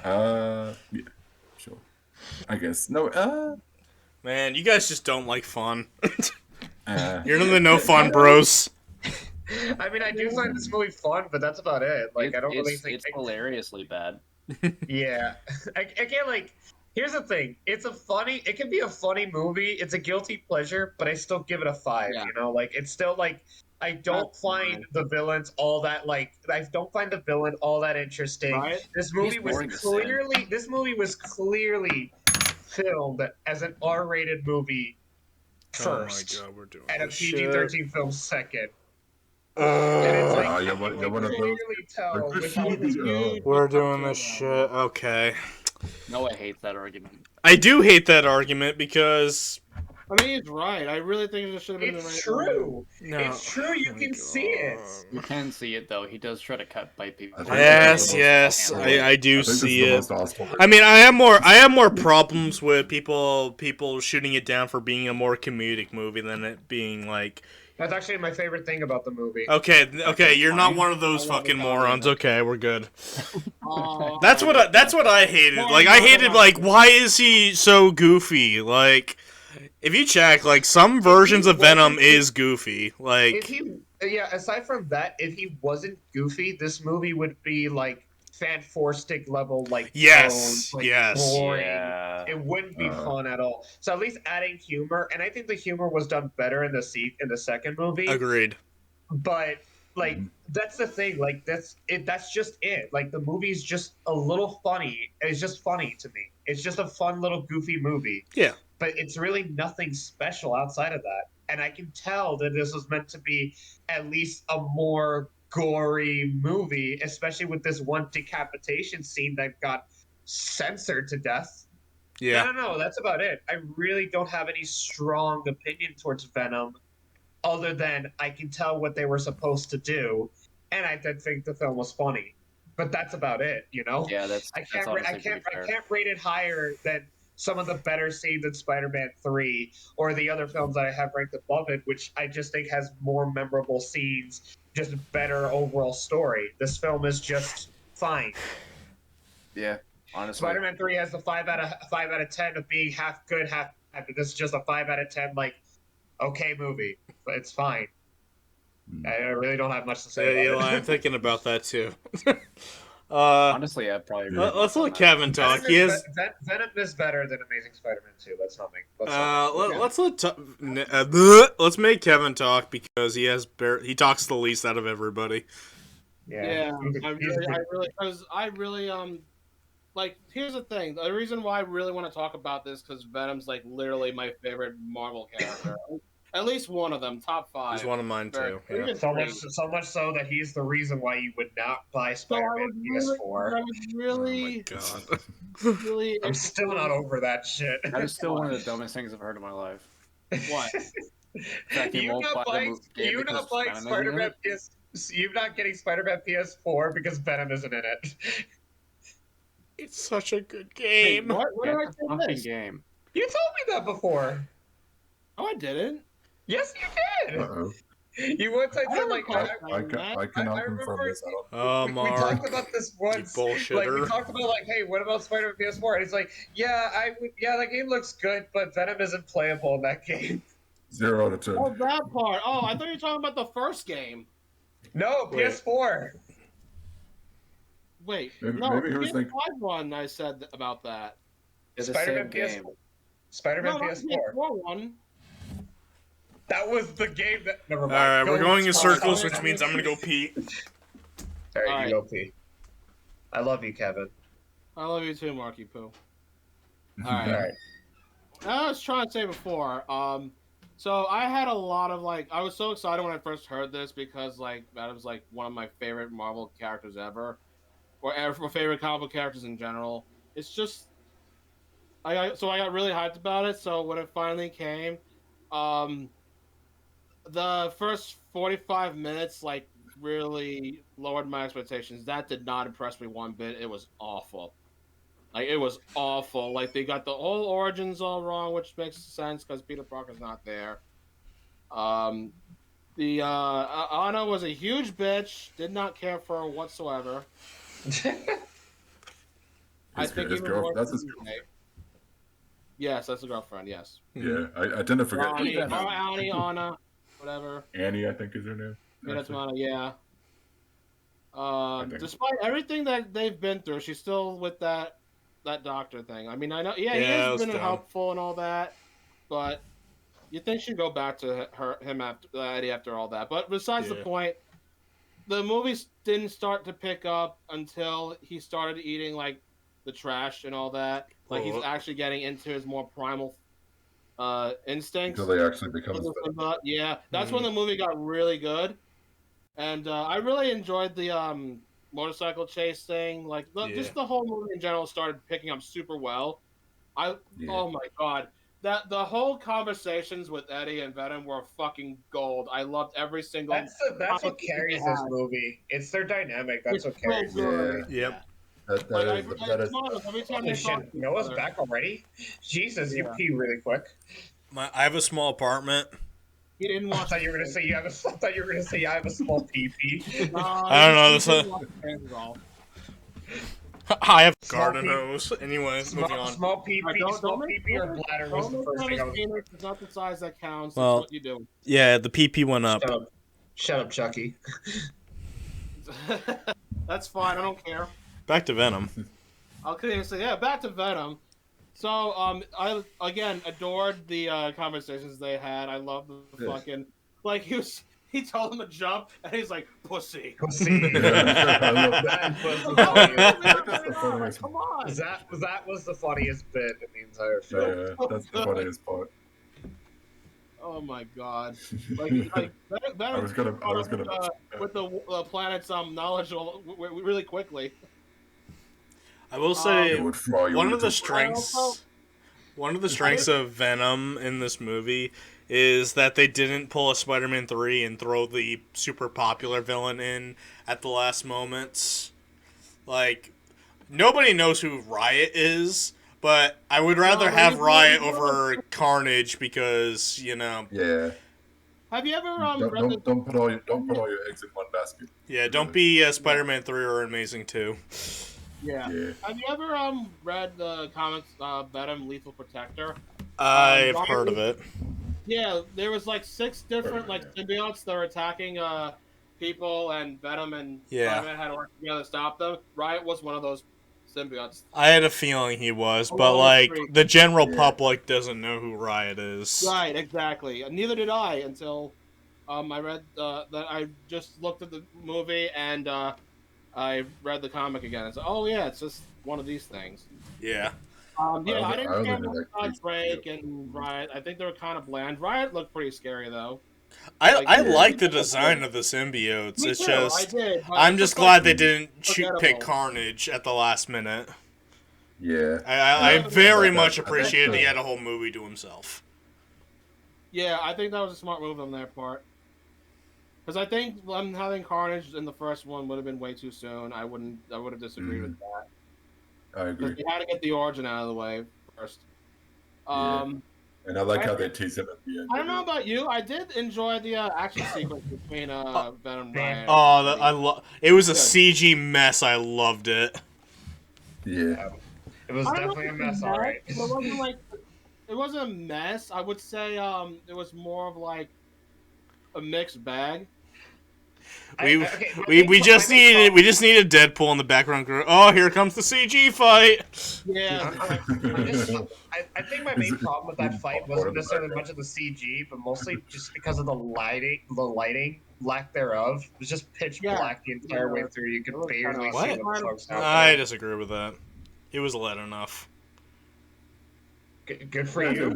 Yeah, sure. I guess no. Man, you guys just don't like fun. Uh, You're the no fun bros. I mean, I do find this movie fun, but that's about it. Like, I don't really think. it's hilariously bad. Yeah, I can't like. Here's the thing: it can be a funny movie. It's a guilty pleasure, but I still give it a 5. Yeah. You know, like it's still like I don't That's find fine. the villains all that like. I don't find the villain all that interesting. Right? This movie He's was boring to clearly filmed as an R-rated movie first, Oh my god, we're doing and a this shit. PG-13 film second. And it's like you're one of you can those- clearly tell with all this We're doing this shit. Okay. No, I hate that argument. I do hate that argument because I mean, he's right. I really think this should have been the It's right true. no. It's true. You Oh my can see it. You can see it though. He does try to cut by people. I think Yes, that's the most- yes, I do I think this see is the it. most awesome I mean, I have more problems with people shooting it down for being a more comedic movie than it being like. That's actually my favorite thing about the movie. Okay, you're not fine. one of those I love fucking it. morons. Okay, we're good. Oh, That's what I hated. Like I hated like why is he so goofy? Like if you check like some versions of Venom is goofy. If Like he, aside from that, if he wasn't goofy, this movie would be like Fan Stick level, like Yes, tones, like, yes. boring. Yeah. It wouldn't be Uh. fun at all. So at least adding humor, and I think the humor was done better in the second movie. agreed. But like that's the thing, like that's it. That's just it. Like the movie's just a little funny. It's just funny to me. It's just a fun little goofy movie. Yeah. But it's really nothing special outside of that. And I can tell that this was meant to be at least a more gory movie, especially with this one decapitation scene that got censored to death. Yeah. No, that's about it. I really don't have any strong opinion towards Venom, other than I can tell what they were supposed to do, and I did think the film was funny. But that's about it, you know. Yeah, that's I can't, honestly I can't, pretty I fair. can't rate it higher than some of the better scenes in Spider-Man 3 or the other films that I have ranked above it, which I just think has more memorable scenes, just better overall story. This film is just fine. Yeah, honestly. Spider-Man 3 has the 5 out of 10 of being half good, half bad, but this is just a 5 out of 10, like, okay movie. But it's fine. I really don't have much to say Yeah, about Eli, it. I'm thinking about that too. Honestly, I'd probably. agree with Let's you on let that. Kevin talk. He has. Venom is better than Amazing Spider-Man 2. Let's not make. Let's make Kevin talk because he talks the least out of everybody. Yeah, I really, because I really like, here's the thing. The reason why I really want to talk about this because Venom's like literally my favorite Marvel character. At least one of them, top 5. He's one of mine Very- too. or Yeah. even So 3. much so that he's the reason why you would not buy So I Spider-Man was PS4. really, Oh my god. really. I'm still not over that shit. That is still one of the dumbest things I've heard in my life. What? The fact they won't buy the game you because not buying Venom isn't in Spider-Man it? you not getting Spider-Man PS4 because Venom isn't in it. It's such a good Wait, game. what? What Get did I the say fucking this? game. You told me that before. Oh, I didn't. Yes, you did. Uh-oh. You once I I said don't like recall I saying that. cannot I confirm remember this. I don't. Oh, we Mark. talked about this once. You Like we bullshitter. talked about like, hey, what about Spider-Man PS4? And he's like, yeah, that game looks good, but Venom isn't playable in that game. 0 out of 10. Oh, that part. Oh, I thought you were talking about the first game. No, Wait. PS4. Wait, Maybe- no, maybe he was PS5 thinking- one. I said about that. It's the Spider-Man same game. PS4. Spider-Man No, not the PS4. PS4 one. That was the game that. Never mind. Alright, we're Go going in with circles, Spider-Man. which means I'm gonna go pee. Alright, Alright. you go pee. I love you, Kevin. I love you too, Marky Poo. Mhm. Alright. Alright. I was trying to say before, so I had a lot of like, I was so excited when I first heard this because like that was like one of my favorite Marvel characters ever, or ever favorite comic book characters in general. It's just, I got really hyped about it. So when it finally came, the first 45 minutes like really lowered my expectations. That did not impress me one bit. It was awful. Like, it was awful. Like, they got the whole origins all wrong, which makes sense because Peter Parker's not there. The Anna was a huge bitch. Did not care for her whatsoever. I think his even girl- more that's than his you, Nate. Yes, that's a girlfriend. Yes. Yeah, I tend to forget. Annie, Anna, whatever. Annie, I think is her name. Yeah, that's actually. Anna. Yeah. think. Despite everything that they've been through, she's still with that doctor thing. I mean, I know, yeah, he Yeah, it has was been dumb. helpful and all that, but you think she'd go back to him after Eddie after all that. But besides the Yeah. point, the movies didn't start to pick up until he started eating like the trash and all that. Like he's Well, actually getting into his more primal instincts. Until they actually become. Yeah, that's Mm-hmm. when the movie got really good, and I really enjoyed the motorcycle chase thing. Like just the whole movie in general started picking up super well. Yeah. Oh my god, that the whole conversations with Eddie and Venom were fucking gold. I loved every single. That's what carries this movie. It's their dynamic. That's what carries so good. it. Yep. That Like, is every time Holy they shit, talk to Noah's each other. back already? Jesus, you Yeah. pee really quick. I have a small apartment. He didn't I watch. thought you were gonna say you have a. I thought you were gonna say I have a small pee. I don't know, He this, didn't watch Basketball. I have a Small garden pee- hose. Anyway, moving on. Small pee Alright, don't small make- pee or bladder was the Don't first make thing I fun of was. his penis. It's not the size that counts. Well- It's what you do. Yeah, the PP went up. Shut up, Chucky. That's fine. I don't care. Back to Venom. Okay, so yeah, back to Venom. So I again adored the conversations they had. I love the Yes. fucking like he told him to jump and he's like pussy. See, I love that was the Come funniest. That's the funniest. on. That was the funniest bit in the entire film. Yeah, that's the funniest part. Oh my god! Like Venom I was gonna. with the planet's knowledge really quickly. I will say It would fry you one of into- the strengths of Venom in this movie is that they didn't pull a Spider-Man 3 and throw the super popular villain in at the last moments. Like, nobody knows who Riot is, but I would rather have Riot over Carnage because, you know... Yeah. Have you ever read the Don't put all your eggs in one basket. Yeah, don't be Spider-Man 3 or Amazing 2. Yeah. Yeah. Have you ever read the comics Venom Lethal Protector? I've heard of it. Yeah, there was like 6 different like Yeah. symbiotes that were attacking people, and Venom and Yeah. Spider-Man had to work together to stop them. Riot was one of those symbiotes. I had a feeling he was, Oh, but, like, great. the general Yeah. public doesn't know who Riot is. Right, exactly. And neither did I until I read that. I just looked at the movie and I read the comic again. It's oh yeah, it's just one of these things. Yeah. Yeah, I I didn't only care did, much like, about these Drake videos. and Riot. I think they were kind of bland. Riot looked pretty scary though. I Like, like the design of the symbiotes. Me It's too, I just did. But I'm it's just like glad they didn't forgettable. pick Carnage at the last minute. Yeah. I Yeah. very That- much that- appreciated he that's, had a whole movie to himself. Yeah, I think that was a smart move on their part. Because I think having Carnage in the first one would have been way too soon. I would have disagreed with that. I Because agree. they had to get the origin out of the way first. Yeah. And I like how they tease him at the end. I don't know about you. I did enjoy the action sequence between Venom and Riot. Oh, it was a CG mess. I loved it. Yeah. It was definitely a mess, all right. It wasn't like it wasn't a mess. I would say it was more of like a mixed bag. We just needed Deadpool in the background. Oh, here comes the CG fight. Yeah. I think my main problem with that fight wasn't necessarily much of the CG, but mostly just because of the lighting, lack thereof. It was just pitch black the entire way through. You could barely see what the fuck's happening. I disagree with that. It was light enough. Good for you.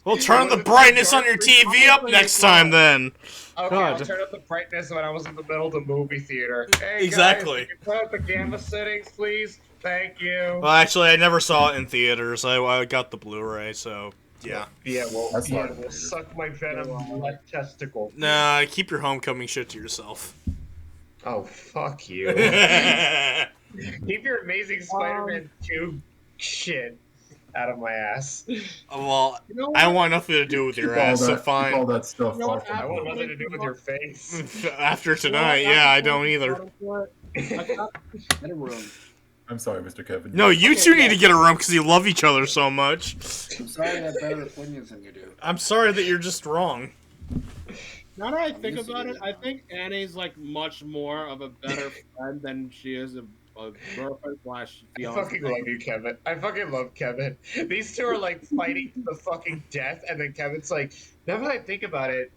Well, turn the brightness on your TV up next time, then. Okay, God. I'll turn up the brightness when I was in the middle of the movie theater. Hey, Exactly. Guys, can you turn up the gamma settings, please? Thank you. Well, actually, I never saw it in theaters. I got the Blu-ray, so yeah. Yeah, well, That's not we'll suck my Venom left testicle. Nah, keep your homecoming shit to yourself. Oh, fuck you. Well, Keep your Amazing Spider-Man 2 shit out of my ass. I want nothing to do with your Keep all ass, so that- keep all fine. that stuff You know off what I want of nothing to do with your face. After tonight, yeah, I don't either. In a room. I'm sorry, Mr. Kevin. No, you two need to get a room because you love each other so much. I'm sorry I have better opinions than you do. I'm sorry that you're just wrong. Now that I think about it, I think Annie's like much more of a better friend than she is a girlfriend slash I fiance. fucking love you, Kevin. I fucking love Kevin. These two are like fighting to the fucking death, and then Kevin's like, now that I think about it,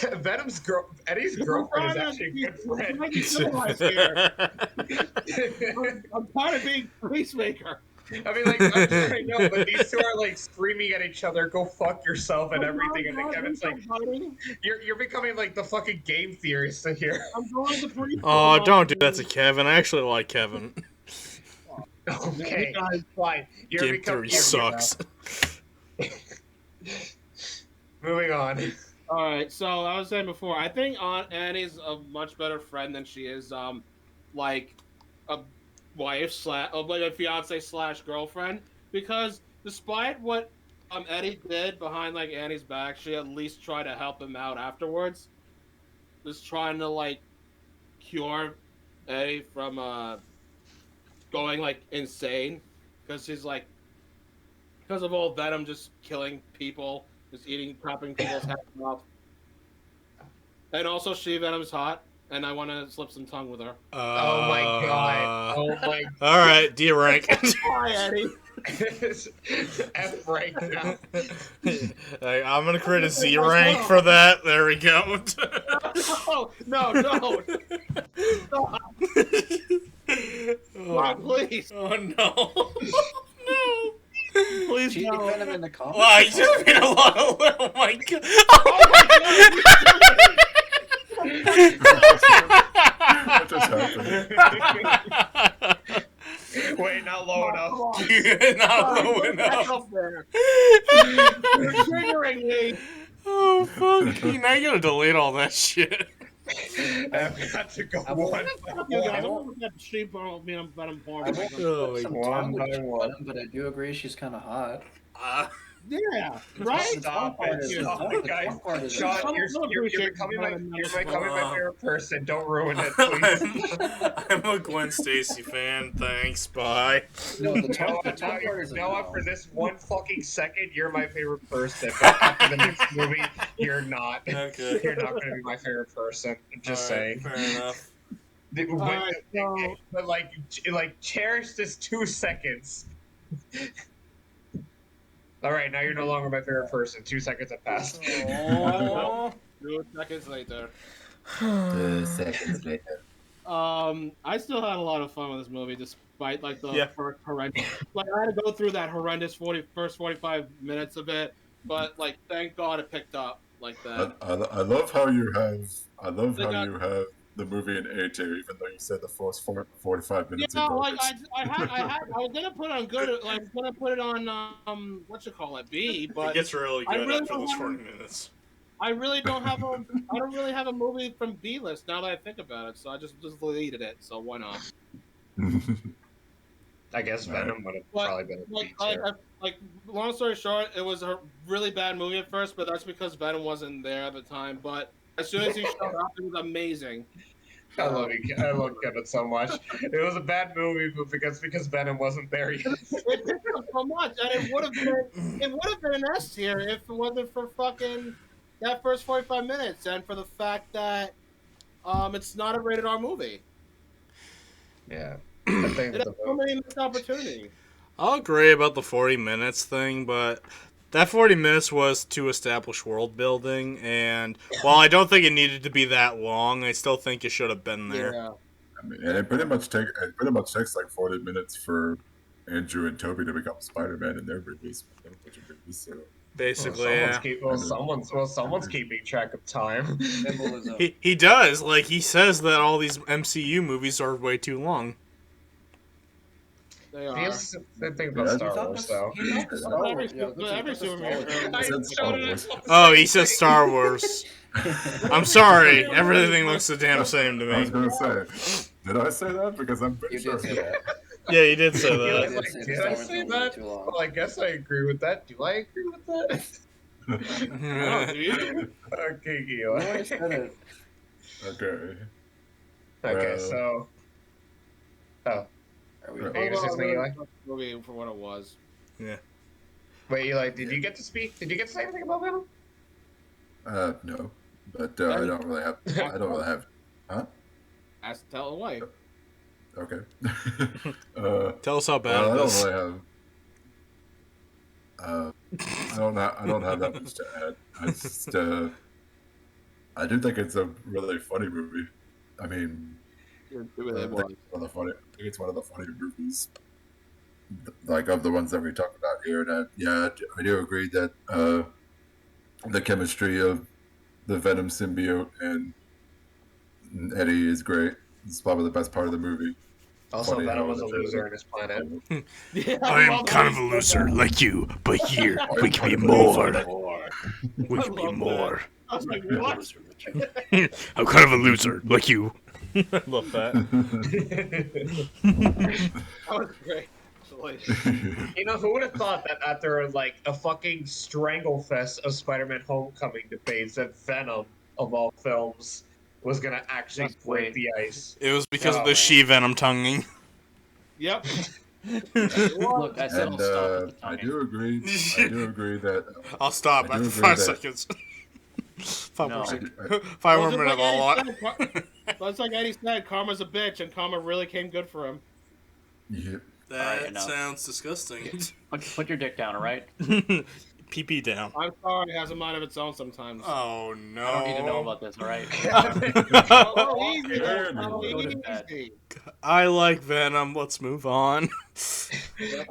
Eddie's girlfriend is actually a good friend. I'm tired of being peacemaker. I mean, like, I'm sure I know, but these two are like screaming at each other, "Go fuck yourself" and everything, and then Kevin's like, "You're becoming like the fucking game theorist here." I'm going to preschool. Oh, don't do that to Kevin. I actually like Kevin. Okay, fine. Game theory sucks. Moving on. All right, so I was saying before, I think Aunt Annie's a much better friend than she is, like a wife like a fiance slash girlfriend. Because despite what Eddie did behind like Annie's back, she at least tried to help him out afterwards. Just trying to like cure Eddie from going like insane, because she's like, because of all Venom just killing people. Just chopping people's heads off. And also, Venom's hot, and I want to slip some tongue with her. Oh my god. Oh my god. All right, D rank. Hi, Eddie. F rank now. I'm gonna create a Z rank for that. There we go. No. Stop, please. Oh no. No. Please Cheating no. Venom in the comics? Wow, you just made a lot of. Oh my god. What just happened? Wait, not low enough. Not low enough. You're triggering me. Oh fuck! Now you gotta delete all that shit. I've got to go I won't- one You guys, I I'm won't- gonna get street porn being Venom porn. I won't Oh my some God. tongue with One by one. Venom, but I do agree she's kind of hot. Yeah, right? Stop it. Stop it, guys. Sean, you're becoming my favorite person. Don't ruin it, please. I'm a Gwen Stacy fan. Thanks. Bye. No, the tongue, Noah, the tongue part is a no. for this one fucking second, you're my favorite person. But after the next movie, you're not. Okay. You're not going to be my favorite person. I'm just saying. Fair enough. But like, cherish this 2 seconds. All right, now you're no longer my favorite person. 2 seconds have passed. Oh. 2 seconds later. 2 seconds later. I still had a lot of fun with this movie, despite like the Yeah. first horrendous. Like I had to go through that horrendous first 45 minutes of it, but like thank God it picked up like that. I love how you have They got you have the movie in A tier, even though you said the first 45 minutes yeah, are like garbage. I was gonna put it on good, like I was gonna put it on what you call it B, It but gets really I good really after don't those have 40 minutes. I don't really have a movie from B list now that I think about it, so I just deleted it. So why not? I guess Right. Venom would have But probably been a like, B like, tier. like, long story short, it was a really bad movie at first, but that's because Venom wasn't there at the time. But as soon as he showed up, it was amazing. I love Kevin so much. It was a bad movie, but because Venom wasn't there yet. It picked up so much, and it would have been an S tier if it wasn't for fucking that first 45 minutes, and for the fact that it's not a rated R movie. Yeah, I think It has so many missed opportunities. I'll agree about the 40 minutes thing, but that 40 minutes was to establish world building, and while I don't think it needed to be that long, I still think it should have been there. Yeah. I mean, and it pretty much takes like 40 minutes for Andrew and Toby to become Spider-Man in their movies. So Basically, yeah. Someone's keeping track of time. Symbolism. He does. Like, he says that all these MCU movies are way too long. They are. Here's the thing about Yeah, Star Wars, though. Every Superman film. I said Star Wars. Oh, he said Star Wars. I'm sorry. Everything looks the damn same to I was me. gonna say, did I say that? Because I'm pretty You sure. did say that. Yeah, you did say He was that. like, did I say that? Well, I guess I agree with that. Do I agree with that? Oh, dude. Okay, You Gila. already said it. Okay. Okay, Well- so. Oh, Are we? Are you gonna say something, Eli? Movie for what it was. wait, Eli, did you get to speak? Did you get to say anything about Venom? No, but I don't really have. Huh? Tell away. Okay. Tell us how bad well, it is. I don't really have. I don't have that much to add. I just, I do think it's a really funny movie. I mean, I think it's one of the funnier movies, like of the ones that we talked about here. And I do agree that the chemistry of the Venom symbiote and Eddie is great. It's probably the best part of the movie. Also, Funny Venom how was a the- loser in his planet. I am kind of a loser like you, but here we can be more. We can be more. I was like, what? I'm kind of a loser like you. I love that. That was great. You know, who would have thought that after like a fucking strangle fest of Spider-Man Homecoming debates that Venom of all films was gonna actually Just break wait. the ice? It was because of Oh, the man. she-venom tonguing. Yep. Look, I said And I'll stop at the I tonguing. do agree. I do agree that. I'll stop I do after agree 5 that- seconds. 5 No. more I, seconds. I, 5 more Well, just minutes, like a lot. Eddie said, That's like Eddie said, karma's a bitch, and karma really came good for him. yeah, That Alright, enough. sounds disgusting. Put your dick down, all right? PP down. I'm sorry, it has a mind of its own sometimes. Oh no. I don't need to know about this, all right? Oh, easy, Fair oh, enough. Go to bed. easy. I like Venom. Let's move on.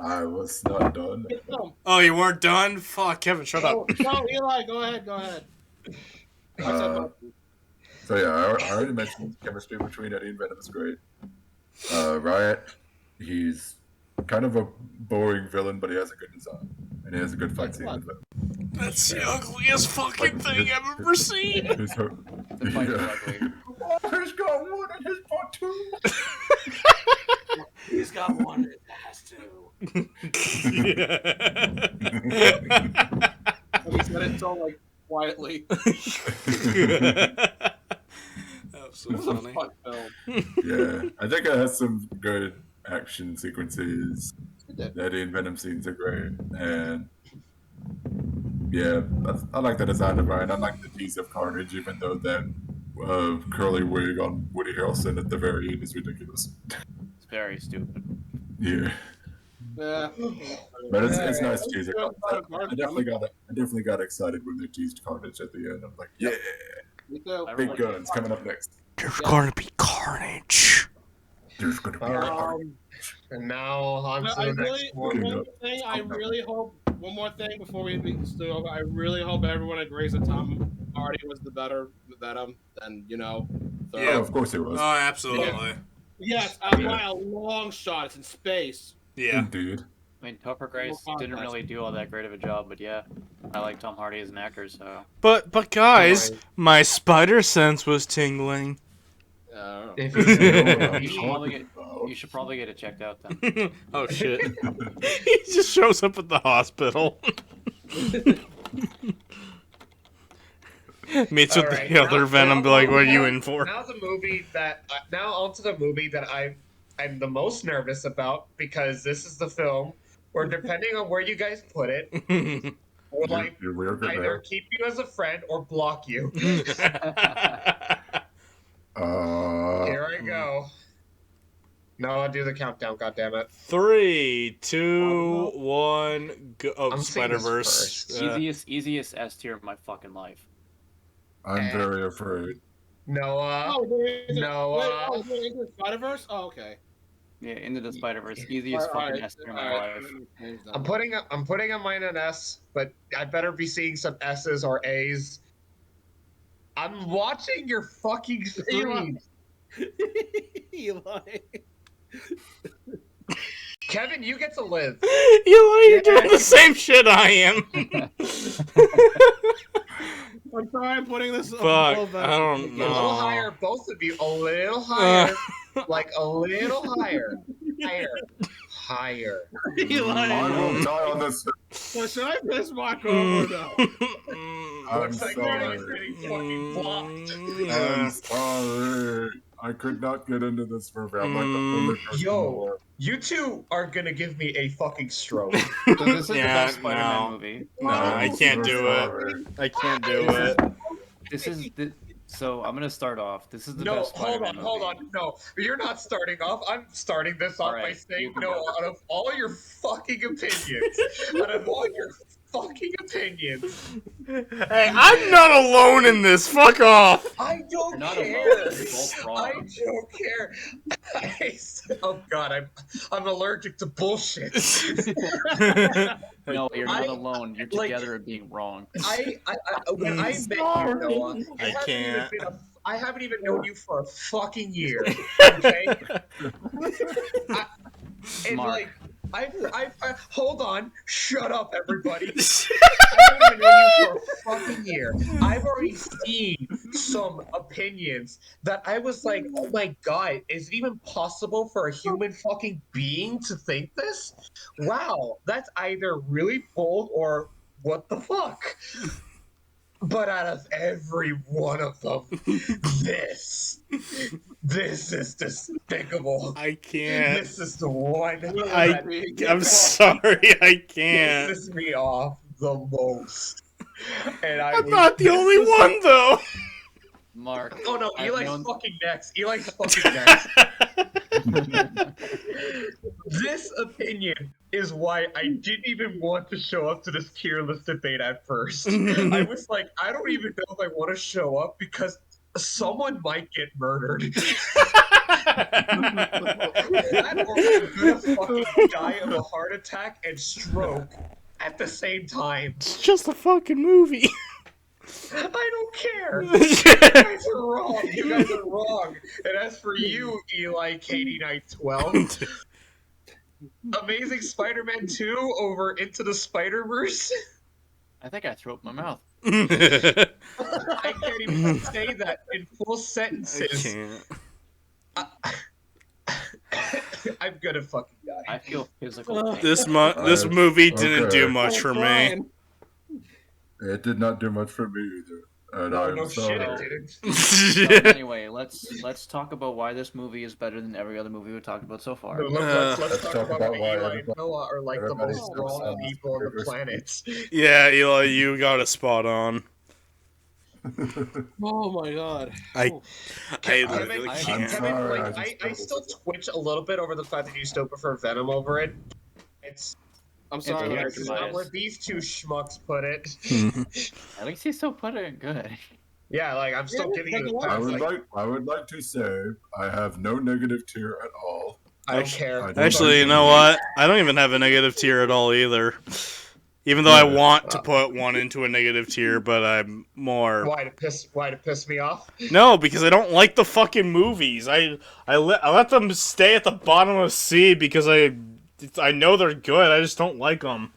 I was not done. No, Oh, you weren't done? Fuck, Kevin, shut up. no, Eli, go ahead. I said Uh, no. So yeah, I already mentioned the chemistry between Eddie and Venom is great. Riot, he's kind of a boring villain, but he has a good design and he has a good fight scene with Venom. That's the ugliest fucking Like, thing I've ever seen. His ho- The fight is yeah. ugly. Oh, he's got one in his butt too. He's got one that has two. He said it so like quietly. That was so It was a funny. fun film. Yeah, I think it has some good action sequences. It did. The Eddie and Venom scenes are great, and yeah, I like the design of Ryan. I like the tease of Carnage, even though that curly wig on Woody Harrelson at the very end is ridiculous. It's very stupid. Yeah, Yeah. but it's nice to tease it. Yeah, I definitely got excited when they teased Carnage at the end. I'm like, yeah, Me too. I big really- guns coming up next. There's gonna be carnage. There's gonna be And now on to I the really, next one. one more thing, I really hope, one more thing before we start over, I really hope everyone agrees that Tom Hardy was the better Venom than, the... Yeah. Oh, of course it was. Oh, absolutely. Yes, by a long shot. It's in space. Yeah. Indeed. I mean, Topher Grace didn't really do all that great of a job, but yeah, I like Tom Hardy as an actor, so. But guys, my spider sense was tingling. If You should probably get it checked out then. Oh shit. He just shows up at the hospital. Meets with Alright, the other now- Venom, be like, what are you in for? Now the movie that now onto the movie that I'm the most nervous about, because this is the film where, depending on where you guys put it, will like We're good either there. keep you as a friend or block you. Here I go. No, I'll do the countdown. God damn it! 3, 2, 1, go. Oh, I'm seeing this Spider-Verse. first. Easiest S tier of my fucking life. I'm very afraid. Noah. Oh, Noah. Into the Spider-Verse? Oh, okay. Yeah, Into the Spider-Verse, easiest fucking S tier of my life. I'm putting a mine an S, but I better be seeing some S's or A's. I'm watching your fucking screen. Eli. Kevin, you get to live. Eli, you're doing the same shit I am. I'm sorry, I'm putting this. Fuck, I don't A little know. higher, both of you. A little higher. Like a little higher. Higher. I Eli. will die on this. So should I piss Mark over now? I'm Looks like sorry. Danny's getting fucking blocked. I'm sorry. I could not get into this movie. I'm like the only person Yo. in the world. You two are gonna give me a fucking stroke. So this is the Yeah, best Spider-Man no. movie. No, I can't do it. Sorry. I can't do it. This is the. So I'm gonna start off. This is the No, best Spider-Man hold on. No, you're not starting off. I'm starting this off by Alright, saying you can no. go. Out of all your fucking opinions, out of all your fucking opinions, Hey, I'm not alone in this. Fuck off. I don't You're not care. alone. You're both wrong. I don't care. Oh god, I'm allergic to bullshit. No, you're not I- alone. You're like- together at being wrong. When I met you, Noah, I can't. I haven't even known you for a fucking year. Okay. And Mark. like, I hold on, shut up, everybody. I haven't even known you for a fucking year. I've already seen some opinions that I was like, oh my god, is it even possible for a human fucking being to think this? Wow, that's either really bold or what the fuck. But out of every one of them, this is despicable. I can't. This is the one I'm sorry, I can't. pisses me off the most. And I'm not the only one, though. Mark. Oh no, I've Eli's known- fucking next. Eli's fucking next. This opinion is why I didn't even want to show up to this tier list debate at first. I was like, I don't even know if I want to show up because someone might get murdered. That or I'm gonna fucking die of a heart attack and stroke at the same time. It's just a fucking movie. I don't care. You guys are wrong. You guys are wrong. And as for you, Eli, Katie Knight 12, Amazing Spider-Man 2 over Into the Spider-Verse. I think I threw up my mouth. I can't even say that in full I sentences. can't. I'm gonna fucking die. I feel physical pain. This movie didn't Okay. do much for me. It did not do much for me either. And No, I'm no sorry. shit, it didn't. So anyway, let's talk about why this movie is better than every other movie we talked about so far. No, let's Let's talk talk about about why why Eli and everybody- Noah are like the everybody most sucks strong on people on the Spider-Verse. planet. Yeah, Eli, you got a spot on. Oh my god. I Kevin, literally I'm can't. Kevin, sorry, like, I I just- still twitch a little bit over the fact that you still prefer Venom over it. It's I'm sorry. It's Lex. biased. not where these two schmucks put it. At least he still put it good. Yeah, like I'm still giving you the I pass. I would like to say I have no negative tier at all. I don't care. Actually, you know what? I don't even have a negative tier at all either. Even though I want to put one into a negative tier, but I'm more. Why to piss me off? No, because I don't like the fucking movies. I let them stay at the bottom of C because I know they're good. I just don't like them.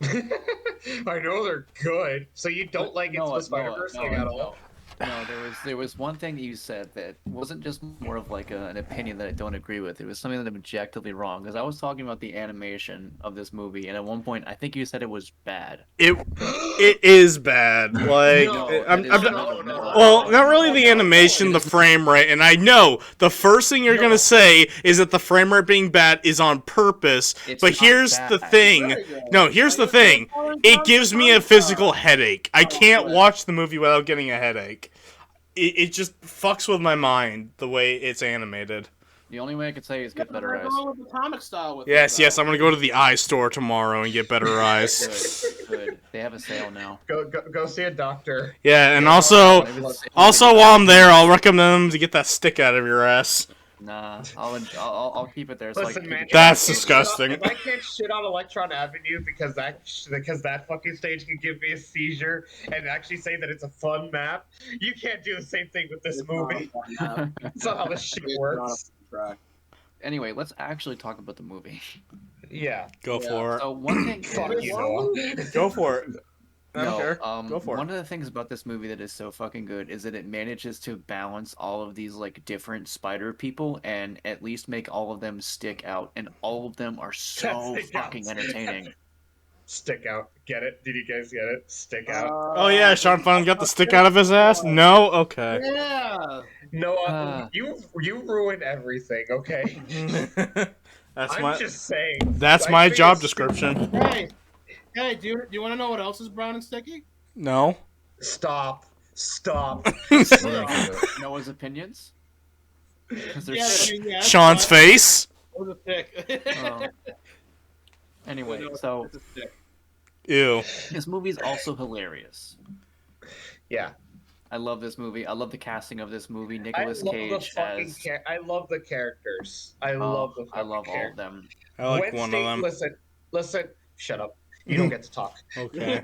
I know they're good. So you don't like Into the Spider-Verse thing at all? No, there was one thing that you said that wasn't just more of like an opinion that I don't agree with. It was something that I'm objectively wrong, because I was talking about the animation of this movie, and at one point I think you said it was bad. It is bad. Like well, not really the animation, the frame rate, and I know the first thing you're gonna say is that the frame rate being bad is on purpose. But here's the thing. No, here's the thing. It gives me a physical headache. I can't watch the movie without getting a headache. It just fucks with my mind the way it's animated. The only way I could say is get better eyes. With the comic style with Yes, I'm gonna go to the eye store tomorrow and get better eyes. Good. They have a sale now. Go see a doctor. Yeah, and also while I'm there, I'll recommend them to get that stick out of your ass. Nah, I'll keep it there. So Listen, man, that's disgusting. If I can't shit on Electron Avenue because that fucking stage can give me a seizure and actually say that it's a fun map, you can't do the same thing with this movie. That's not how this shit works. Anyway, let's actually talk about the movie. Yeah. Go for it. So one thing. Fuck you, Noah. Go for it. Go for it. One of the things about this movie that is so fucking good is that it manages to balance all of these like different spider people and at least make all of them stick out, and all of them are so fucking entertaining. Stick out. Get it? Did you guys get it? Stick out. Oh yeah, Sean finally got the stick out of his ass? No? Okay. Yeah. Noah, you ruined everything, okay? I'm just saying. That's my job description. Hey, do you want to know what else is brown and sticky? No. Stop. Noah's opinions? Sean's face? Or the thick. Anyway, so ew. This movie is also hilarious. Yeah. I love this movie. I love the casting of this movie. Nicolas Cage as I love the characters. I love all of them. I like one of them. Listen. Shut up. You don't get to talk. Okay.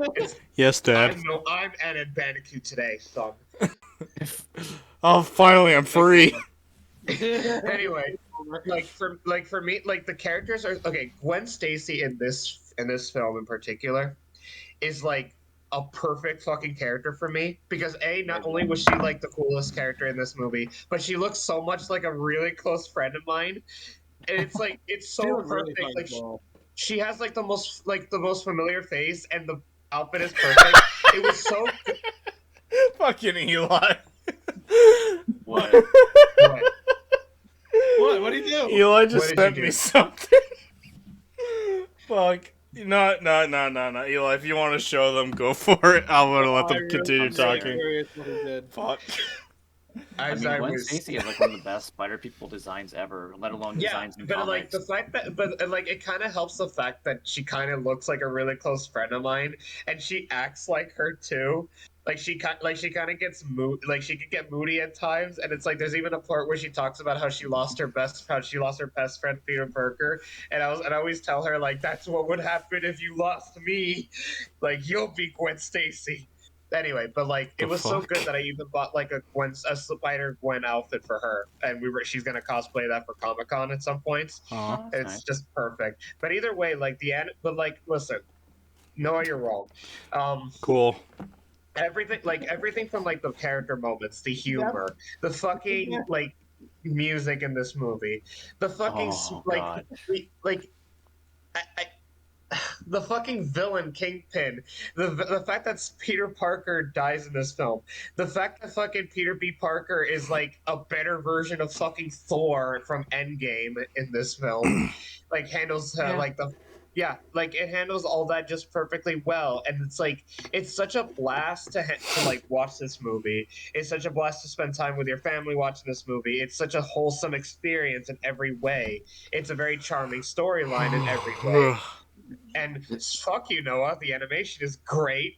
Yes, Dad. I'm Ed Bandicoot today, son. Oh, finally, I'm free. Anyway, for me, like the characters are okay. Gwen Stacy in this film in particular is like a perfect fucking character for me because not only was she like the coolest character in this movie, but she looks so much like a really close friend of mine, and it's like it's so perfect. Really like she has like the most familiar face, and the outfit is perfect. It was so good. Fucking Eli. What? What do you do? Eli just sent me something. Fuck. No. Eli, if you want to show them, go for it. I'm gonna let them continue talking. Fuck. I mean, Gwen Stacy is like one of the best spider people designs ever, let alone designs in comics. Like the fact that, like it kind of helps the fact that she kind of looks like a really close friend of mine, and she acts like her too. Like she kind of gets she could get moody at times, and it's like there's even a part where she talks about how she lost her best friend Peter Parker, and I always tell her like that's what would happen if you lost me, like you'll be Gwen Stacy. Anyway, but like it was so good that I even bought like a Spider Gwen outfit for her, and she's gonna cosplay that for Comic-Con at some points. It's nice. Just perfect. But either way, like listen, Noah, you're wrong. Cool. Everything from like the character moments, the humor, the fucking like music in this movie, the fucking the fucking villain Kingpin, the fact that Peter Parker dies in this film, the fact that fucking Peter B. Parker is like a better version of fucking Thor from Endgame in this film, like handles it handles all that just perfectly well, and it's like it's such a blast to like watch this movie. It's such a blast to spend time with your family watching this movie. It's such a wholesome experience in every way. It's a very charming storyline in every way. And fuck you, Noah. The animation is great.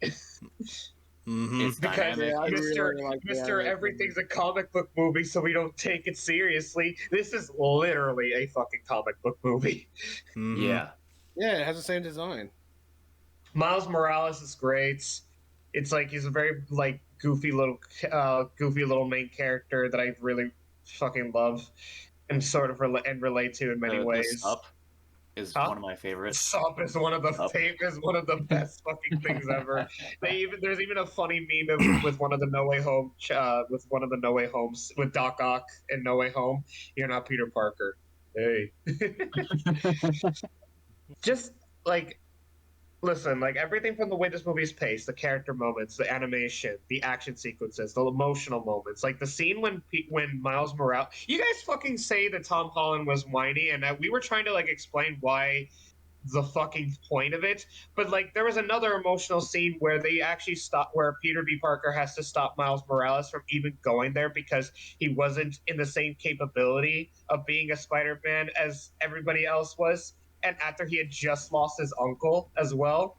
Mm-hmm. It's Because dynamic. Yeah, I Mr. really like the Mr. animated Everything's a comic book movie, so we don't take it seriously. This is literally a fucking comic book movie. Mm-hmm. Yeah. Yeah, it has the same design. Miles Morales is great. It's like he's a very like goofy little main character that I really fucking love and sort of relate to in many The ways. Sup is Huh? one of my favorites. Sup is one of the Sup. is one of the best fucking things ever. There's even a funny meme with one of the No Way Home with one of the No Way Homes with Doc Ock in No Way Home. You're not Peter Parker. Hey. Just like listen, like everything from the way this movie is paced, the character moments, the animation, the action sequences, the emotional moments, like the scene when Miles Morales. You guys fucking say that Tom Holland was whiny, and that we were trying to like explain why the fucking point of it. But like there was another emotional scene where they actually stop where Peter B. Parker has to stop Miles Morales from even going there because he wasn't in the same capability of being a Spider-Man as everybody else was. And after he had just lost his uncle as well.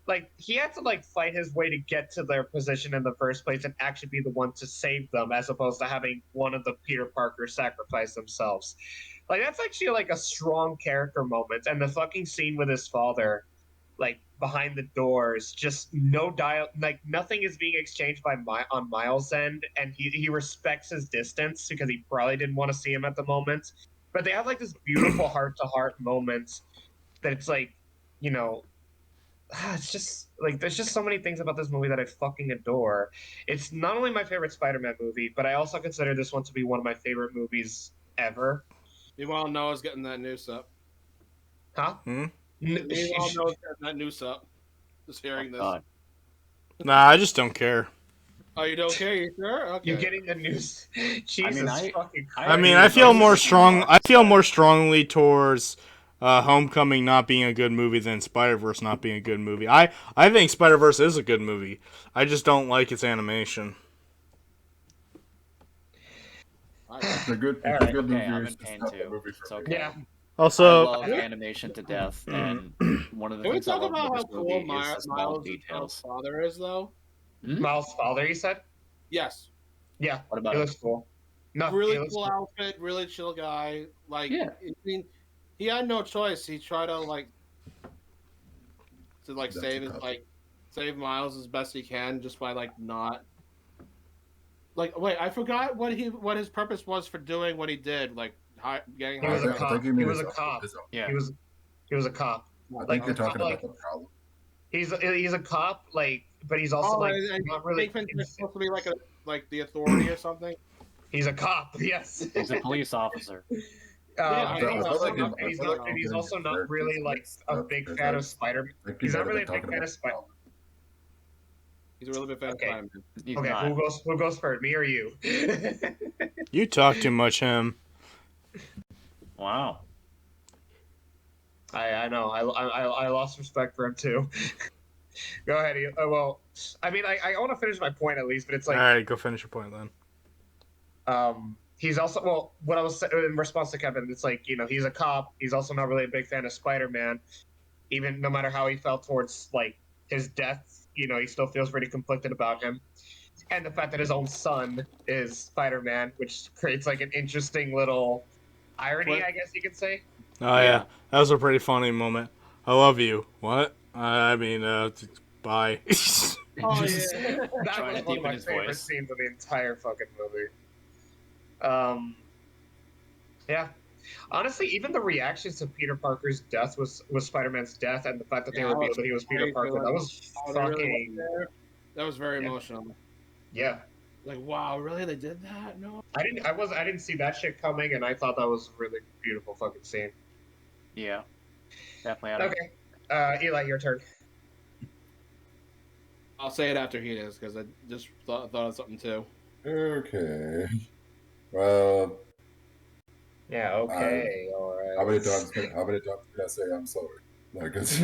Like he had to like fight his way to get to their position in the first place and actually be the one to save them as opposed to having one of the Peter Parkers sacrifice themselves. Like that's actually like a strong character moment, and the fucking scene with his father, like behind the doors, just no dial, like nothing is being exchanged on Miles' end, and he respects his distance because he probably didn't want to see him at the moment. But they have like this beautiful heart to heart moment that it's like, you know, it's just like there's just so many things about this movie that I fucking adore. It's not only my favorite Spider-Man movie, but I also consider this one to be one of my favorite movies ever. Meanwhile, Noah's getting that noose up. Huh? Hmm? Meanwhile, Noah's getting that noose up. Just hearing this. God. Nah, I just don't care. Oh, you don't care? You sure? Okay. You're getting the news. Jesus fucking Christ. I mean, I feel more strongly towards Homecoming not being a good movie than Spider-Verse not being a good movie. I think Spider-Verse is a good movie. I just don't like its animation. It's a good Okay, movie. I'm It's in just pain not the too. movie for It's me. okay. Yeah. Also, I love animation to death, and one of the Can we things I talk love about about how this cool movie is the small Miles' details. father is, though? Miles' father, you said? Yes. Yeah. What about He it? looks cool. No, Really he looks cool outfit, really chill guy. Like, Yeah. I mean, he had no choice. He tried to That's save a his copy. save Miles as best he can, just by not. Like, wait, I forgot what his purpose was for doing what he did. Like, getting He was hired. a I cop. think you He mean was his a uncle. cop. His uncle. Yeah. He was a cop. I Like think you're talking like about the problem. he's a cop, like, but he's also like not really. Kingpin's supposed to be like the authority or something. He's a cop. Yes. He's a police officer. I And know. he's I also feel not, like and he's I feel not, like and you're he's getting also your not really characters like mixed a up, big because fan I of Spider. think you He's might not have really been a big talking fan about of the Spider. problem. He's a really big fan Okay. of Spider-Man. He's Okay, not. who goes first, me or you? you talk too much, him. Wow. I know. I lost respect for him too. Go ahead. Well, I mean, I want to finish my point at least, but it's All like, right, go finish your point then. he's also what I was in response to Kevin. It's like, you know, he's a cop. He's also not really a big fan of Spider-Man, even no matter how he felt towards like his death. You know, he still feels pretty conflicted about him, and the fact that his own son is Spider-Man, which creates like an interesting little irony, What? I guess you could say. Oh yeah, that was a pretty funny moment. I love you. What? I mean, bye. Oh Just yeah. That trying was to one of deepen my his favorite voice. scenes of the entire fucking movie. Yeah. Honestly, even the reactions to Peter Parker's death was Spider-Man's death, and the fact that they Yeah, revealed that he was Peter crazy, Parker, like, that was oh, they really went fucking there. That was very Yeah. emotional. yeah. Like, wow, really? They did that? No. I didn't see that shit coming, and I thought that was a really beautiful fucking scene. Yeah. Definitely out of Okay, Eli, your turn. I'll say it after he does because I just thought of something too. Okay. Well, Yeah. Okay. All right. how many times can I say I'm sorry? Like it's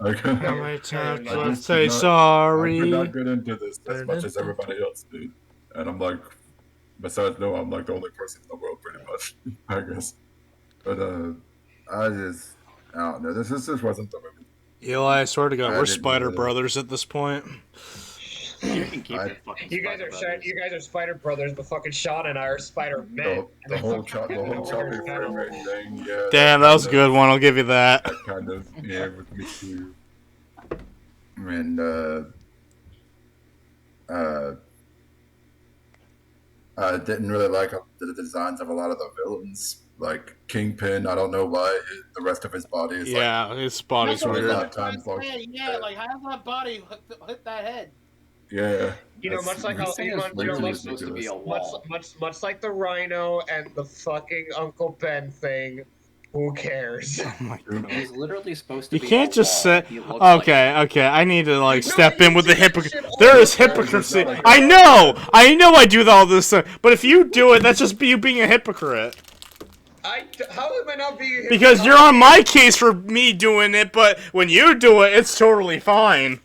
like How many times I I just say could not- I sorry? could not get into this as much as everybody else did, and I'm like, besides Noah, I'm like the only person in the world pretty much, I guess. But I don't know. This just wasn't the movie. Eli, I swear to God, I we're didn't Spider really- Brothers at this point. You can keep your fucking. You guys are Spider Brothers, but fucking Sean and I are Spider Men. The whole choppy frame rate thing, yeah. Damn, that was a good one. I'll give you that. That kind of, yeah, with me too. And, I didn't really like the designs of a lot of the villains. Like Kingpin, I don't know why the rest of his body is His body's That's what weird. I was yeah, like how does that body hit that head? Yeah. You know, much like how literally supposed to be a wall. much like the Rhino and the fucking Uncle Ben thing. Who cares? Oh my God. He's literally supposed to You be. can't a just wall. say, He looks okay, I need to like No, step you in with the do that hypocrisy. shit all There is the time. hypocrisy. I know I do all this stuff, but if you do it, that's just you being a hypocrite. How am I not being? Because you're on my case for me doing it, but when you do it, it's totally fine.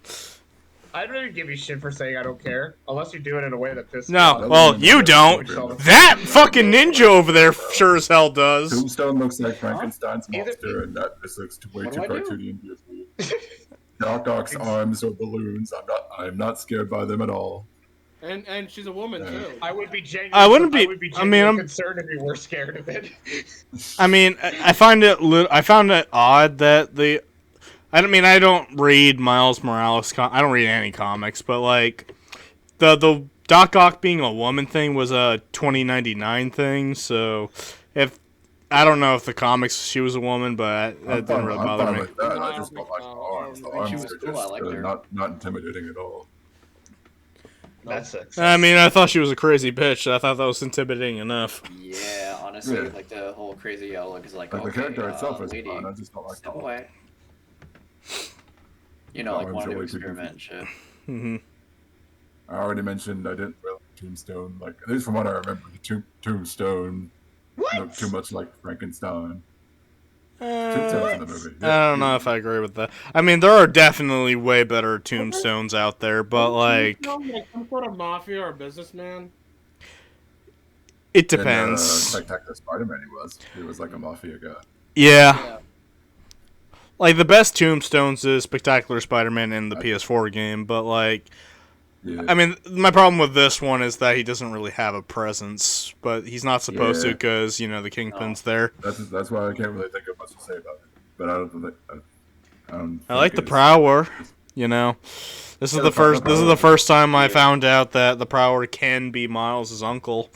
I don't even give you shit for saying I don't care, unless you do it in a way that pisses me No, off. well, you don't. That fucking ninja over there sure as hell does. Tombstone looks like Frankenstein's Either- monster, and that this looks way What too do I do? cartoony. Doc Ock's arms are balloons. I'm not scared by them at all. And she's a woman too. I would be genuinely. I wouldn't be- genuinely I mean, I'm- concerned if you were scared of it. I mean, I found it odd that I don't read Miles Morales. I don't read any comics, but like the Doc Ock being a woman thing was a 2099 thing. So I don't know if the comics she was a woman, but that didn't really bother me. With that. I just don't like the arms. The arms She are was just cool, I liked her. not intimidating at all. That's it. I mean, I thought she was a crazy bitch. I thought that was intimidating enough. Yeah, honestly, Yeah. like the whole crazy look is like. Like the okay, character itself is lady, fun. I just don't like the step arms. away. You know, like Arms wanting are to way too experiment and shit. Hmm. I already mentioned I didn't really like Tombstone. Like at least from what I remember, the Tombstone looked too much like Frankenstein. Tombstone's in the movie. I don't know if I agree with that. I mean, there are definitely way better tombstones out there, but like some sort of mafia or businessman. it depends. Spectacular Spider-Man, he was like a mafia guy. Yeah. Like, the best tombstones is Spectacular Spider-Man in the PS4 game, but, like, Yeah. I mean, my problem with this one is that he doesn't really have a presence, but he's not supposed to Yeah. because, you know, the Kingpin's there. That's why I can't really think of much to say about it. But I don't I like think the it's- Prowler, you know. This is Yeah, the the Prowler- first. This is the first time I found out that the Prowler can be Miles' uncle,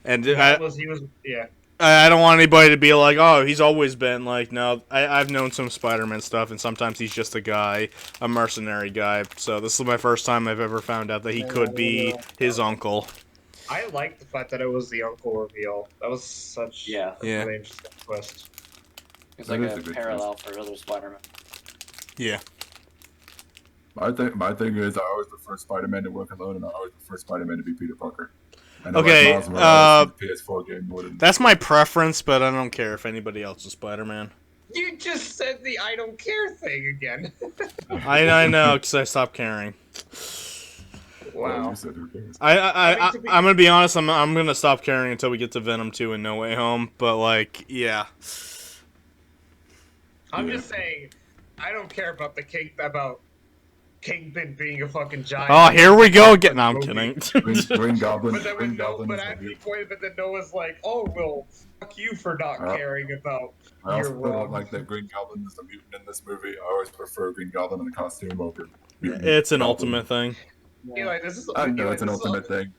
and He was, yeah. I don't want anybody to be like, oh, he's always been like, no, I've known some Spider-Man stuff, and sometimes he's just a guy, a mercenary guy. So this is my first time I've ever found out that he could be his uncle. I like the fact that it was the uncle reveal. That was such Yeah. a really interesting twist. It's That like is a a good parallel for other Spider-Man. Yeah. My thing is, I always prefer Spider-Man to work alone, and I always prefer Spider-Man to be Peter Parker. And Okay, I like Miles Morales in the PS4 game more than That's my preference, but I don't care if anybody else is Spider-Man. You just said the I don't care thing again. I know, because I stopped caring. Well, Wow. you said who cares? I'm gonna be honest. I'm gonna stop caring until we get to Venom 2 and No Way Home. But like, yeah. I'm Yeah. just saying, I don't care about Kingpin being a fucking giant. Oh, here we go again. No, I'm kidding. Green Goblin. But then Green when no, Goblin but is at the the point that Noah's like, oh well, fuck you for not caring about. I also You're don't wrong. like that Green Goblin is a mutant in this movie. I always prefer Green Goblin in a costume over mutant. It's an Goblin. ultimate thing. Eli, this is. I know Eli, it's an this is- ultimate thing.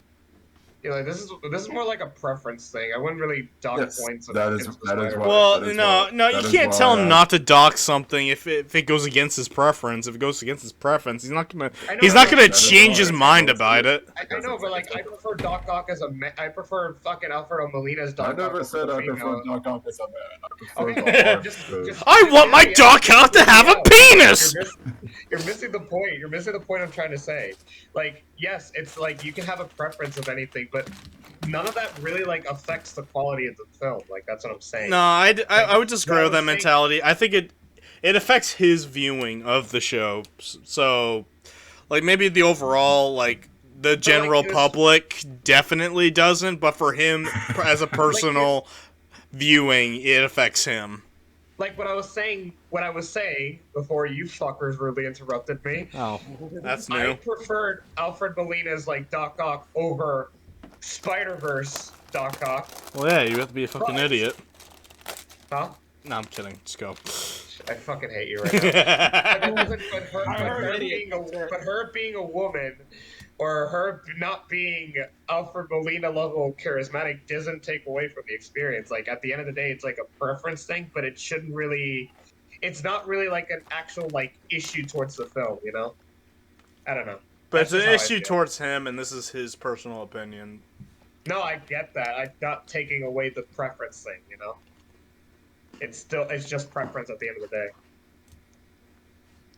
Eli, this is more like a preference thing. I wouldn't really dock Yes, points. that is why- Well, that is no, why- no, that you is can't why tell him I- not to dock something if it goes against his preference. If it goes against his preference, he's not gonna I know, gonna that is change why his I mind chose about it. I know, but like, I prefer Doc Ock as I prefer fucking Alfredo Molina's Doc I Ock. never over said the I prefer female. Doc Ock as a man. I prefer Okay, the arms just- to- just- I want my Doc Ock to have a penis. You're missing the point. You're missing the point I'm trying to say. Like, yes, it's like you can have a preference of anything, but none of that really like affects the quality of the film. Like, that's what I'm saying. No, I would disagree with that was saying- mentality. I think it affects his viewing of the show. So, like, maybe the overall, like, the general this- public definitely doesn't, but for him, as a personal viewing, it affects him. like what I was saying before you fuckers rudely interrupted me. Oh, that's new. I preferred Alfred Molina's like Doc Ock over Spider-Verse Doc Ock. Well, yeah, you have to be a fucking idiot. Huh? No, I'm kidding. Just go. I fucking hate you right now. But But her being a woman, or her not being Alfred Molina level charismatic, doesn't take away from the experience. Like at the end of the day, it's like a preference thing, but it shouldn't really. It's not really like an actual like issue towards the film, you know. I don't know. it's That's an just how I issue feel. towards him, and this is his personal opinion. No, I get that. I'm not taking away the preference thing, you know. It's just preference at the end of the day.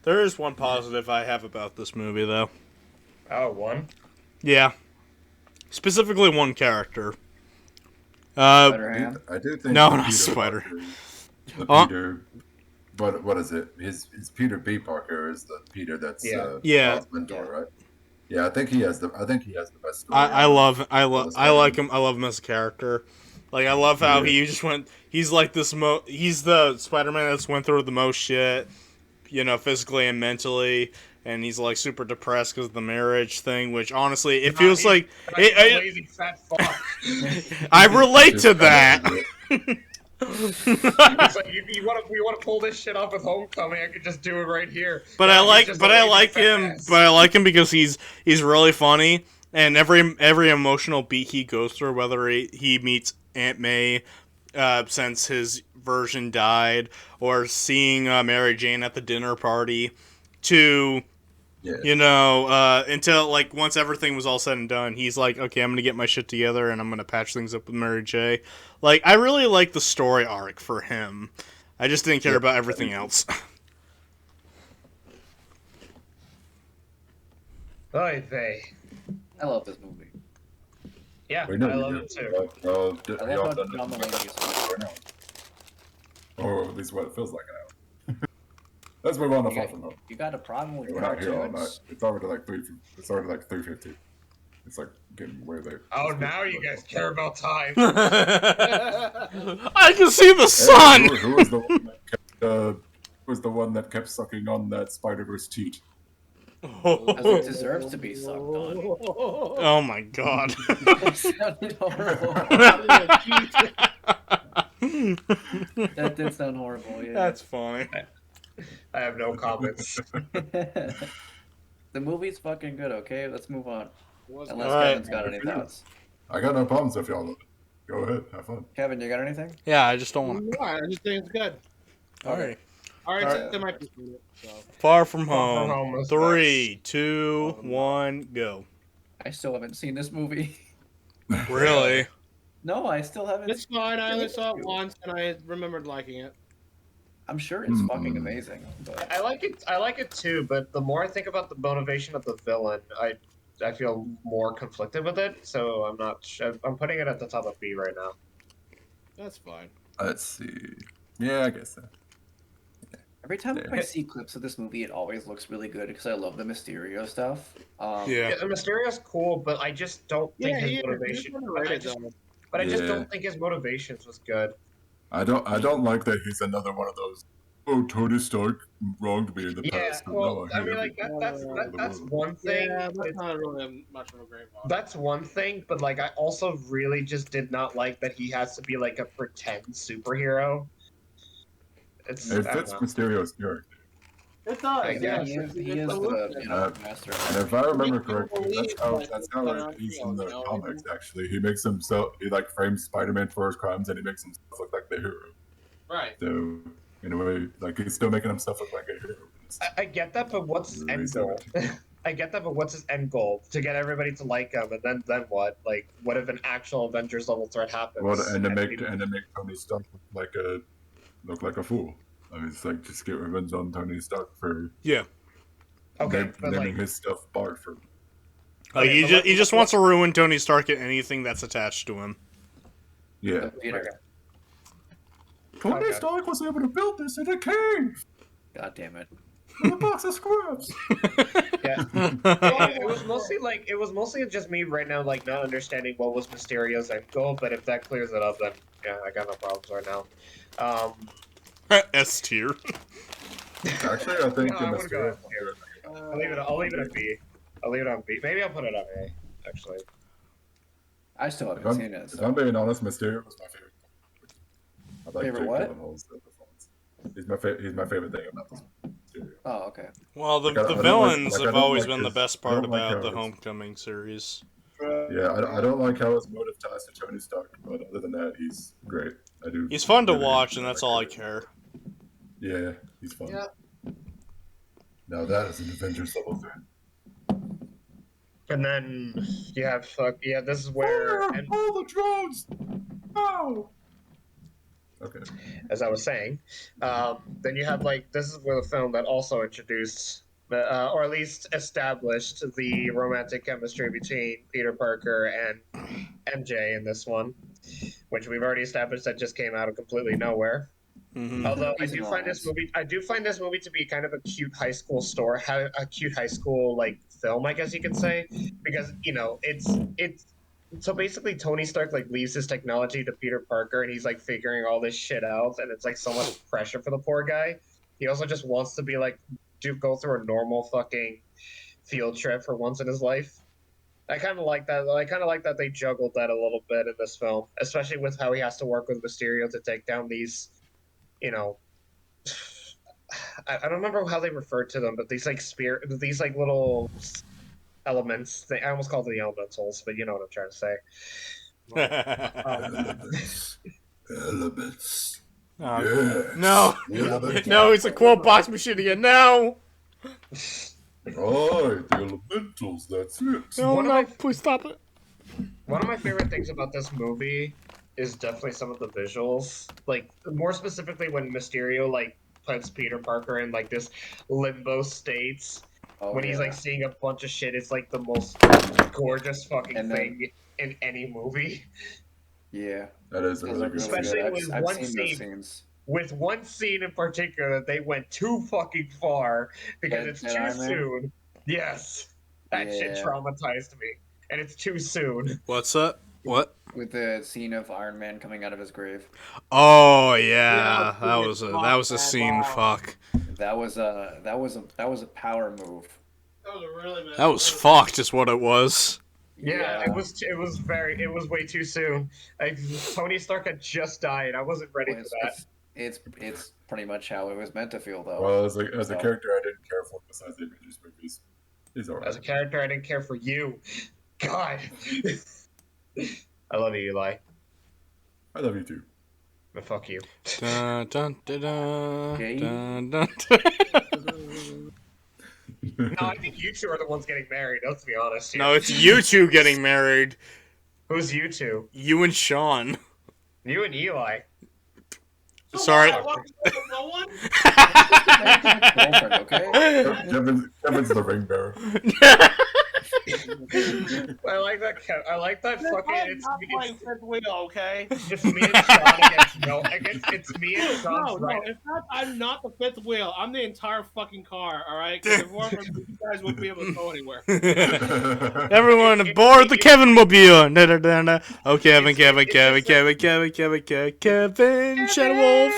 There is one positive I have about this movie, though. Oh, one? Yeah. Specifically one character. Spider-Ham. I do think No, the not Peter Spider. Parker, the Huh? Peter, what is it? His Peter B. Parker is the Peter that's Yeah. Yeah. Miles mentor, right? Yeah, I think he has the best story. I like him. I love him as a character. Like, I love how Yeah. he just went. He's like this. He's the Spider-Man that's went through the most shit, you know, physically and mentally, and he's like super depressed because of the marriage thing. Which honestly, it feels like Lazy fat fuck. I relate to that. It's like you want to pull this shit off with Homecoming, I could just do it right here. But No, I he's like, just but a I lazy like fat him. ass. But I like him because he's really funny, and every emotional beat he goes through, whether he meets Aunt May, since his version died, or seeing Mary Jane at the dinner party, to Yeah. you know, until like once everything was all said and done, he's like, okay, I'm gonna get my shit together and I'm gonna patch things up with Mary J. Like, I really like the story arc for him. I just didn't care about everything else. Oy vey. I love this movie. Yeah, We know I you love do. it too. I I love how John Mulaney is right now. Or at least what it feels like now. Let's move on to Far From Home. You got a problem with We're not here all night. cartoons? It's already like 3:50. It's like getting way late. Oh, now you guys care about time. I can see the Hey, sun. who was the one that kept, that kept sucking on that Spider-Verse teat? As it deserves to be sucked on. Oh my god. That sounded horrible. That did sound horrible, yeah. That's funny. I have no comments. The movie's fucking good, okay? Let's move on. Unless Alright. Kevin's got any thoughts. I got no problems if y'all go ahead, have fun. Kevin, you got anything? Yeah, I just don't want. Yeah, I just think it's good. All right. All right, Alright. so might be so. Far From Far From Home. Home was 3, 2, 1, go. I still haven't seen this movie. Really? No, I still haven't. It's fine. I only saw it once, and I remembered liking it. I'm sure it's fucking amazing. But I like it. I like it too. But the more I think about the motivation of the villain, I feel more conflicted with it. So I'm not. I'm putting it at the top of B right now. That's fine. Let's see. Yeah, I guess so. every time Yeah. I see clips of this movie, it always looks really good because I love the Mysterio stuff. Yeah. Yeah, Mysterio's cool, but I just don't think Yeah, his motivation. he's underrated, though. But I just Yeah. don't think his motivations was good. I don't like that he's another one of those. Oh, Tony Stark wronged me in the Yeah, past. and well, now I mean, hate like him. that's one thing. Yeah, but that's it's- not really much of a great one. That's one thing, but like I also really just did not like that he has to be like a pretend superhero. It's It I fits don't know. Mysterio's character. It does. Yeah, Yeah, he is the Absolutely. master. And if I remember People correctly, believe, that's how like, he's you in the know, comics. Actually, he makes himself. He like frames Spider-Man for his crimes, and he makes himself look like the hero. Right. So in a way, like he's still making himself look like a hero. I get that, but what's his end goal? I get that, but what's his end goal? To get everybody to like him, and then what? Like, what if an actual Avengers level threat happens? Well, and to make we- Tony Stark look like a fool. I mean, it's like just get revenge on Tony Stark for Yeah. okay, but naming like, his stuff Bart for. Like, Okay, he just wants to ruin Tony Stark and anything that's attached to him. Yeah. Peter. Tony Okay. Stark was able to build this in a cave God damn it. with a box of scraps. yeah. Well, it was mostly just me right now, like not understanding what was Mysterio's end goal. But if that clears it up, then yeah, I got no problems right now. S tier. Actually, I think No, the I wouldn't go Mysterio S tier. I'll leave it at B. I'll leave it on B. Maybe I'll put it on A, actually. I still If haven't I'm, seen it. if So. I'm being honest, Mysterio was my favorite. I like Favorite Jake what? Gyllenhaal's performance. He's my favorite thing about this Mysterio. Oh, okay. Well, the Like, I don't villains like- I have don't always like been the his- best I part don't like about how the his- Homecoming series. Yeah, I don't like how his motive ties to Tony Stark, but other than that, he's great. I do. He's fun to really watch, and like that's all I him. care. Yeah, he's fun. Yeah. Now that is an Avengers level thing. And then you have this is where All the drones! Oh! Okay. as I was saying, then you have this is where the film that also introduced or at least established the romantic chemistry between Peter Parker and MJ in this one, which we've already established that just came out of completely nowhere. Mm-hmm. Although I Easy do find this romance. movie to be kind of a cute high school a cute high school film, I guess you could say, because it's so basically Tony Stark leaves his technology to Peter Parker, and he's figuring all this shit out, and it's so much pressure for the poor guy. He also just wants to be go through a normal fucking field trip for once in his life. I kind of like that. I kind of like that they juggled that a little bit in this film, especially with how he has to work with Mysterio to take down these. I don't remember how they referred to them, but these these little elements. I almost called them the elementals, but you know what I'm trying to say. Elements. Oh, Yes. no, Elements. no, it's a quote box machine again. No, Right, the elementals, that's it. no, One of no, my- please stop it. One of my favorite things about this movie is definitely some of the visuals. More specifically when Mysterio puts Peter Parker in this limbo states. Oh, When he's yeah. seeing a bunch of shit, it's the most gorgeous fucking And then- thing in any movie. Yeah. That is a Those really are good Especially scene. with I've one seen scene. those scenes. With one scene in particular that they went too fucking far because Dead- it's Dead too Iron Man? soon. Yes. That shit Yeah. traumatized me. And it's too soon. What's up? What? With the scene of Iron Man coming out of his grave. Oh yeah, Yeah, that was a scene. wow. Fuck, That was a power move. That was a really bad. that was fucked. Is what it was. Yeah, it was way too soon. Tony Stark had just died. I wasn't ready Well, for that. it's pretty much how it was meant to feel, though. Well, as a So- character I didn't care for besides the Avengers movies, he's alright. As a character, I didn't care for you. God. I love you, Eli. I love you too. But fuck you. Dun, dun, dun, dun, Gay? dun, dun, dun. No, I think you two are the ones getting married. Let's be honest here. No, it's you two getting married. Who's you two? You and Sean. You and Eli. Sorry. No one. Girlfriend, okay? Kevin's the ring bearer. I like that. I like that. Fucking. It's not playing fifth wheel, okay? it's me and Sean against it's me and Sean's No, right. it's not. I'm not the fifth wheel. I'm the entire fucking car. All right. 'Cause if it weren't for me, you guys wouldn't be able to go anywhere. Everyone aboard the Kevin Mobile. Da, da, da, da. Oh, Kevin, Kevin, Kevin, Kevin, Kevin, Kevin, Kevin, Kevin, Shadow Wolf.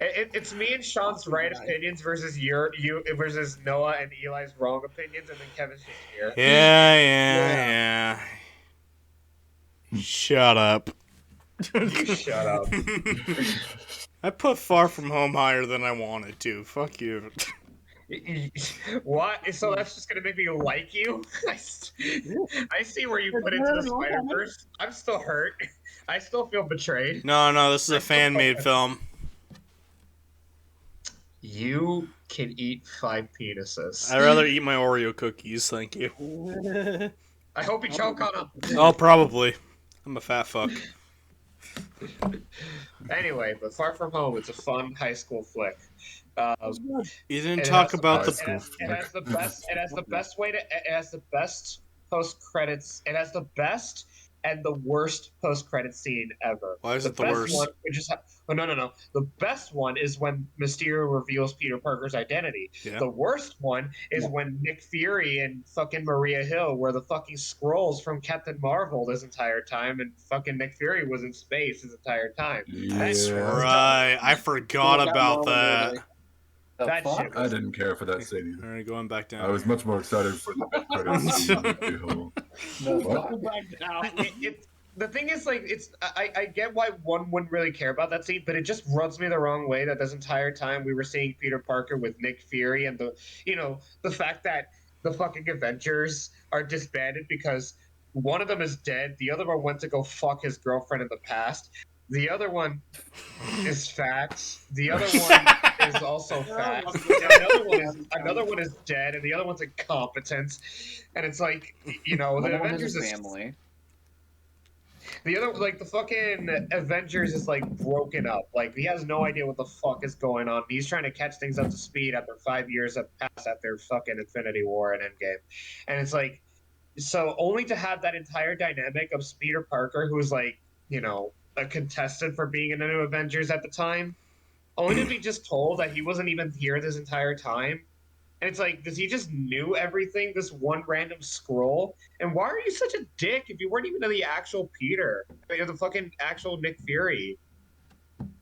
It's me and Sean's right opinions versus you versus Noah and Eli's wrong opinions, and then Kevin's just here. Yeah. Shut up. You shut up. I put Far From Home higher than I wanted to. Fuck you. What? So that's just gonna make me like you? I see where you put into the Spider-Verse. I'm still hurt. I still feel betrayed. No, this is a fan-made film. You can eat 5 penises. I'd rather eat my Oreo cookies, thank you. I hope you choke on them. Oh, probably. I'm a fat fuck. Anyway, but Far From Home, it's a fun high school flick. You didn't It talk has- about it the... has, it has the best post credits. It has the best and the worst post-credit scene ever. Why is The it the best worst? one, which is no. The best one is when Mysterio reveals Peter Parker's identity. Yeah. The worst one is when Nick Fury and fucking Maria Hill were the fucking Skrulls from Captain Marvel this entire time, and fucking Nick Fury was in space this entire time. That's Yeah, right. I forgot about that. The That fuck? shit I was didn't care for that scene. All right, going back down. I was much more excited for the mid-credits scene with the whole. The What? fuck? Back down. The thing is, like, I get why one wouldn't really care about that scene, but it just rubs me the wrong way that this entire time we were seeing Peter Parker with Nick Fury, and the fact that the fucking Avengers are disbanded because one of them is dead, the other one went to go fuck his girlfriend in the past, the other one is fat, the other one is also fat, another one is dead, and the other one's incompetent, and it's like, the One of them Avengers is is family. the other, like, the fucking Avengers is, like, broken up. Like, he has no idea what the fuck is going on. He's trying to catch things up to speed after 5 years have passed after fucking Infinity War and Endgame. And it's like, so only to have that entire dynamic of Peter Parker, who's, like, a contestant for being in the new Avengers at the time, only to be just told that he wasn't even here this entire time. And it's like, does he just knew everything, this one random scroll? And why are you such a dick if you weren't even the actual Peter? You're the fucking actual Nick Fury.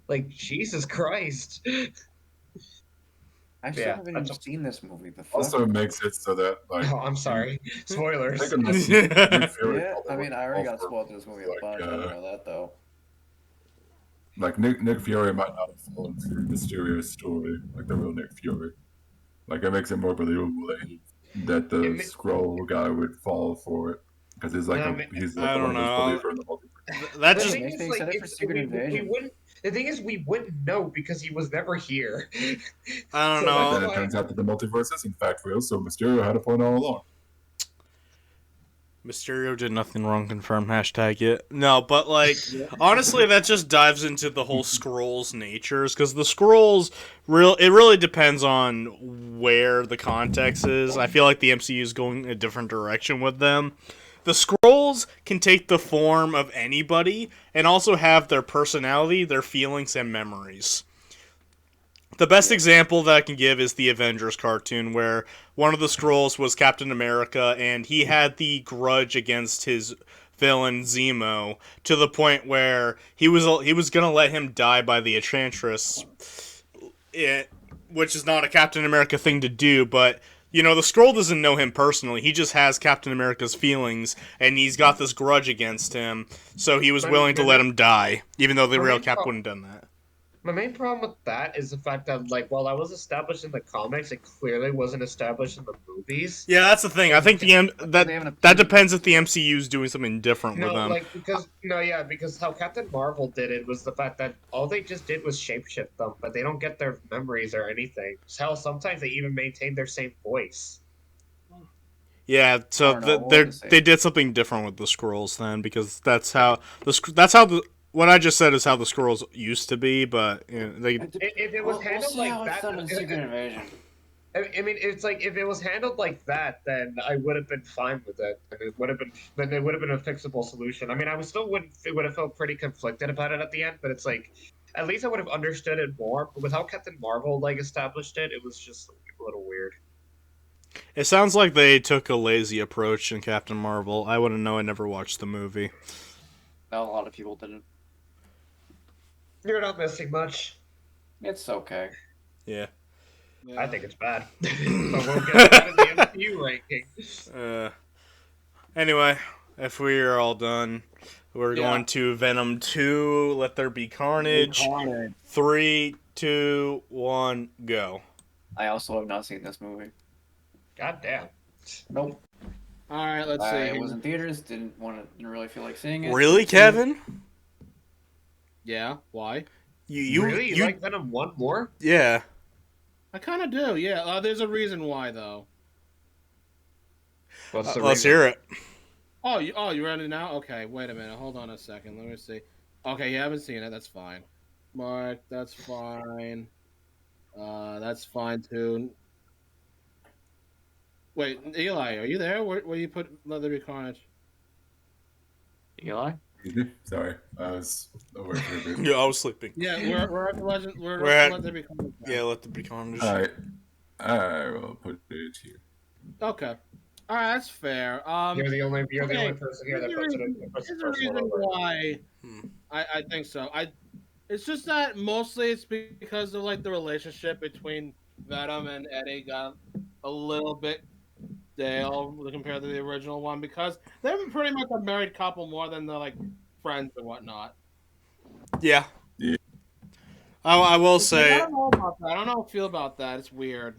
Like, Jesus Christ. I still Yeah, haven't that's even seen this movie. The fuck? Also makes it so that, like, Oh, I'm sorry. Spoilers. I think Nick Fury Yeah, probably I mean, I already got offer, spoiled this movie a like, bunch. I don't know that though. like Nick Fury might not have fallen for Mysterio's story, like the real Nick Fury. Like, it makes it more believable that the scroll guy would fall for it because he's like he's like I one don't of those know. believer in the multiverse. That The just thing Maybe is, they like, said it for Secret we Invasion. wouldn't. The thing is, we wouldn't know because he was never here. I don't So know. Then it turns out that the multiverse is in fact real, so Mysterio had a point all along. Mysterio did nothing wrong, confirmed, hashtag it. No, but, like, honestly, that just dives into the whole Skrulls' natures, because the Skrulls, it really depends on where the context is. I feel like the MCU is going a different direction with them. The Skrulls can take the form of anybody, and also have their personality, their feelings, and memories. The best example that I can give is the Avengers cartoon, where one of the Skrulls was Captain America, and he had the grudge against his villain Zemo to the point where he was gonna let him die by the Enchantress, which is not a Captain America thing to do, but the Skrull doesn't know him personally. He just has Captain America's feelings, and he's got this grudge against him, so he was willing to let him die, even though the real Cap wouldn't have done that. My main problem with that is the fact that, like, while that was established in the comics, it clearly wasn't established in the movies. Yeah, that's the thing. I think that depends if the MCU is doing something different with them. Because how Captain Marvel did it was the fact that all they just did was shapeshift them, but they don't get their memories or anything. Hell, sometimes they even maintain their same voice. Yeah, so they did something different with the Skrulls then, because that's how what I just said is how the Skrulls used to be, but If it was handled like how it's that, done in Secret Invasion. I mean, it's like if it was handled like that, then I would have been fine with it. And it would have been a fixable solution. I mean, I would have felt pretty conflicted about it at the end, but it's like at least I would have understood it more. But with how Captain Marvel like established it, it was just a little weird. It sounds like they took a lazy approach in Captain Marvel. I wouldn't know. I never watched the movie. No, a lot of people didn't. You're not missing much. It's okay. Yeah. I think it's bad. But we'll get to that in the MCU ranking. Anyway, if we are all done, we're going to Venom 2, Let There Be Carnage. 3, 2, 1, go. I also have not seen this movie. God damn. Nope. All right, let's see. I was in theaters. Didn't really feel like seeing it. Really, Kevin? Yeah. Why? You really like Venom 1 more? Yeah. I kind of do. Yeah. There's a reason why though. What's the Let's reason? hear it. Oh, you ready now? Okay. Wait a minute. Hold on a second. Let me see. Okay, you haven't seen it. That's fine. Mark, that's fine. That's fine too. Wait, Eli, are you there? Where you put Let There Be Carnage? Eli? Sorry, I was away for a bit. Yeah, I was sleeping. Yeah, we're at the legend. We're We're at- Let There Be Carnage now. Yeah, let the be carnage. I will put it here. Okay. All right, that's fair. You're the only okay, person here that here's puts the it reason- in, puts the here's the first one reason over. why Hmm. I think so. It's just that mostly it's because of like the relationship between Venom and Eddie got a little bit stale compared to the original one because they're pretty much a married couple more than they're like friends and whatnot. Yeah. Yeah. I will I say, don't know about that. I don't know how I feel about that. It's weird.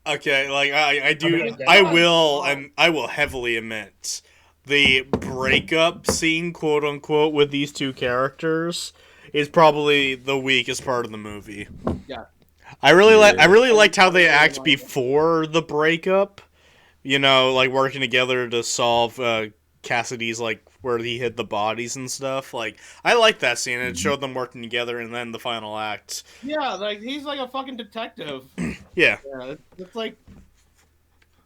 okay, like I do, mean, I will, and I will heavily admit the breakup scene, quote unquote, with these two characters is probably the weakest part of the movie. Yeah. I really Yeah. liked how they act before the breakup. You know, like working together to solve Cassidy's like where he hid the bodies and stuff. Like I liked that scene. It showed them working together, and then the final act. Yeah, like he's like a fucking detective. Yeah. Yeah, it's like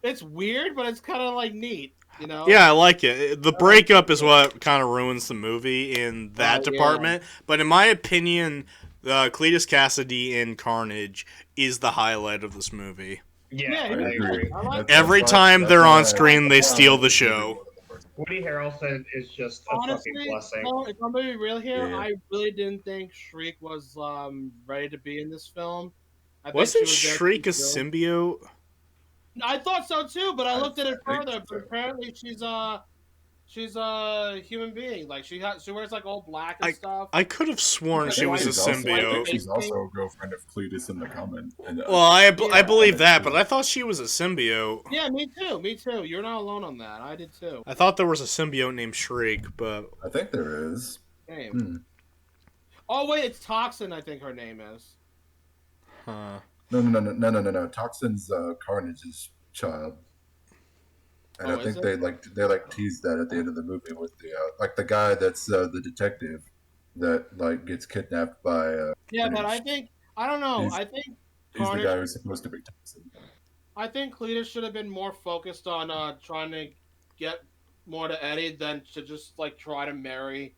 it's weird, but it's kind of like neat, you know? Yeah, I like it. The breakup is what kind of ruins the movie in that yeah. department. But in my opinion, Cletus Cassidy in Carnage is the highlight of this movie. Yeah, I agree. I like Every time they're on screen, they steal the show. Woody Harrelson is just a honestly, fucking blessing. so, if I'm gonna be real here, Yeah. I really didn't think Shriek was ready to be in this film. I think Wasn't she was Shriek a there to be symbiote? I thought so too, but I looked at it I think further. so. But apparently, she's a human being. Like she wears like all black and stuff. I could have sworn she was a she's also- I think symbiote. she's also a girlfriend of Cletus in the comment. And, Well, I Yeah. believe that, but I thought she was a symbiote. Yeah, me too. Me too. You're not alone on that. I did too. I thought there was a symbiote named Shriek, but I think there is. Name. Hmm. Oh wait, it's Toxin. I think her name is. huh. No. Toxin's Carnage's child. And Oh, I is think it? they teased that at the end of the movie with the like the guy that's the detective that like gets kidnapped by Yeah, but Cletus. I don't know. He's- I think He's the Carnage. guy who's supposed to be Toxin. I think Cletus should have been more focused on trying to get more to Eddie than to just like try to marry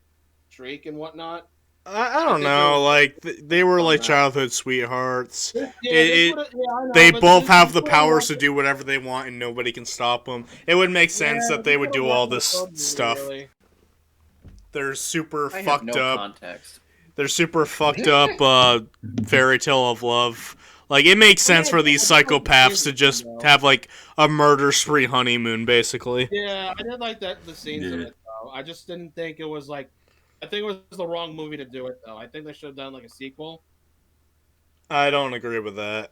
Shriek and whatnot. I don't think know. Like they were like that. childhood sweethearts. Yeah, It- I know, They but both this have the would've powers to worked- do whatever they want, and nobody can stop them. It would make sense Yeah, that they would would've do all worked in the this third movie, stuff. really. They're super I have fucked no up. context. They're super fucked up. Fairy tale of love. Like it makes sense for these psychopaths to just have like a murder spree honeymoon, basically. Yeah, I did like that the scenes of Yeah. it though. I just didn't think it was like. I think it was the wrong movie to do it though. I think they should have done like a sequel. I don't agree with that.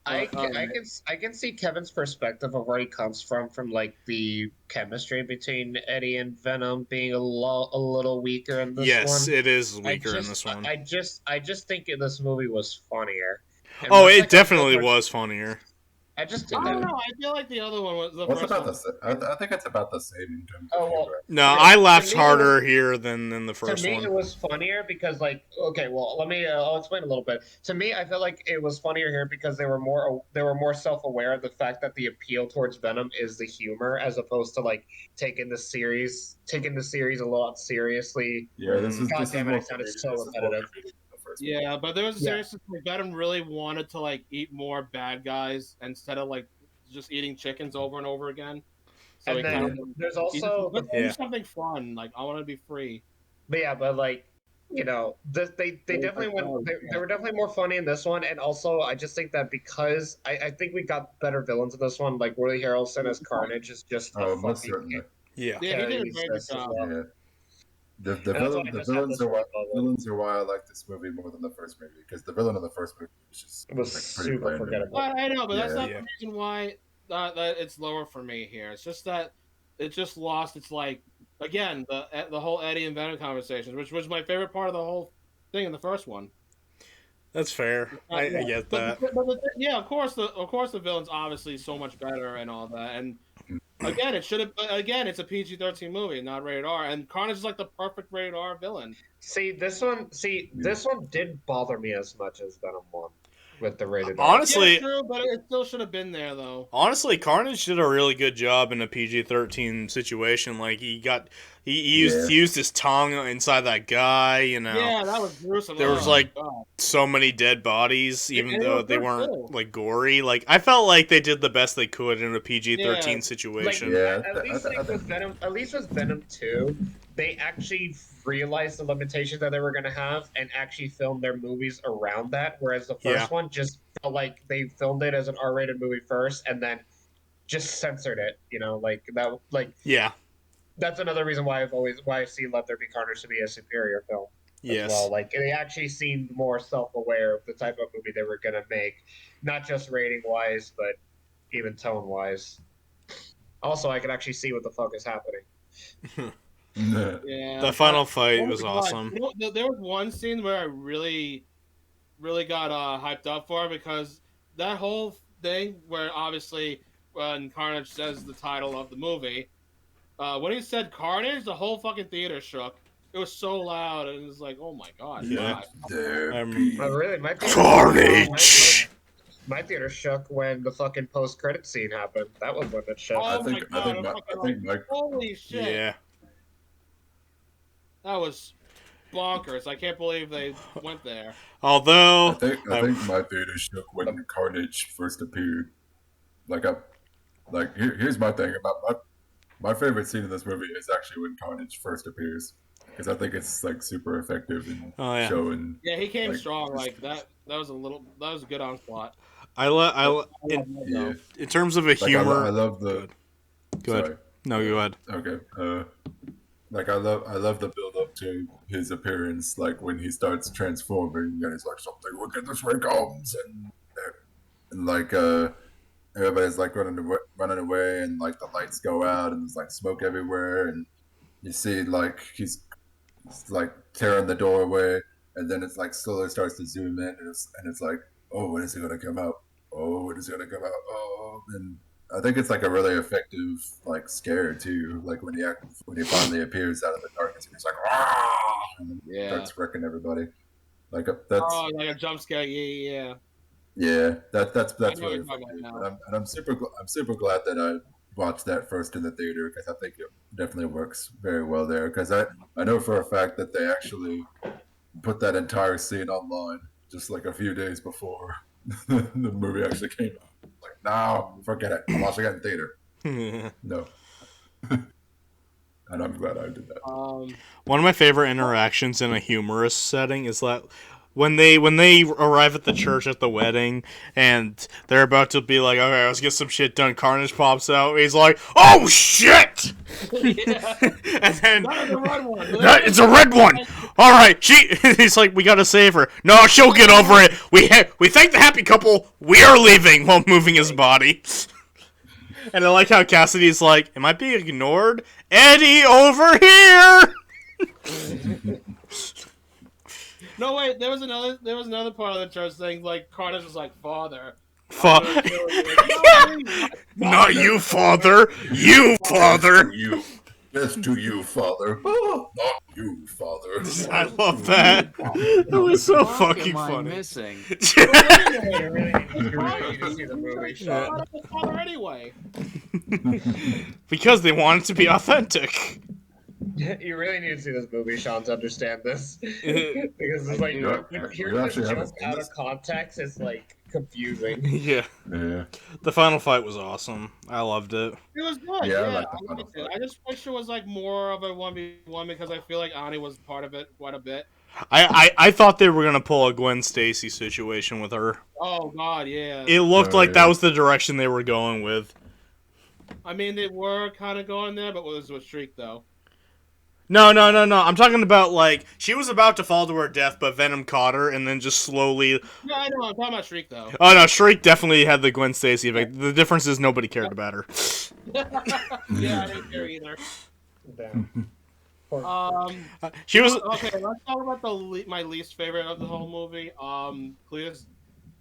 I can see Kevin's perspective of where he comes from like the chemistry between Eddie and Venom being a little weaker in this Yes, one. it is weaker in this one. I just think this movie was funnier. And Oh, much it like definitely I said, was funnier. I just think I don't that. know. I feel like the other one was the What's first about one. the? I think it's about the same in terms Oh, of well, humor. No, Yeah, I laughed to me, it harder was- here than in the To first me, one. it was funnier because, like, okay, well, let me. I'll explain a little bit. To me, I feel like it was funnier here because they were more self-aware of the fact that the appeal towards Venom is the humor, as opposed to like taking the series a lot seriously. Yeah, this is God this is damn it, more it sounded comedic- so this is more repetitive. comedic than the first one. Yeah, but there was a Yeah. serious like Venom really wanted to like eat more bad guys instead of like just eating chickens over and over again. So And he then kind of there's also, let's Yeah. do something fun. Like I want to be free. but like, you know, they definitely went. They were definitely more funny in this one, and also I just think that because I think we got better villains in this one. Like Woody Harrelson as Carnage is just a Oh, most fucking certainly. Yeah. Yeah, he did a he's very good just as job. well. Yeah. The And that's why I villains just had this are why one level. villains are why I like this movie more than the first movie because the villain of the first movie was just It was like, pretty super bland. forgettable. I know, but that's Yeah. not Yeah. the reason why that it's lower for me here. It's just that it just lost its like again the whole Eddie and Venom conversation, which was my favorite part of the whole thing in the first one. That's fair. I get that. Yeah, of course the villain's obviously so much better and all that. And again, it's a PG-13 movie, not rated R. And Carnage is like the perfect rated R villain. This one didn't bother me as much as Venom 1. with the rated R. Honestly, Yeah, true, but it still should have been there though. Honestly, Carnage did a really good job in a PG-13 situation. Like he used his tongue inside that guy. You know, Yeah, that was gruesome. there was Oh, like God. so many dead bodies, even And it though was they good, weren't too. like gory. Like I felt like they did the best they could in a PG-13 Yeah. situation. Yeah, At least like with Venom, at least with Venom 2, they actually realized the limitations that they were going to have and actually filmed their movies around that. Whereas the first one just felt like they filmed it as an R-rated movie first and then just censored it. You know, like that. Like Yeah. that's another reason why I see Let There Be Carnage to be a superior film. Yes. As well, like they actually seemed more self-aware of the type of movie they were going to make, not just rating-wise, but even tone-wise. Also, I can actually see what the fuck is happening. Yeah. The final fight Oh my was God. awesome. You know, there was one scene where I really got hyped up for because that whole thing where obviously when Carnage says the title of the movie, when he said Carnage, the whole fucking theater shook. It was so loud, and it was like, oh my God. Yeah. Oh, really? Carnage! My theater shook when the fucking post-credit scene happened. That was when it shook. Oh I think Mike. Holy shit. Yeah. That was bonkers. I can't believe they went there. Although I think my theater shook when Carnage first appeared. Here's my thing about my favorite scene in this movie is actually when Carnage first appears because I think it's like super effective in showing. Yeah, he came like, strong like that. That was a good onslaught. in terms of a humor. I love the. Go ahead. Sorry. No, go ahead. Okay. I love the build up to his appearance, like when he starts transforming and he's like something wicked this way comes and everybody's like running away and like the lights go out and there's like smoke everywhere and you see like he's like tearing the door away and then it's like slowly starts to zoom in and it's like, oh, when is it gonna come out? Oh, when is it gonna come out? Oh, and I think it's like a really effective like scare too. Like when he finally appears out of the darkness and he's like, ah, and then starts wrecking everybody. Like that's like a jump scare. Yeah. Yeah, that's I know really you're talking effective. about And I'm super glad that I watched that first in the theater because I think it definitely works very well there. Because I know for a fact that they actually put that entire scene online just like a few days before the movie actually came out. Like, no, forget it. I'm watching it in theater. No. And I'm glad I did that. One of my favorite interactions in a humorous setting is that when they arrive at the church at the wedding and they're about to be like, okay, let's get some shit done. Carnage pops out. He's like, oh shit! And then it's a red one. All right, he's like, we gotta save her. No, she'll get over it. We thank the happy couple. We are leaving while moving his body. And I like how Cassidy's like, am I being ignored? Eddie, over here! No, wait. There was another part of the church thing. Like Carnage was like, "Father." Not you, father. You, father. You. Yes, to you, father. Not you, father. I love that. That was so fucking funny. Missing. You really need to see the movie, Sean. Father anyway. Because they want it to be authentic. You really need to see this movie, Sean, to understand this. Because it's like hearing this joke out of context is like confusing. Yeah. The final fight was awesome. I loved it. It was good. Yeah, I Yeah, liked the final liked it. I just wish it was like more of a 1v1 because I feel like Ani was part of it quite a bit. I thought they were gonna pull a Gwen Stacy situation with her. Oh God, yeah. It looked like that was the direction they were going with. I mean, they were kind of going there, but it was with Shriek though. No. I'm talking about, like, she was about to fall to her death, but Venom caught her and then just slowly... No, I know. I'm talking about Shriek, though. Oh, no, Shriek definitely had the Gwen Stacy effect. The difference is nobody cared about her. Yeah, I didn't care either. Damn. She was... Okay, let's talk about my least favorite of the whole movie. Cletus...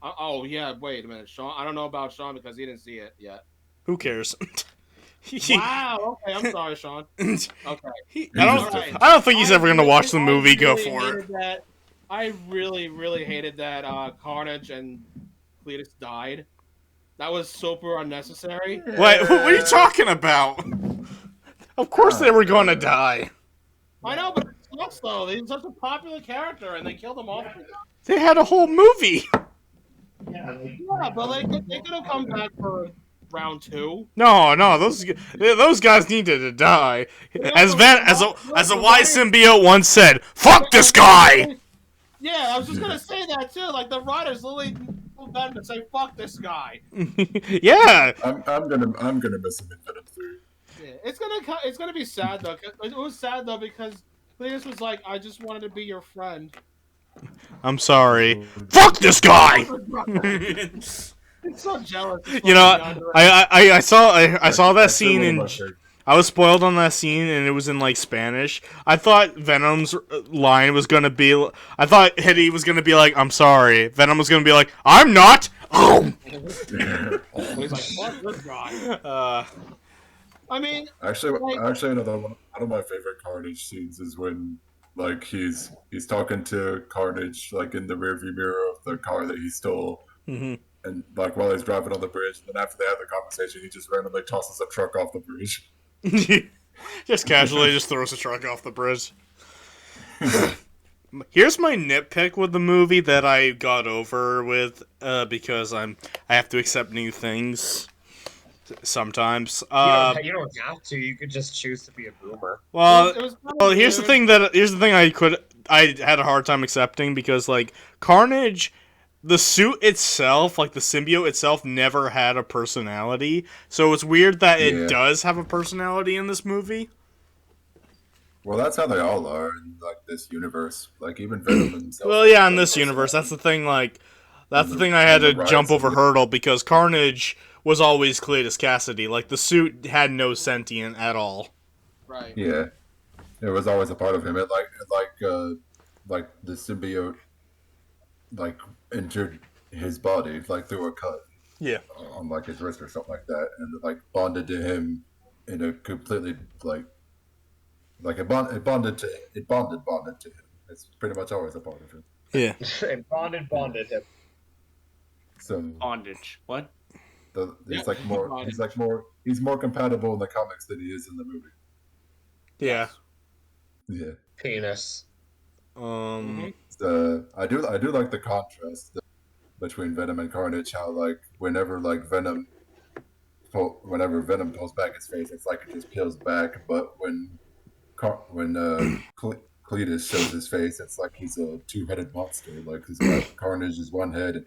oh, yeah, wait a minute. Sean, I don't know about Sean because he didn't see it yet. Who cares? Wow. Okay, I'm sorry, Sean. Okay. I don't think he's ever gonna watch the movie. Go for it. I really, really hated that Carnage and Cletus died. That was super unnecessary. Wait, what are you talking about? Of course they were going to die. I know, but it sucks though. He's such a popular character, and they killed him off. They had a whole movie. Yeah, but they could have come back for round 2. No, those guys needed to die. As a wise symbiote once said, "Fuck this guy." Yeah, I was just gonna say that too. Like the writers literally told Venom to say, "Fuck this guy." Yeah. I'm gonna miss him in Venom 3. Yeah, it's gonna be sad though. It was sad though because Cletus was like, "I just wanted to be your friend." I'm sorry. Fuck this guy. It's so jealous. You know, I saw that scene in. I was spoiled on that scene, and it was in like Spanish. I thought Venom's line was gonna be. I thought Eddie was gonna be like, "I'm sorry." Venom was gonna be like, "I'm not." Oh. He's like, "Fuck this guy." I mean, actually, another one of my favorite Carnage scenes is when like he's talking to Carnage like in the rearview mirror of the car that he stole. Mm-hmm. And like while he's driving on the bridge, and then after they have the conversation, he just randomly tosses a truck off the bridge. Just casually just throws a truck off the bridge. Here's my nitpick with the movie that I got over with because I have to accept new things sometimes. You don't have to. You could just choose to be a boomer. Well, here's the thing I had a hard time accepting because like Carnage. The suit itself, like the symbiote itself, never had a personality. So it's weird that it does have a personality in this movie. Well, that's how they all are in like this universe. Like even Venom himself. Well, yeah, in this universe, that's the thing. Like, that's the thing I had to jump over hurdle because Carnage was always Cletus Cassidy. Like the suit had no sentient at all. Right. Yeah, it was always a part of him. It like the symbiote, like entered his body like through a cut. Yeah. On like his wrist or something like that, and like bonded to him in a completely like it bonded to him. It's pretty much always a part of him. Yeah. And bonded him. So Bondage. What? He's more compatible in the comics than he is in the movie. Yeah. Yeah. Penis. I do like the contrast between Venom and Carnage. How like whenever Venom pulls back his face, it's like it just peels back. But when Cletus shows his face, it's like he's a two-headed monster. Like he's got Carnage is one head, and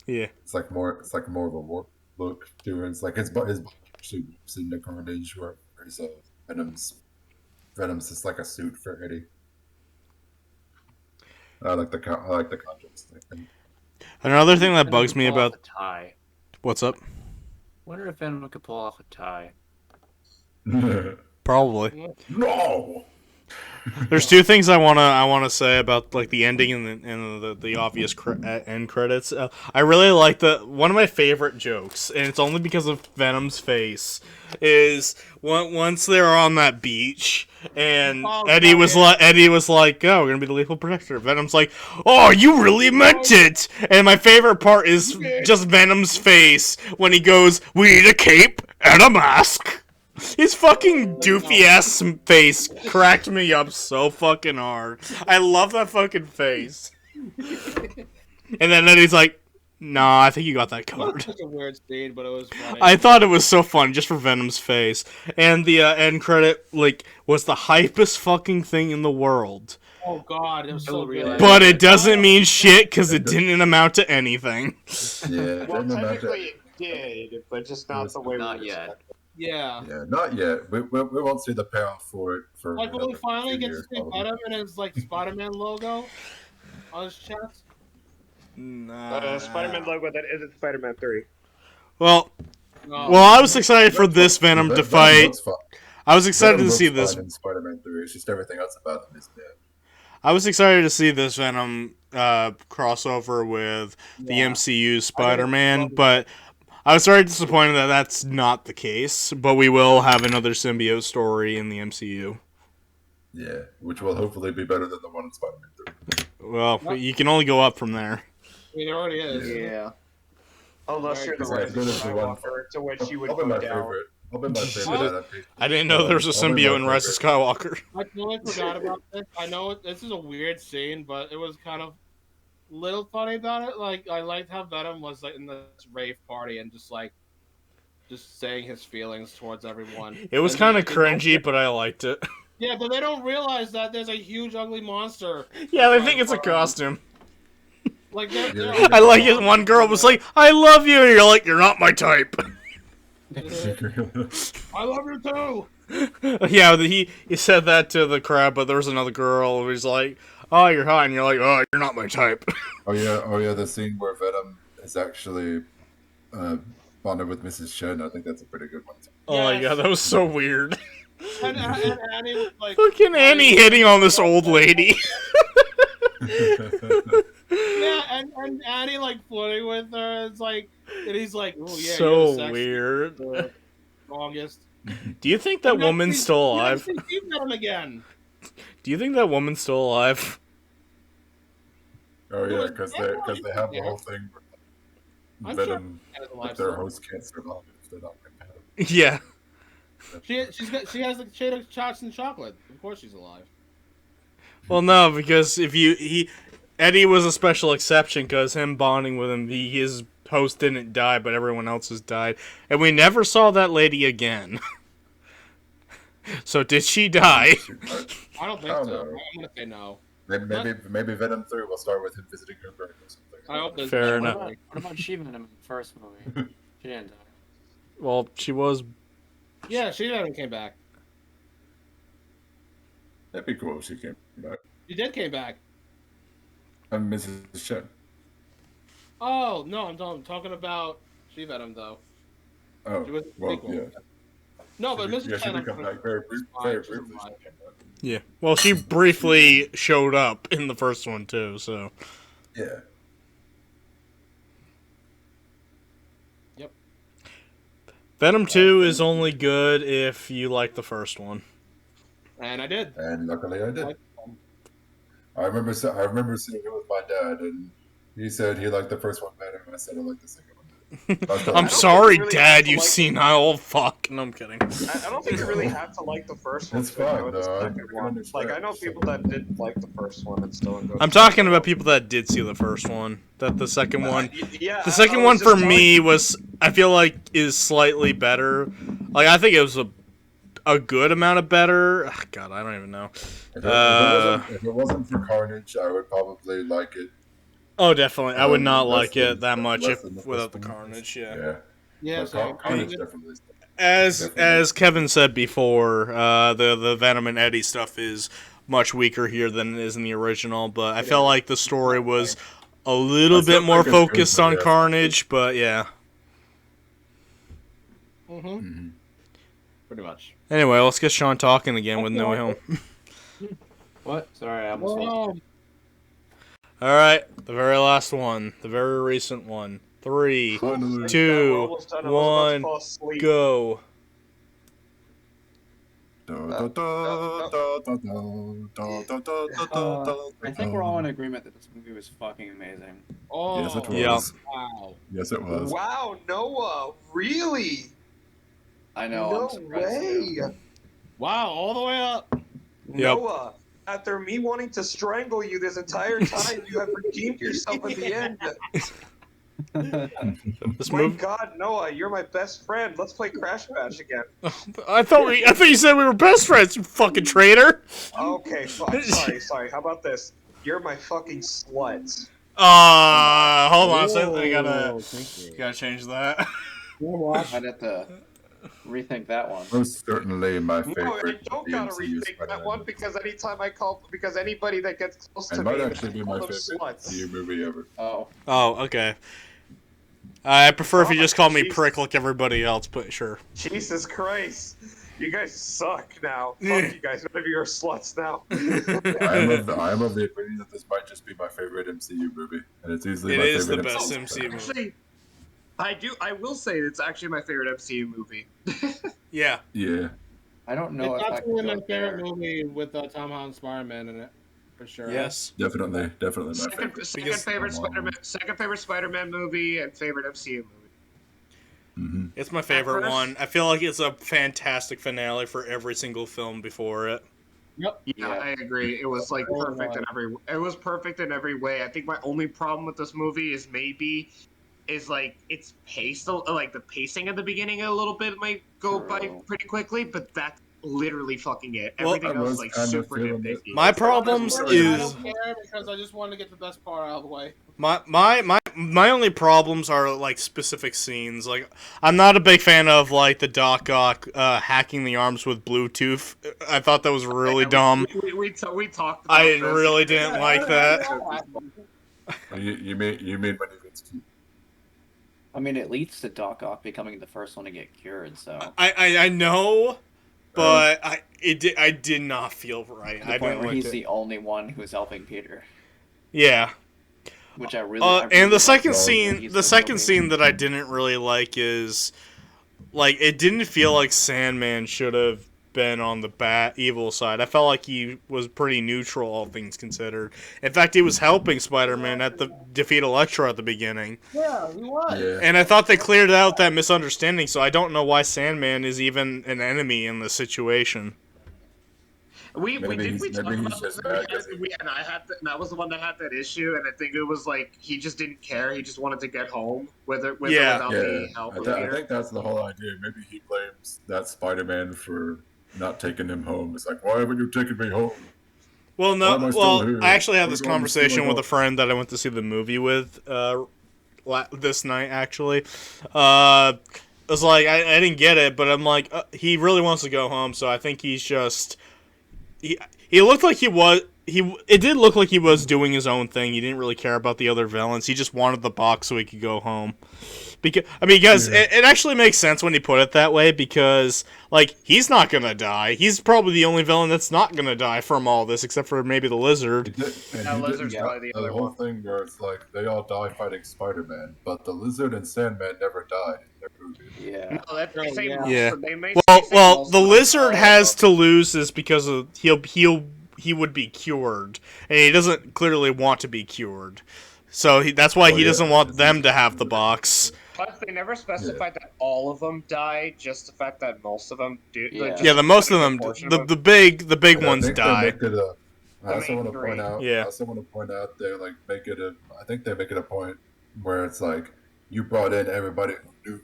yeah, it's like more of a warp look to it. It's like his body actually warps into Carnage, whereas Venom's just like a suit for Eddie. I like the contrast. Another thing that bugs me about the tie. What's up? Wonder if Venom could pull off a tie. Probably. No. There's two things I wanna say about like the ending and the obvious end credits. I really like one of my favorite jokes, and it's only because of Venom's face. Is once they're on that beach, and Eddie was like, "Oh, we're gonna be the lethal protector." Venom's like, "Oh, you really meant it." And my favorite part is just Venom's face when he goes, "We need a cape and a mask." His fucking doofy ass face cracked me up so fucking hard. I love that fucking face. And then he's like, "Nah, I think you got that covered." Such a weird scene, but it was funny. I thought it was so fun just for Venom's face. And the end credit was the hypest fucking thing in the world. Oh god, it was so real. But it doesn't mean shit because it didn't amount to anything. Yeah, well, technically it did, but just not the way not yet. Yeah. Yeah, not yet. We won't see the payoff for it for like when we finally get to see probably. Venom and his like Spider-Man logo on his chest. Nah. Spider-Man logo that isn't Spider-Man 3. Well, I was excited for this Venom to fight. I was excited to see this. Spider-Man 3. It's just everything else about him is bad. I was excited to see this Venom crossover with the MCU Spider-Man, but I was very disappointed that that's not the case. But we will have another symbiote story in the MCU. Yeah, which will hopefully be better than the one in Spider-Man 3. Well, you can only go up from there. mean, it already is. Yeah. Unless you're the Very Rise good. of Skywalker, to which you would I'll be go my down. favorite. I'll be my favorite adaptation. I didn't know there was a I'll be my symbiote in Rise of favorite. Skywalker. I totally forgot about this. I know this is a weird scene, but it was kind of little funny about it. Like I liked how Venom was like in this rave party and just saying his feelings towards everyone. It was And kind of they don't- cringy, but I liked it. Yeah, but they don't realize that there's a huge ugly monster. Yeah, they think it's a costume. Like Yeah. I like it. One girl was like, "I love you," and you're like, "You're not my type." I love you too. Yeah, he said that to the crowd, but there was another girl who was like, "Oh, you're hot," and you're like, "Oh, you're not my type." Oh yeah, the scene where Venom is actually bonded with Mrs. Chen. I think that's a pretty good one. Oh my Yes. god, that was so weird. And Annie was like, Fucking Annie hitting on this old lady. yeah, and Annie like flirting with her. It's like, and he's like, oh yeah, So you're the sexiest, weird. Strongest. Do you think that woman's still alive? You met him again. Do you think that woman's still alive? Oh yeah, because they have the whole thing where I'm Venom, Anna's alive if their still. host can't survive if they're not compatible. Yeah. She has the shade of shots and chocolate. Of course she's alive. Well, no, because Eddie was a special exception because him bonding with him, his host didn't die, but everyone else has died, and we never saw that lady again. So did she die? I don't think I don't so. know. I'm gonna say no. Maybe Venom 3 will start with him visiting her grave or something. I hope there's Fair no enough. way. What about she Venom in the first movie? She didn't die. Well, she was. Yeah, she never came back. That'd be cool if she came back. She did came back. I'm Mrs. Chen. Oh no, I'm talking about She Venom though. Oh, She was well, prequel. yeah. No, but Mrs. Yeah, she Chen, did come back very briefly. alive. She came back. Yeah. Well, she briefly showed up in the first one too. So. Yeah. Venom 2 is only good if you like the first one. And I did. And luckily I did. Like- I remember seeing it with my dad, and he said he liked the first one better, and I said I liked the second one better. I'm think sorry, you really Dad, have to you like- senile fuck. No, I'm kidding. I don't think you really have to like the first one. It's to enjoy fine, the though. I second can one. understand. Like I know people that didn't like the first one and still enjoy. I'm talking about people that did see the first one. That the second one. Yeah, The second one for me was, I feel like, is slightly better. Like, I think it was a good amount of better. Ugh, God, I don't even know. If it wasn't for Carnage, I would probably like it. Oh, definitely. I would not less like than- it that much less if than the without the first one. carnage. Yeah. Yeah. Yeah, But so Carnage definitely. As Kevin said before, the Venom and Eddie stuff is much weaker here than it is in the original. But I felt like the story was a little I still bit more think it's good, focused but on yeah. Carnage. But yeah. Mm-hmm. Pretty much. Anyway, let's get Sean talking again with No Way Home. What? Sorry, I almost lost. Whoa. All right, the very last one, the very recent one. 3, Finally. 2, 1, go. I think we're all in agreement that this movie was fucking amazing. Oh, Yes, it was. Yeah. wow. Yes, it was. Wow, Noah, really? I know. No I'm surprised way. too. Wow, all the way up. Yep. Noah, after me wanting to strangle you this entire time, you have redeemed yourself at the end. This My movie. God, Noah, you're my best friend. Let's play Crash Bash again. I thought you said we were best friends, you fucking traitor. Okay, fuck. Sorry. How about this? You're my fucking slut. Hold on a second. I gotta change that. I'd have to rethink that one. Most certainly my favorite. No, I don't gotta DMCU rethink that Spider-Man. one because because anybody that gets close to It me, might actually be my call them favorite sluts. DCU movie ever. Oh. Oh, okay. I prefer if you Oh, just call me Jesus. prick like everybody else, but sure. Jesus Christ. You guys suck now. Fuck you guys. None of you are sluts now. I am of the opinion that this might just be my favorite MCU movie, and it's easily It my is the favorite best MCU. MCU movie. I will say it's actually my favorite MCU movie. Yeah. Yeah. I don't know It's if I absolutely can my go there. favorite movie with Tom Holland Spider-Man in it. for sure. Yes. Definitely my Second, favorite. second favorite Spider-Man movie and favorite MCU movie. Mm-hmm. It's my favorite first- one. I feel like it's a fantastic finale for every single film before it. Yep. Yeah, I agree. It was like Oh, perfect in every. It was perfect in every way. I think my only problem with this movie is like it's paced like the pacing at the beginning a little bit might go by True. pretty quickly, but that's literally fucking it. Well, Everything I else was is like kind of super feeling it. nitpicky. My problems Honestly, I is don't care because I just want to get the best part out of the way. my only problems are like specific scenes. Like I'm not a big fan of like the Doc Ock hacking the arms with Bluetooth. I thought that was really dumb. We talked. About I this. really didn't like that. You mean when he gets cute? I mean, it leads to Doc Ock becoming the first one to get cured. So I know, but I did not feel right. to the I point didn't where like he's it. the only one who's helping Peter, Yeah. which I really And the like second that scene, he's the second helping. scene that I didn't really like is, like, it didn't feel like Sandman should have been on the evil side. I felt like he was pretty neutral, all things considered. In fact, he was helping Spider-Man defeat Electro at the beginning. Yeah, he was. Yeah. And I thought they cleared out that misunderstanding, so I don't know why Sandman is even an enemy in this situation. We talk he's about this just bad because and I was the one that had that issue, and I think it was like he just didn't care. He just wanted to get home with or Yeah. without the help of I Peter. think that's the whole idea. Maybe he blames that Spider-Man for not taking him home. It's like, why haven't you taken me home? Well, Why am I no. still Well, here? I actually had We're this going to conversation steal with my a friend that I went to see the movie with this night. Actually, I was like, I didn't get it, but I'm like, he really wants to go home, so I think he's just he looked like he was. It did look like he was doing his own thing. He didn't really care about the other villains. He just wanted the box so he could go home. Because it actually makes sense when he put it that way, because like he's not gonna die. He's probably the only villain that's not gonna die from all this, except for maybe the Lizard. Lizard's probably the other whole one. thing where it's like they all die fighting Spider-Man, but the Lizard and Sandman never died in their movie. Yeah. No, that they say most. Yeah. They may, Well, they say well, most the of them Lizard die, has though. to lose is because of he would be cured, and he doesn't clearly want to be cured. So that's why he doesn't want them to have the box. Plus, they never specified that all of them die. Just the fact that most of them do. Yeah. just Yeah, the most of them, proportion the big And I ones think they die. make it a- I also main want to three. point out. Yeah. I also want to point out they like make it a. I think they make it a point where it's like you brought in everybody who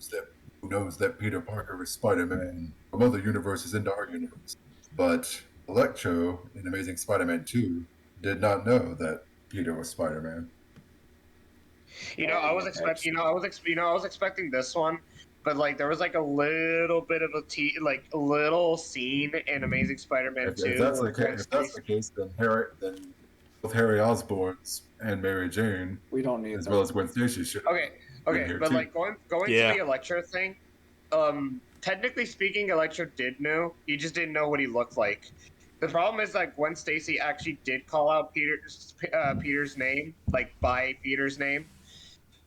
knows that Peter Parker is Spider-Man from other universes into our universe, but Electro in Amazing Spider-Man 2 did not know that Peter was Spider-Man. I was expecting this one, but like there was like a little bit of a little scene in Amazing Spider-Man 2. If that's the case, then both Harry Osborn's and Mary Jane, We don't need as that. well as Gwen Stacy, should. Okay, here but too. like going Yeah. to the Electro thing, technically speaking, Electro did know. He just didn't know what he looked like. The problem is like Gwen Stacy actually did call out Peter's name, like by Peter's name,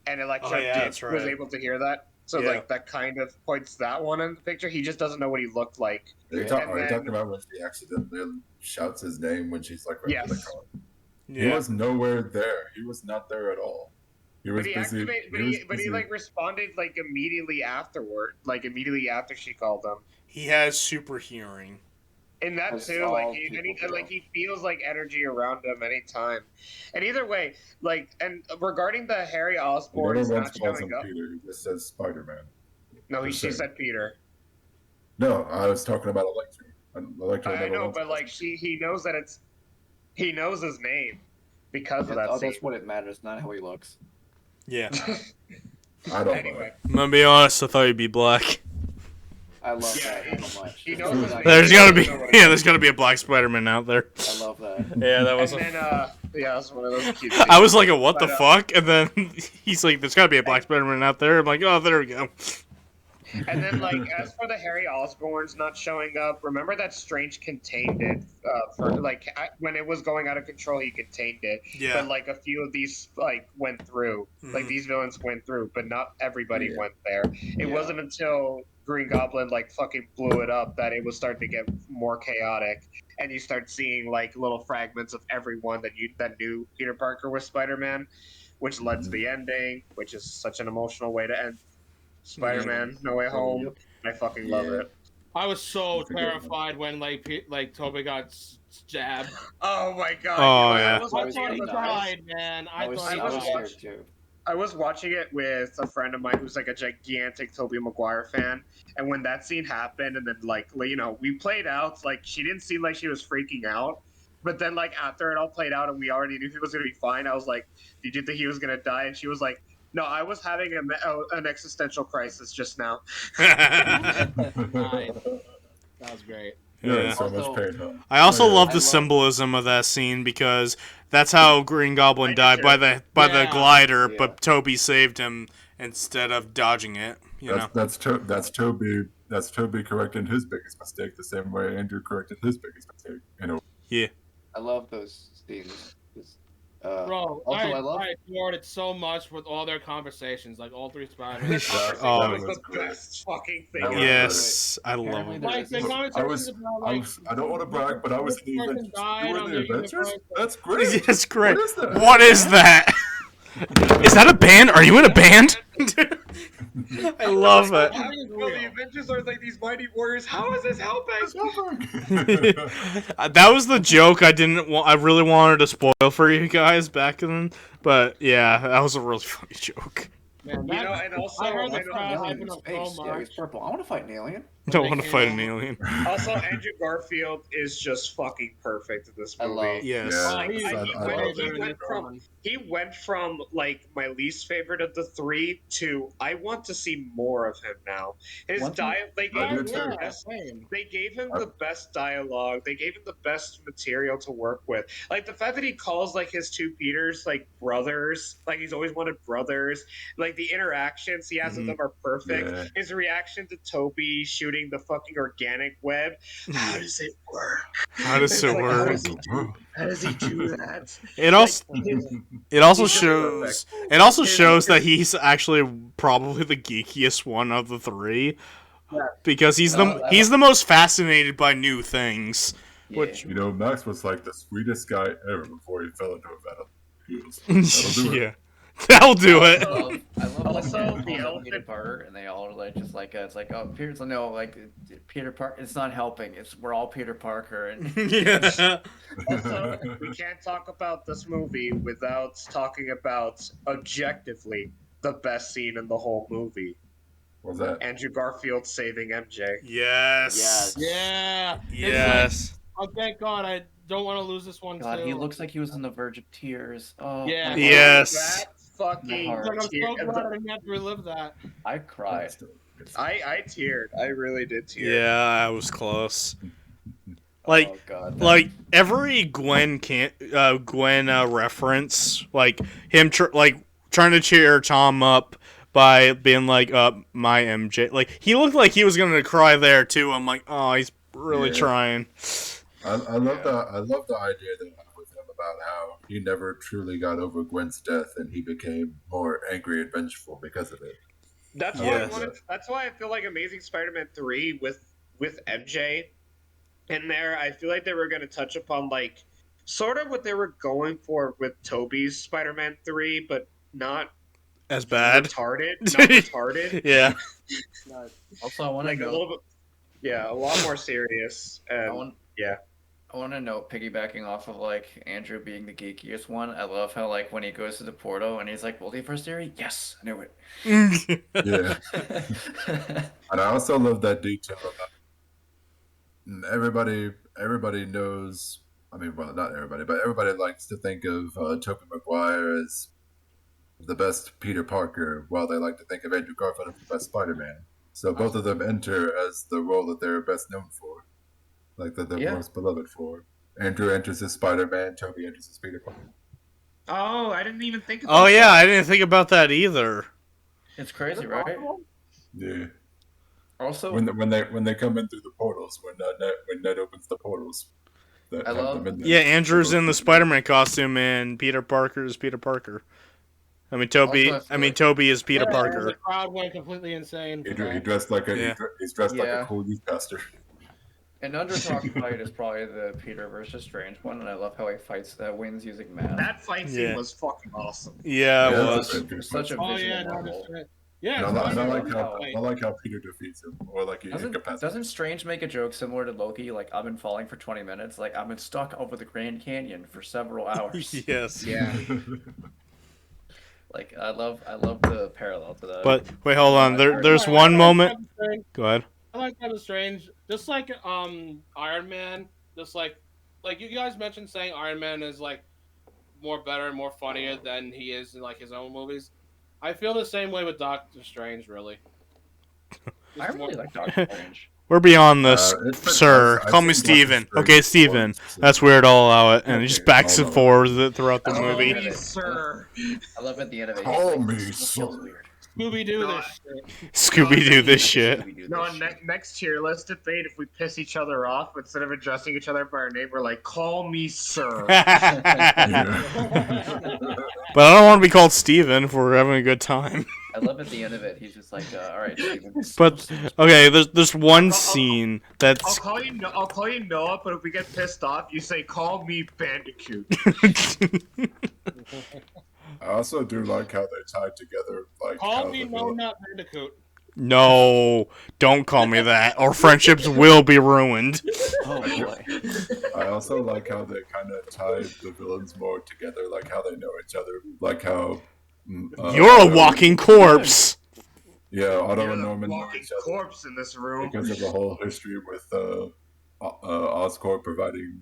and Electro that's was right. able to hear that. So Yeah. like that kind of points that one in the picture. He just doesn't know what he looked like. Are you And talking then- about when she accidentally shouts his name when she's like right to the Yes. car? He Yeah. was nowhere there. He was not there at all. He was busy. But he like responded like immediately afterward, like immediately after she called him. He has super hearing. And that That's too, all like people do. he feels like energy around him anytime. And either way, like and regarding the Harry He Osborn never is once not calls him showing up. Peter. He just says Spider-Man. No, Just she saying. said Peter. No, I was talking about Electro. Electro I never know, once but calls like he knows that he knows his name because of that Oh, scene. that's what it matters, not how he looks. Yeah. I don't Anyway, I'm gonna be honest. I thought he'd be black. I love Yeah, that so much. he knows his name. There's gotta be I know what there's gotta be a black Spider-Man out there. I love that. Yeah, that and was. then yeah, that's one of those cute. I was like, what the But, fuck? And then he's like, there's gotta be a black Spider-Man out there. I'm like, oh, there we go. And then, like, as for the Harry Osborns not showing up, remember that Strange contained it for like when it was going out of control. He contained it, Yeah. but like a few of these like went through. Like Mhm. these villains went through, but not everybody Yeah. went there. It Yeah. wasn't until Green Goblin like fucking blew it up, that it was starting to get more chaotic, and you start seeing like little fragments of everyone that knew Peter Parker was Spider-Man, which led to the ending, which is such an emotional way to end Spider-Man No Way Home. Yep. I fucking love Yeah. it. I was so That's a good one. terrified when like Toby got jabbed. Oh my god! Oh, I yeah. was I watching thought it he with died, man. I was thought he was died. watching- scared too. I was watching it with a friend of mine who's like a gigantic Tobey Maguire fan, and when that scene happened, and then like we played out, like she didn't seem like she was freaking out, but then like after it all played out and we already knew he was gonna be fine, I was like, "Did you think he was gonna die?" And she was like, "No, I was having an existential crisis just now." That was great. You're in Yeah. so Also- much pain, huh? I also Oh, yeah. love I the love- symbolism of that scene because that's how Green Goblin I died did by too. the Yeah. glider, Yeah. but Toby saved him instead of dodging it. You know. That's Toby. That's Toby correcting his biggest mistake the same way Andrew corrected his biggest mistake. You know, I love those scenes. Bro, Also, I love. I adored it so much with all their conversations, like all three Spider-Man. This conversation Oh. was was the great. best fucking thing. That was ever. Yes, I love Apparently it. there Like is the this- conversations about like I don't want to brag, but I was in the Which person Avengers. died You were on in the the Avengers? universe? That's great. It's great. What is that? What is that? Is that a band? Are you in a band? I love it. The Avengers are like these mighty warriors. How is this helping? That was the joke I didn't want. I really wanted to spoil for you guys back then, but yeah, that was a really funny joke. Man, You know, and also, I heard I the know- crowd Alien hyping in up space. so Yeah, much. he's purple. I want to fight an alien. Don't They want to came fight out- an alien. Also, Andrew Garfield is just fucking perfect in this I movie. love- Yes. Yeah. Oh, he's I- I way love better he in went this from- one. He went from like my least favorite of the three to I want to see more of him now. His One thing- diet, they I gave do him too. the best. Same. They gave him the best dialogue. They gave him the best material to work with. Like the fact that he calls like his two Peters like brothers. Like he's always wanted brothers. Like the interactions he has with Mhm. them are perfect. Yeah. His reaction to Toby shooting the fucking organic web. How does it work? How does It's it like, work? How does he do that? It also Like, his- it also he's just shows perfect. it also His- shows that he's actually probably the geekiest one of the three. Yeah. Because he's the most fascinated by new things. Which You know, Max was like the sweetest guy ever before he fell into a Venom. That'll do it. yeah. That'll do it. I love Also, like, the Peter elephant- Parker, and they all are like just like it's like oh Peter's no like Peter Parker. It's not helping. We're all Peter Parker, and yeah. Also, we can't talk about this movie without talking about objectively the best scene in the whole movie. What's that? Andrew Garfield saving MJ. Yes. Yeah. Yes. Oh, thank God! I don't want to lose this one God, too. he looks like he was on the verge of tears. Oh, Yeah. my Yes. That fucking My heart. Like, I'm so tear- glad I didn't have to relive that. I cried. I teared. I really did tear. Yeah, I was close. Like Oh God. like every Gwen reference, like him trying to cheer Tom up by being like my MJ, like he looked like he was gonna cry there too. I'm like, oh, he's really Yeah. trying. I love the idea they have with him about how he never truly got over Gwen's death, and he became more angry and vengeful because of it. That's why Yes. that's why I feel like Amazing Spider-Man 3 with MJ in there, I feel like they were going to touch upon like sort of what they were going for with Tobey's Spider-Man 3, but not As bad. retarded. Not retarded. Yeah. Also, I want to Like a know. little bit, yeah, a lot more serious. I want to note, piggybacking off of like Andrew being the geekiest one. I love how like when he goes to the portal and he's like, "Multiverse theory? Yes, I knew it." Yeah, and I also love that detail about everybody knows. I mean, well, not everybody, but everybody likes to think of Tobey Maguire as the best Peter Parker, while they like to think of Andrew Garfield as the best Spider-Man. So both of them enter as the role that they're best known for, like that they're Yeah. most beloved for. Andrew enters as Spider-Man, Tobey enters as Peter Parker. Oh, I didn't even think. Oh yeah, I didn't think about that either. It's crazy, right? Yeah, Also, when they come in through the portals, when Ned opens the portals, that I have love- them in there. Yeah, Andrew's in the Spider-Man costume and Peter Parker is Peter Parker. I mean, Toby. Also, I I mean, feel Toby is Peter And Parker. the crowd went completely insane. He, For he that. dressed like a Yeah. he's dressed like Yeah. a cool youth pastor. An under-talked fight is probably the Peter versus Strange one, and I love how he fights wins using math. That fight scene Yeah. was fucking awesome. Yeah, it Yeah, was. that's a good Such a fight. Oh visual yeah, no, marvel. yeah. And I like Spider-Man how fight. I like how Peter defeats him, or like he incapacitates. Doesn't Strange make a joke similar to Loki? Like, I've been falling for 20 minutes. Like, I've been stuck over the Grand Canyon for several hours. Yes. Yeah. Like, I love the parallel to that. But wait, hold on. There's I one like moment. Doctor Strange. Go ahead. I like Doctor Strange, just like Iron Man. Just like you guys mentioned, saying Iron Man is like more better and more funnier than he is in like his own movies. I feel the same way with Doctor Strange, really. I really like Doctor Strange. We're beyond this, It's sir. been- I've Call me seen Steven. Doctor Okay, Strange Steven. once, so- That's weird. I'll allow it. And he Okay, just backs I'll and allow forth throughout the Call movie. me sir. I love at the end of it. he's Call like, me, "This feels sir." weird. Scooby Doo No, this shit. Scooby Doo this shit. Scooby-Doo No, this shit. next tier list debate, if we piss each other off, instead of addressing each other by our name, we're like, call me sir. But I don't want to be called Steven if we're having a good time. I love at the end of it. He's just like, all right, Steven. But okay, there's one I'll- scene I'll that's call you. I'll call you Noah, but if we get pissed off, you say, "Call me Bandicoot." I also do like how they tied together, like Call how me the no, villain- not Bandicoot. no, don't call me that, or friendships will be ruined. Oh boy. I also like how they kind of tied the villains more together, like how they know each other, like how You're a Otto- walking corpse. Yeah, Otto You're and the Norman know walking each other corpse in this room. because of the whole history with Oscorp providing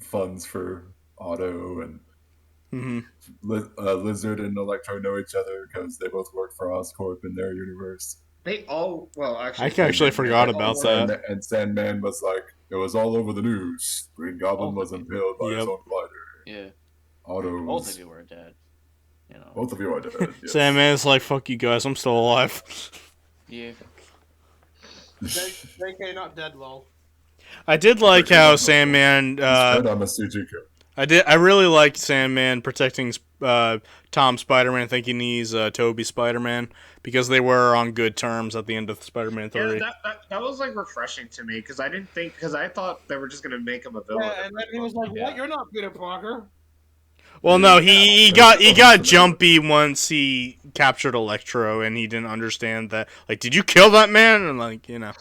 funds for Otto, and hmm Lizard and Electro know each other because they both work for Oscorp in their universe. They all. Well, actually, I actually forgot they all about work- that. And Sandman was like, it was all over the news. Green Goblin Oh, was impaled by his yep. own glider. Yeah. Otto Both was. of you were dead. You know. Both of you are dead. Yes. Sandman's like, fuck you guys, I'm still alive. Yeah. JK not dead, lol. I did like how Sandman. Instead, I'm a Sujiku. I really liked Sandman protecting Tom Spider-Man, thinking he's Toby Spider-Man, because they were on good terms at the end of Spider-Man 3. Yeah, that was like refreshing to me because I thought they were just gonna make him a villain. Yeah, and then he was like, "What? Yeah. You're not Peter Parker." Well, no, he got Awesome. jumpy once he captured Electro, and he didn't understand that. Like, did you kill that man? And like, you know.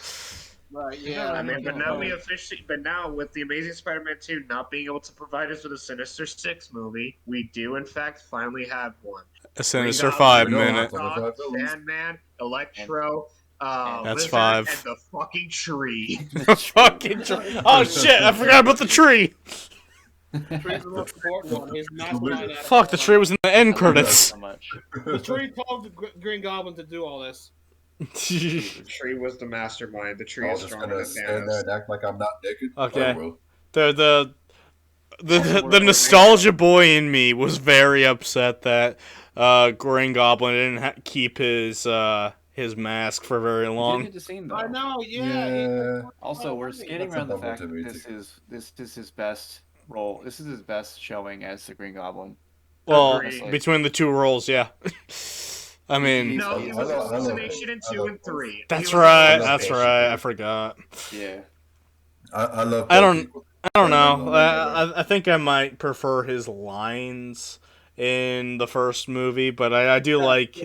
Right. Yeah, I mean, but now with the Amazing Spider-Man 2 not being able to provide us with a Sinister Six movie, we do in fact finally have one. A Sinister We got 5 we don't minute. have to- Doc, Sandman, Electro, That's Lizard, 5. and the fucking tree. Fucking tree. Oh shit! I forgot about the tree. Tree's the most important one. He's mastermind. Fuck, the tree was in the end credits. So much. The tree told the Green Goblin to do all this. The tree was the mastermind. The tree I'm is just stronger gonna than stand there Thanos. and act like I'm not naked. Okay. I will. The nostalgia boy in me was very upset that Green Goblin didn't keep his mask for very You didn't long. get to see him though. I know. Yeah. Yeah. Also, we're That's skating a around the bummer fact to that me, this is his best role. This is his best showing as the Green Goblin. Well, Agreed. between the two roles, yeah. I mean, No, he was I love- assassination in I 2 love- and 3. that's He was right. love That's assassination. right. I forgot. Yeah. I love. I don't- both people. I don't know. Spider-Man I think I might prefer his lines in the first movie, but I do like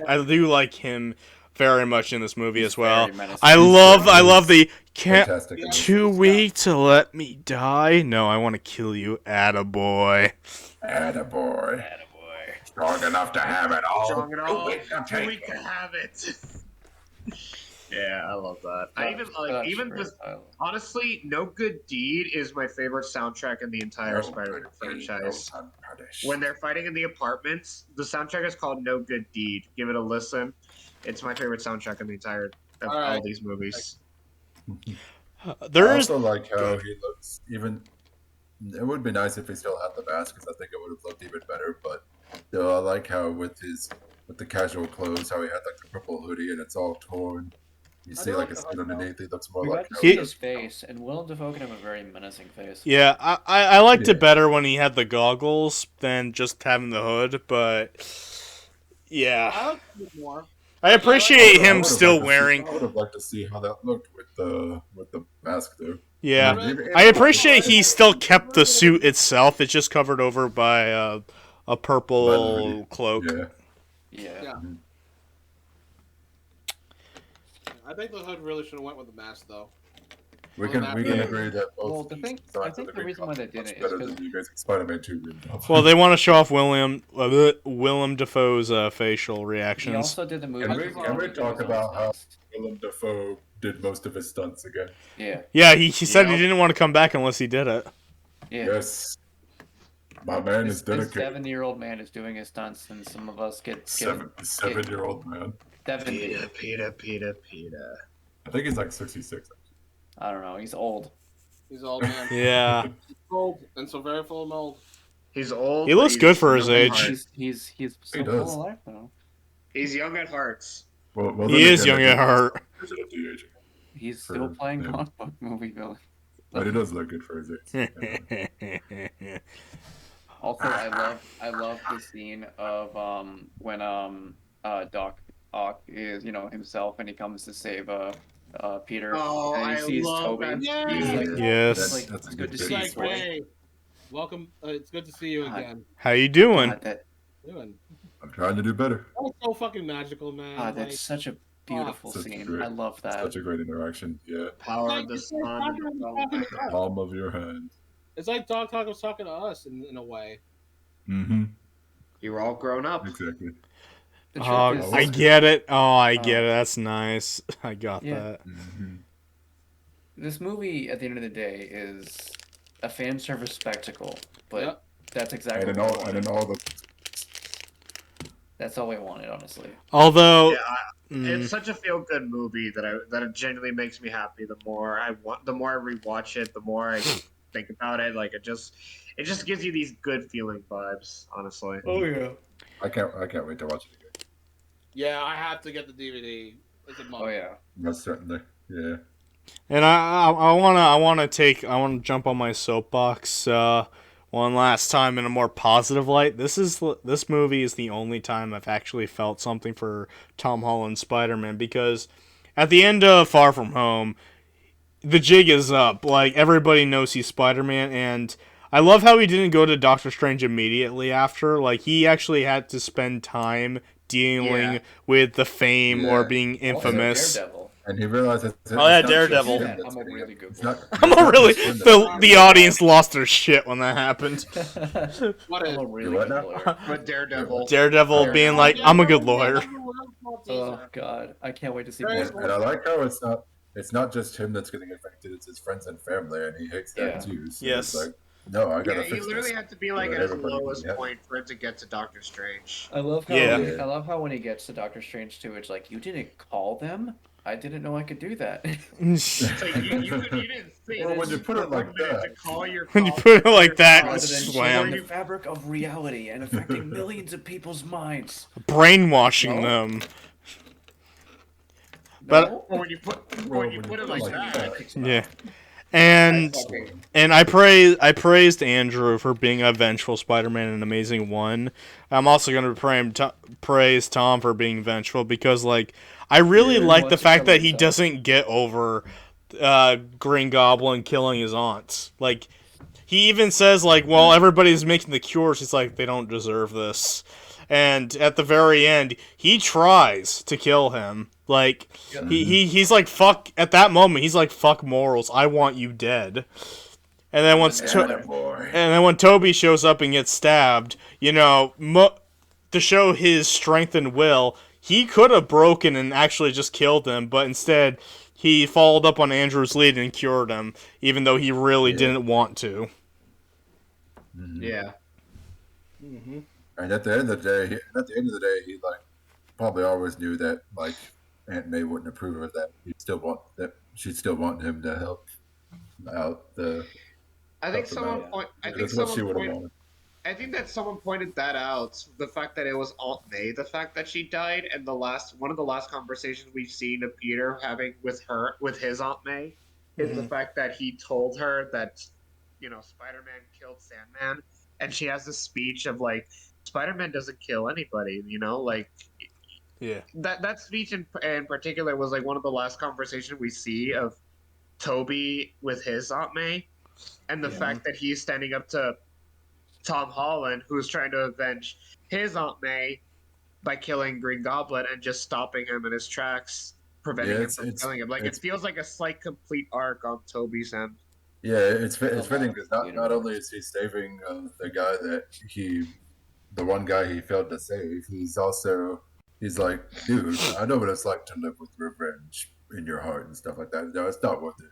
him very much in this movie as well. Very menacing. I love the can't Fantastic. Yeah. too weak to let me die. No, I want to kill you, attaboy. Attaboy. Strong enough to have it all. Strong and all. Too weak to Too take weak to it. have it. Yeah, I love that. I even That's this. great. Honestly, No Good Deed is my favorite soundtrack in the entire No Spider-Man good deed franchise. goes unpunished. When they're fighting in the apartments, the soundtrack is called No Good Deed. Give it a listen. It's my favorite soundtrack in the entire of all Alright. these movies. I There is also like how he looks. Even it would be nice if he still had the mask, because I think it would have looked even better. But still, I like how with the casual clothes, how he had like the purple hoodie and it's all torn. You see do like like a the skin hood, though. underneath. He looks more We like got to see He- his face, and Willem Dafoe can have a very menacing face. yeah. I liked Yeah. it better when he had the goggles than just having the hood, but Yeah. I like it more. I appreciate I him would've still liked to see- wearing. I would have liked to see how that looked with the mask though. Yeah. mean, I appreciate he still kept the suit itself. It's just covered over by a purple Leather. cloak. Yeah. Yeah. Yeah. I think the hood really should have went with the mask though. We can Yeah. agree that both. Well, the thing- designs I of think the Green reason why they Goblin did much it is better 'cause- than you guys in Spider-Man 2 Green Goblin. Well, they want to show off Willem Dafoe's facial He reactions. also did the movie. Can we before talk with his about how stunts. Willem Dafoe did most of his stunts again? Yeah. Yeah, he said he Yep. didn't want to come back unless he did it. Yeah. Yes. My man is This dedicated. 7-year-old man is doing his stunts, and some of us get Seven-year-old man. 70. Peter. I think he's like 66. I don't know. He's old. He's old man. Yeah. He's old and so very full of mold. He's old. He but looks he's good for his young at age. heart. He's so does. full of life though. He's young at heart. Well, He is young at heart. He's a de-aging. He's still playing him. comic book movie villain. But he does look good for his age. Yeah. Also, I love the scene of when Doc Ock is himself and he comes to save Peter Oh, and he I sees love Toby. that. Yeah. He's like, Yes. like, That's a it's good to good see bit. you, Like, boy. hey, welcome. It's good to see you God. again. How you doing? God, that Doing. I'm trying to do better. That was so fucking magical, man. God, that's such a beautiful Such scene. great- I love that. Such a great interaction. Yeah. Power like, of the it's like sun. talking to us. Palm of your hand. It's like Dog Talk was talking to us in a way. Mm-hmm. You were all grown up. Exactly. The Oh, truth is, I get it. Oh, I get it. That's nice. I got Yeah. that. Mm-hmm. this movie at the end of the day is a fan service spectacle, but Yep. that's exactly And what in we all, wanted. and in all the That's all we wanted, honestly. Although, Yeah, mm, it's such a feel good movie that it genuinely makes me happy. The more I rewatch it, the more I think about it. Like it just gives you these good feeling vibes. Honestly. Oh yeah. I can't wait to watch it again. Yeah, I have to get the DVD. It's a must. Oh yeah. Most certainly. Yeah. and I want to jump on my soapbox one last time in a more positive light. This movie is the only time I've actually felt something for Tom Holland's Spider-Man, because at the end of Far From Home, the jig is up. Like, everybody knows he's Spider-Man, and I love how he didn't go to Doctor Strange immediately after. Like, he actually had to spend time dealing Yeah. with the fame or Yeah. being infamous. Also, Daredevil. And he realizes. Oh, yeah, Daredevil. I'm a really good It's not, I'm a really the audience lost their shit when that happened. What I'm is? a really what good now? lawyer. But Daredevil. Daredevil being like, I'm a good lawyer. Oh god, I can't wait to see more. And I like how it's not just him that's getting affected; it's his friends and family, and he hates that Yeah. too. So Yes. It's like, no, I Yeah, gotta he fix literally this. had to be like Yeah, at his everybody can lowest get it. point for it to get to Doctor Strange. I love how Yeah. I love how when he gets to Doctor Strange too, it's like, you didn't call them? I didn't know I could do that. It's like you didn't think. Well, when you put it like that. to call your When you call- put it like that, Rather it's than slam. the fabric of reality and affecting millions of people's minds. Brainwashing No. them. But- No? Well, when you put it like that. Yeah. And I praised Andrew for being a vengeful Spider-Man in Amazing 1. I'm also going to praise Tom for being vengeful, because like I really Yeah, like he the wants to fact kill that he himself. doesn't get over Green Goblin killing his aunts. Like, he even says like, well, everybody's making the cures. He's like, they don't deserve this. And at the very end, he tries to kill him. Like, he's like, fuck, at that moment, he's like, fuck morals, I want you dead. And then when Toby shows up and gets stabbed, you know, to show his strength and will, he could have broken and actually just killed him, but instead, he followed up on Andrew's lead and cured him, even though he really didn't want to. Yeah. Mm-hmm. And at the end of the day, he like probably always knew that like Aunt May wouldn't approve of that. She'd still want him to help out the. I think Help him someone out. I think That's what she someone would have pointed. wanted. I think that someone pointed that out. The fact that it was Aunt May, the fact that she died, and one of the last conversations we've seen of Peter having with his Aunt May, is the fact that he told her that, Spider-Man killed Sandman, and she has this speech of like, Spider-Man doesn't kill anybody. You know, like Yeah. that speech in particular was like one of the last conversations we see of Toby with his Aunt May, and the fact that he's standing up to Tom Holland, who's trying to avenge his Aunt May by killing Green Goblin and just stopping him in his tracks, preventing him from killing him. Like it feels like a slight complete arc on Toby's end. Yeah, it's fitting because not only is he saving the guy the one guy he failed to save, he's like, dude, I know what it's like to live with revenge in your heart and stuff like that. No, it's not worth it.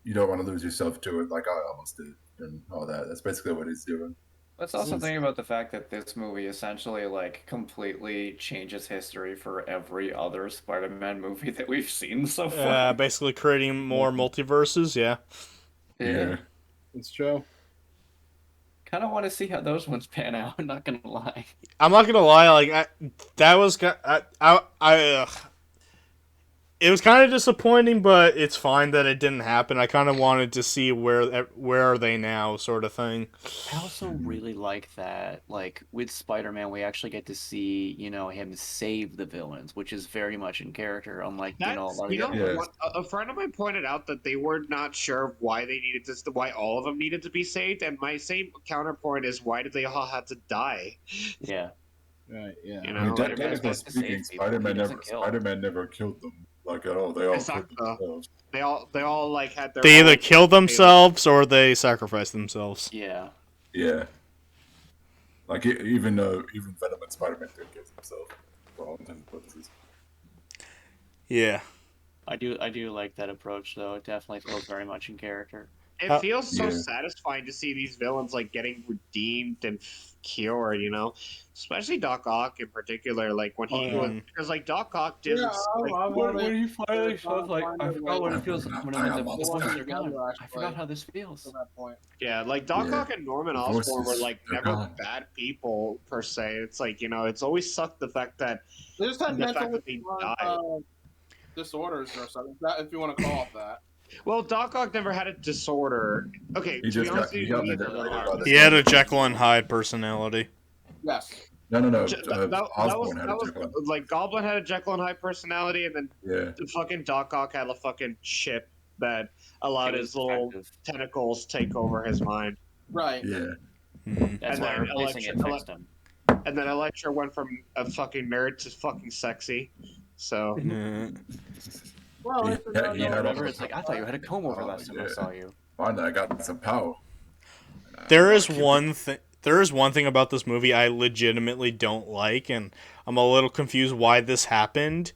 You don't want to lose yourself to it like I almost did and all that. That's basically what he's doing. Let's also think about the fact that this movie essentially like completely changes history for every other Spider-Man movie that we've seen so far. Basically creating more multiverses. Yeah. Yeah. It's true. Kind of want to see how those ones pan out. I'm not gonna lie. I'm not gonna lie. Like it was kind of disappointing, but it's fine that it didn't happen. I kind of wanted to see where are they now, sort of thing. I also really like that, like, with Spider-Man, we actually get to see, him save the villains, which is very much in character, unlike, a lot of the other ones. A friend of mine pointed out that they were not sure why why all of them needed to be saved, and my same counterpoint is why did they all have to die? Yeah. Right, yeah. Technically speaking, Spider-Man never killed them. Like at all, they all killed themselves. They all like had their. They either kill themselves or they sacrifice themselves. Yeah. Yeah. Like even Venom and Spider-Man did kill themselves for all intents and purposes. Yeah. I do like that approach, though. It definitely feels very much in character. It feels so satisfying to see these villains like getting redeemed and cured, especially Doc Ock in particular. Like when he was, because like Doc Ock did. When he finally shows, like, I forgot what it feels when I'm in the gun. I forgot how this feels. At that point. Yeah, like Doc Ock and Norman Osborn were like never bad people per se. It's like it's always sucked the fact that they just had mental they died. Disorders or something, if you want to call it that. Well, Doc Ock never had a disorder. Okay, he had a Jekyll and Hyde personality. Yes. No. That was like Goblin had a Jekyll and Hyde personality, and then the fucking Doc Ock had a fucking chip that allowed his little tentacles take over his mind. Right. Yeah. That's why replacing it fixed him. And then Elektra went from a fucking nerd to fucking sexy. So. Well, it's like I thought you had a comb over last time I saw you. Finally, I got some power. There is one thing about this movie I legitimately don't like, and I'm a little confused why this happened.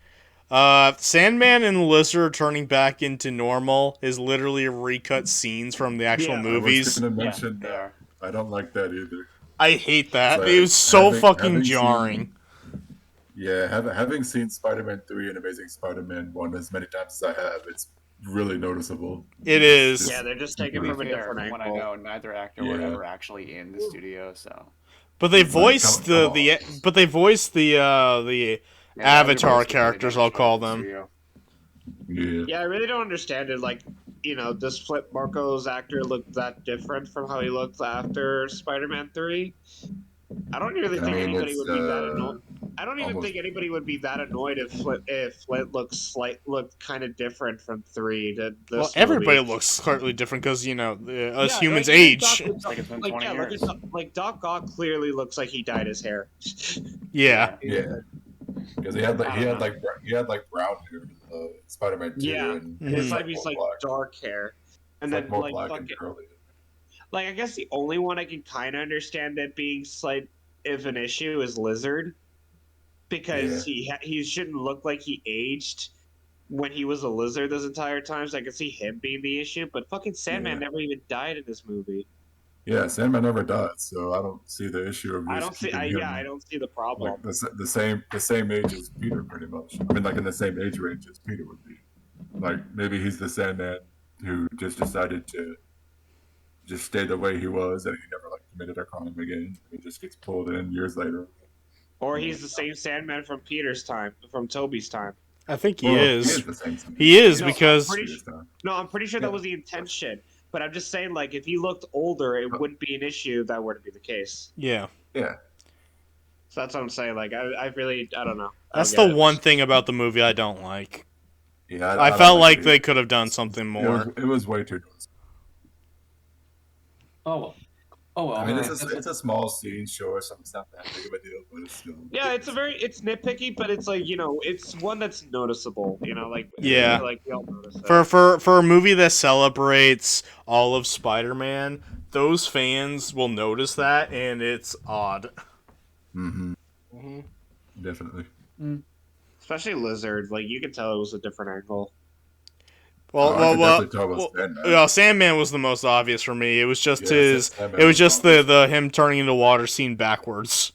Sandman and Lizard turning back into normal is literally recut scenes from the actual movies. I was gonna mention that. I don't like that either. I hate that. It was so fucking jarring. Having seen Spider-Man 3 and Amazing Spider-Man 1 as many times as I have, it's really noticeable. It is. Yeah, they're just taking it from a different angle. When I know neither actor were ever actually in the studio, so. But they voiced the Avatar characters, I'll call them. Yeah, I really don't understand it. Like, does Flip Marco's actor look that different from how he looked after Spider-Man 3? I don't really think anybody would be that annoyed. I don't even think anybody would be that annoyed if Flint looked kind of different from 3 to this. Well, everybody looks slightly different because us humans age. Like Doc Ock clearly looks like he dyed his hair. Yeah. Because he had brown hair in Spider-Man 2. Yeah, and his he's like dark hair, and then more black and curly. Like, I guess the only one I can kind of understand that being slight of an issue is Lizard, because he shouldn't look like he aged when he was a lizard this entire time. So I can see him being the issue, but fucking Sandman never even died in this movie. Yeah, Sandman never died, so I don't see the issue of. I don't see the problem. Like the same age as Peter, pretty much. I mean, like in the same age range as Peter would be. Like maybe he's the Sandman who just decided to just stay the way he was, and he never committed a crime again. He just gets pulled in years later. Or he's the same Sandman from Peter's time, from Toby's time. I think he is. He is because I'm pretty sure that was the intention. But I'm just saying, like, if he looked older, it wouldn't be an issue if that were to be the case. Yeah. Yeah. So that's what I'm saying. Like, I really, I don't know. That's the one thing about the movie I don't like. Yeah, I don't felt like like it they either. could have done something more. It was way too noticeable. Oh well. I mean, That's it's a small scene, sure, so it's not that big of a deal, but it's still. Yeah, it's nitpicky, but it's like, it's one that's noticeable. Like Yeah. like we all notice it. For a movie that celebrates all of Spider-Man, those fans will notice that, and it's odd. Mm-hmm. Mhm. Definitely. Especially Lizard, like you could tell it was a different angle. I could definitely tell it was Sandman. Well, Sandman was the most obvious for me. It was just Yeah, Sandman was the him turning into water scene backwards.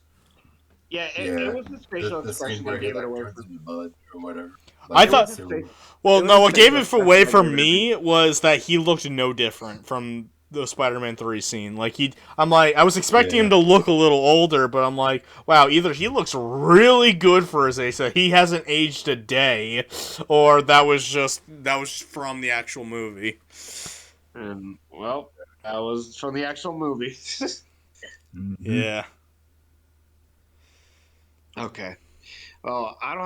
Yeah, it was his facial the scene expression where that he gave it like away turns from me. into mud or whatever. I Like, thought- it was Well, It was no, the what gave facial it away expression for that gave it me was that he looked no different from the Spider-Man 3 scene. Like I was expecting him to look a little older, but I'm like, wow, either he looks really good for his age, so he hasn't aged a day, or that was from the actual movie. And well, that was from the actual movie. Mhm. Yeah. Okay. Well, I don't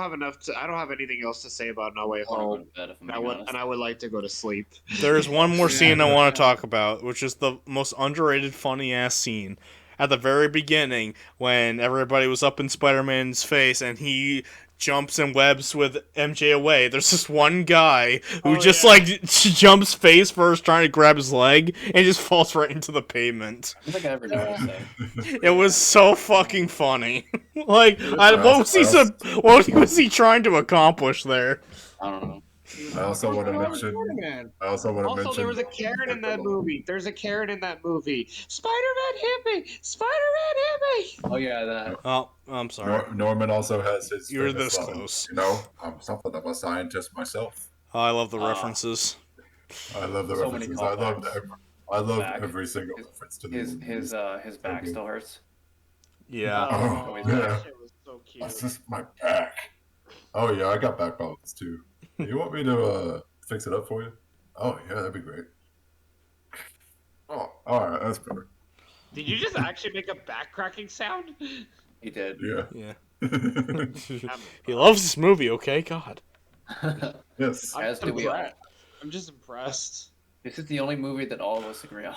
have anything else to say about No Way I want to go Home. to bed if I'm being honest. And I would like to go to sleep. There's one more scene I want to Yeah. talk about, which is the most underrated, funny-ass scene. At the very beginning, when everybody was up in Spider-Man's face and he jumps and webs with MJ away, there's this one guy who jumps face first trying to grab his leg and just falls right into the pavement. I don't think I ever noticed that. It was so fucking funny. Like, what was he trying to accomplish there? I don't know. I also want to mention. Spider-Man. I also want to mention. Also, there was a Karen in that movie. There's a Karen in that movie. Spider-Man hit me! Spider-Man hit me! Oh yeah, that. Oh, I'm sorry. Norman also has his. You were famous this line, close. I'm something of a scientist myself. Oh, I love the references. I love the So many references. callbacks. I love Back. every single reference to His these. his back still hurts. Yeah. Oh, Always yeah. That shit was so cute. That's just my back. Oh yeah, I got back problems too. You want me to fix it up for you? Oh yeah, that'd be great. Oh, all right, that's better. Did you just actually make a back cracking sound? He did. Yeah. Yeah. He loves this movie, okay? God. Yes. As do we all. I'm just impressed. This is the only movie that all of us agree on.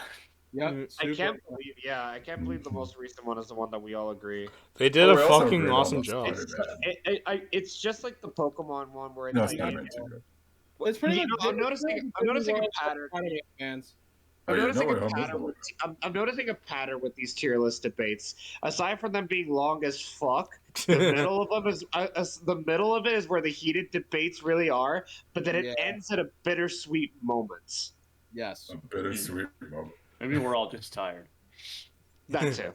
Yep. I can't believe the most recent one is the one that we all agree. They did Oh, a we also fucking agreed on awesome those job. Spider-Man. It's just like the Pokemon one where it's No, like, Spider-Man too. It's pretty You much. know, I'm noticing a pattern. Spider-Man fans. Oh, I'm yeah, noticing No a Way Home is pattern. the one. I'm noticing a pattern with these tier list debates. Aside from them being long as fuck, the middle of them is the middle of it is where the heated debates really are. But then it Yeah. ends at a bittersweet moments. Yes. A bittersweet moment. Maybe we're all just tired. That too.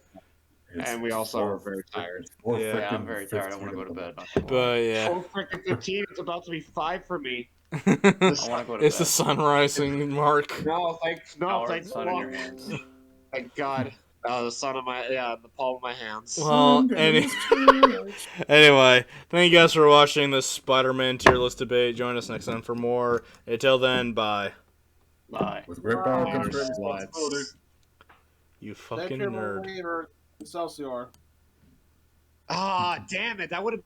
It's And we also four- are very tired. it's four Yeah, Yeah, I'm freaking very tired. I 15 want to go to in the bed. Not gonna lie. But yeah. 4:15. It's about to be 5 for me. I want to go to It's the bed. sun rising, Mark. No, thanks. No, Power of thanks the sun a in lot. your hands. Thank God. The sun of my the palm of my hands. Well, anyway, thank you guys for watching this Spider-Man tier list debate. Join us next time for more. Until then, bye. Bye. With great power Bye, comes great sluts. responsibility. You Thank fucking you, nerd. Excelsior. Ah, damn it! That would have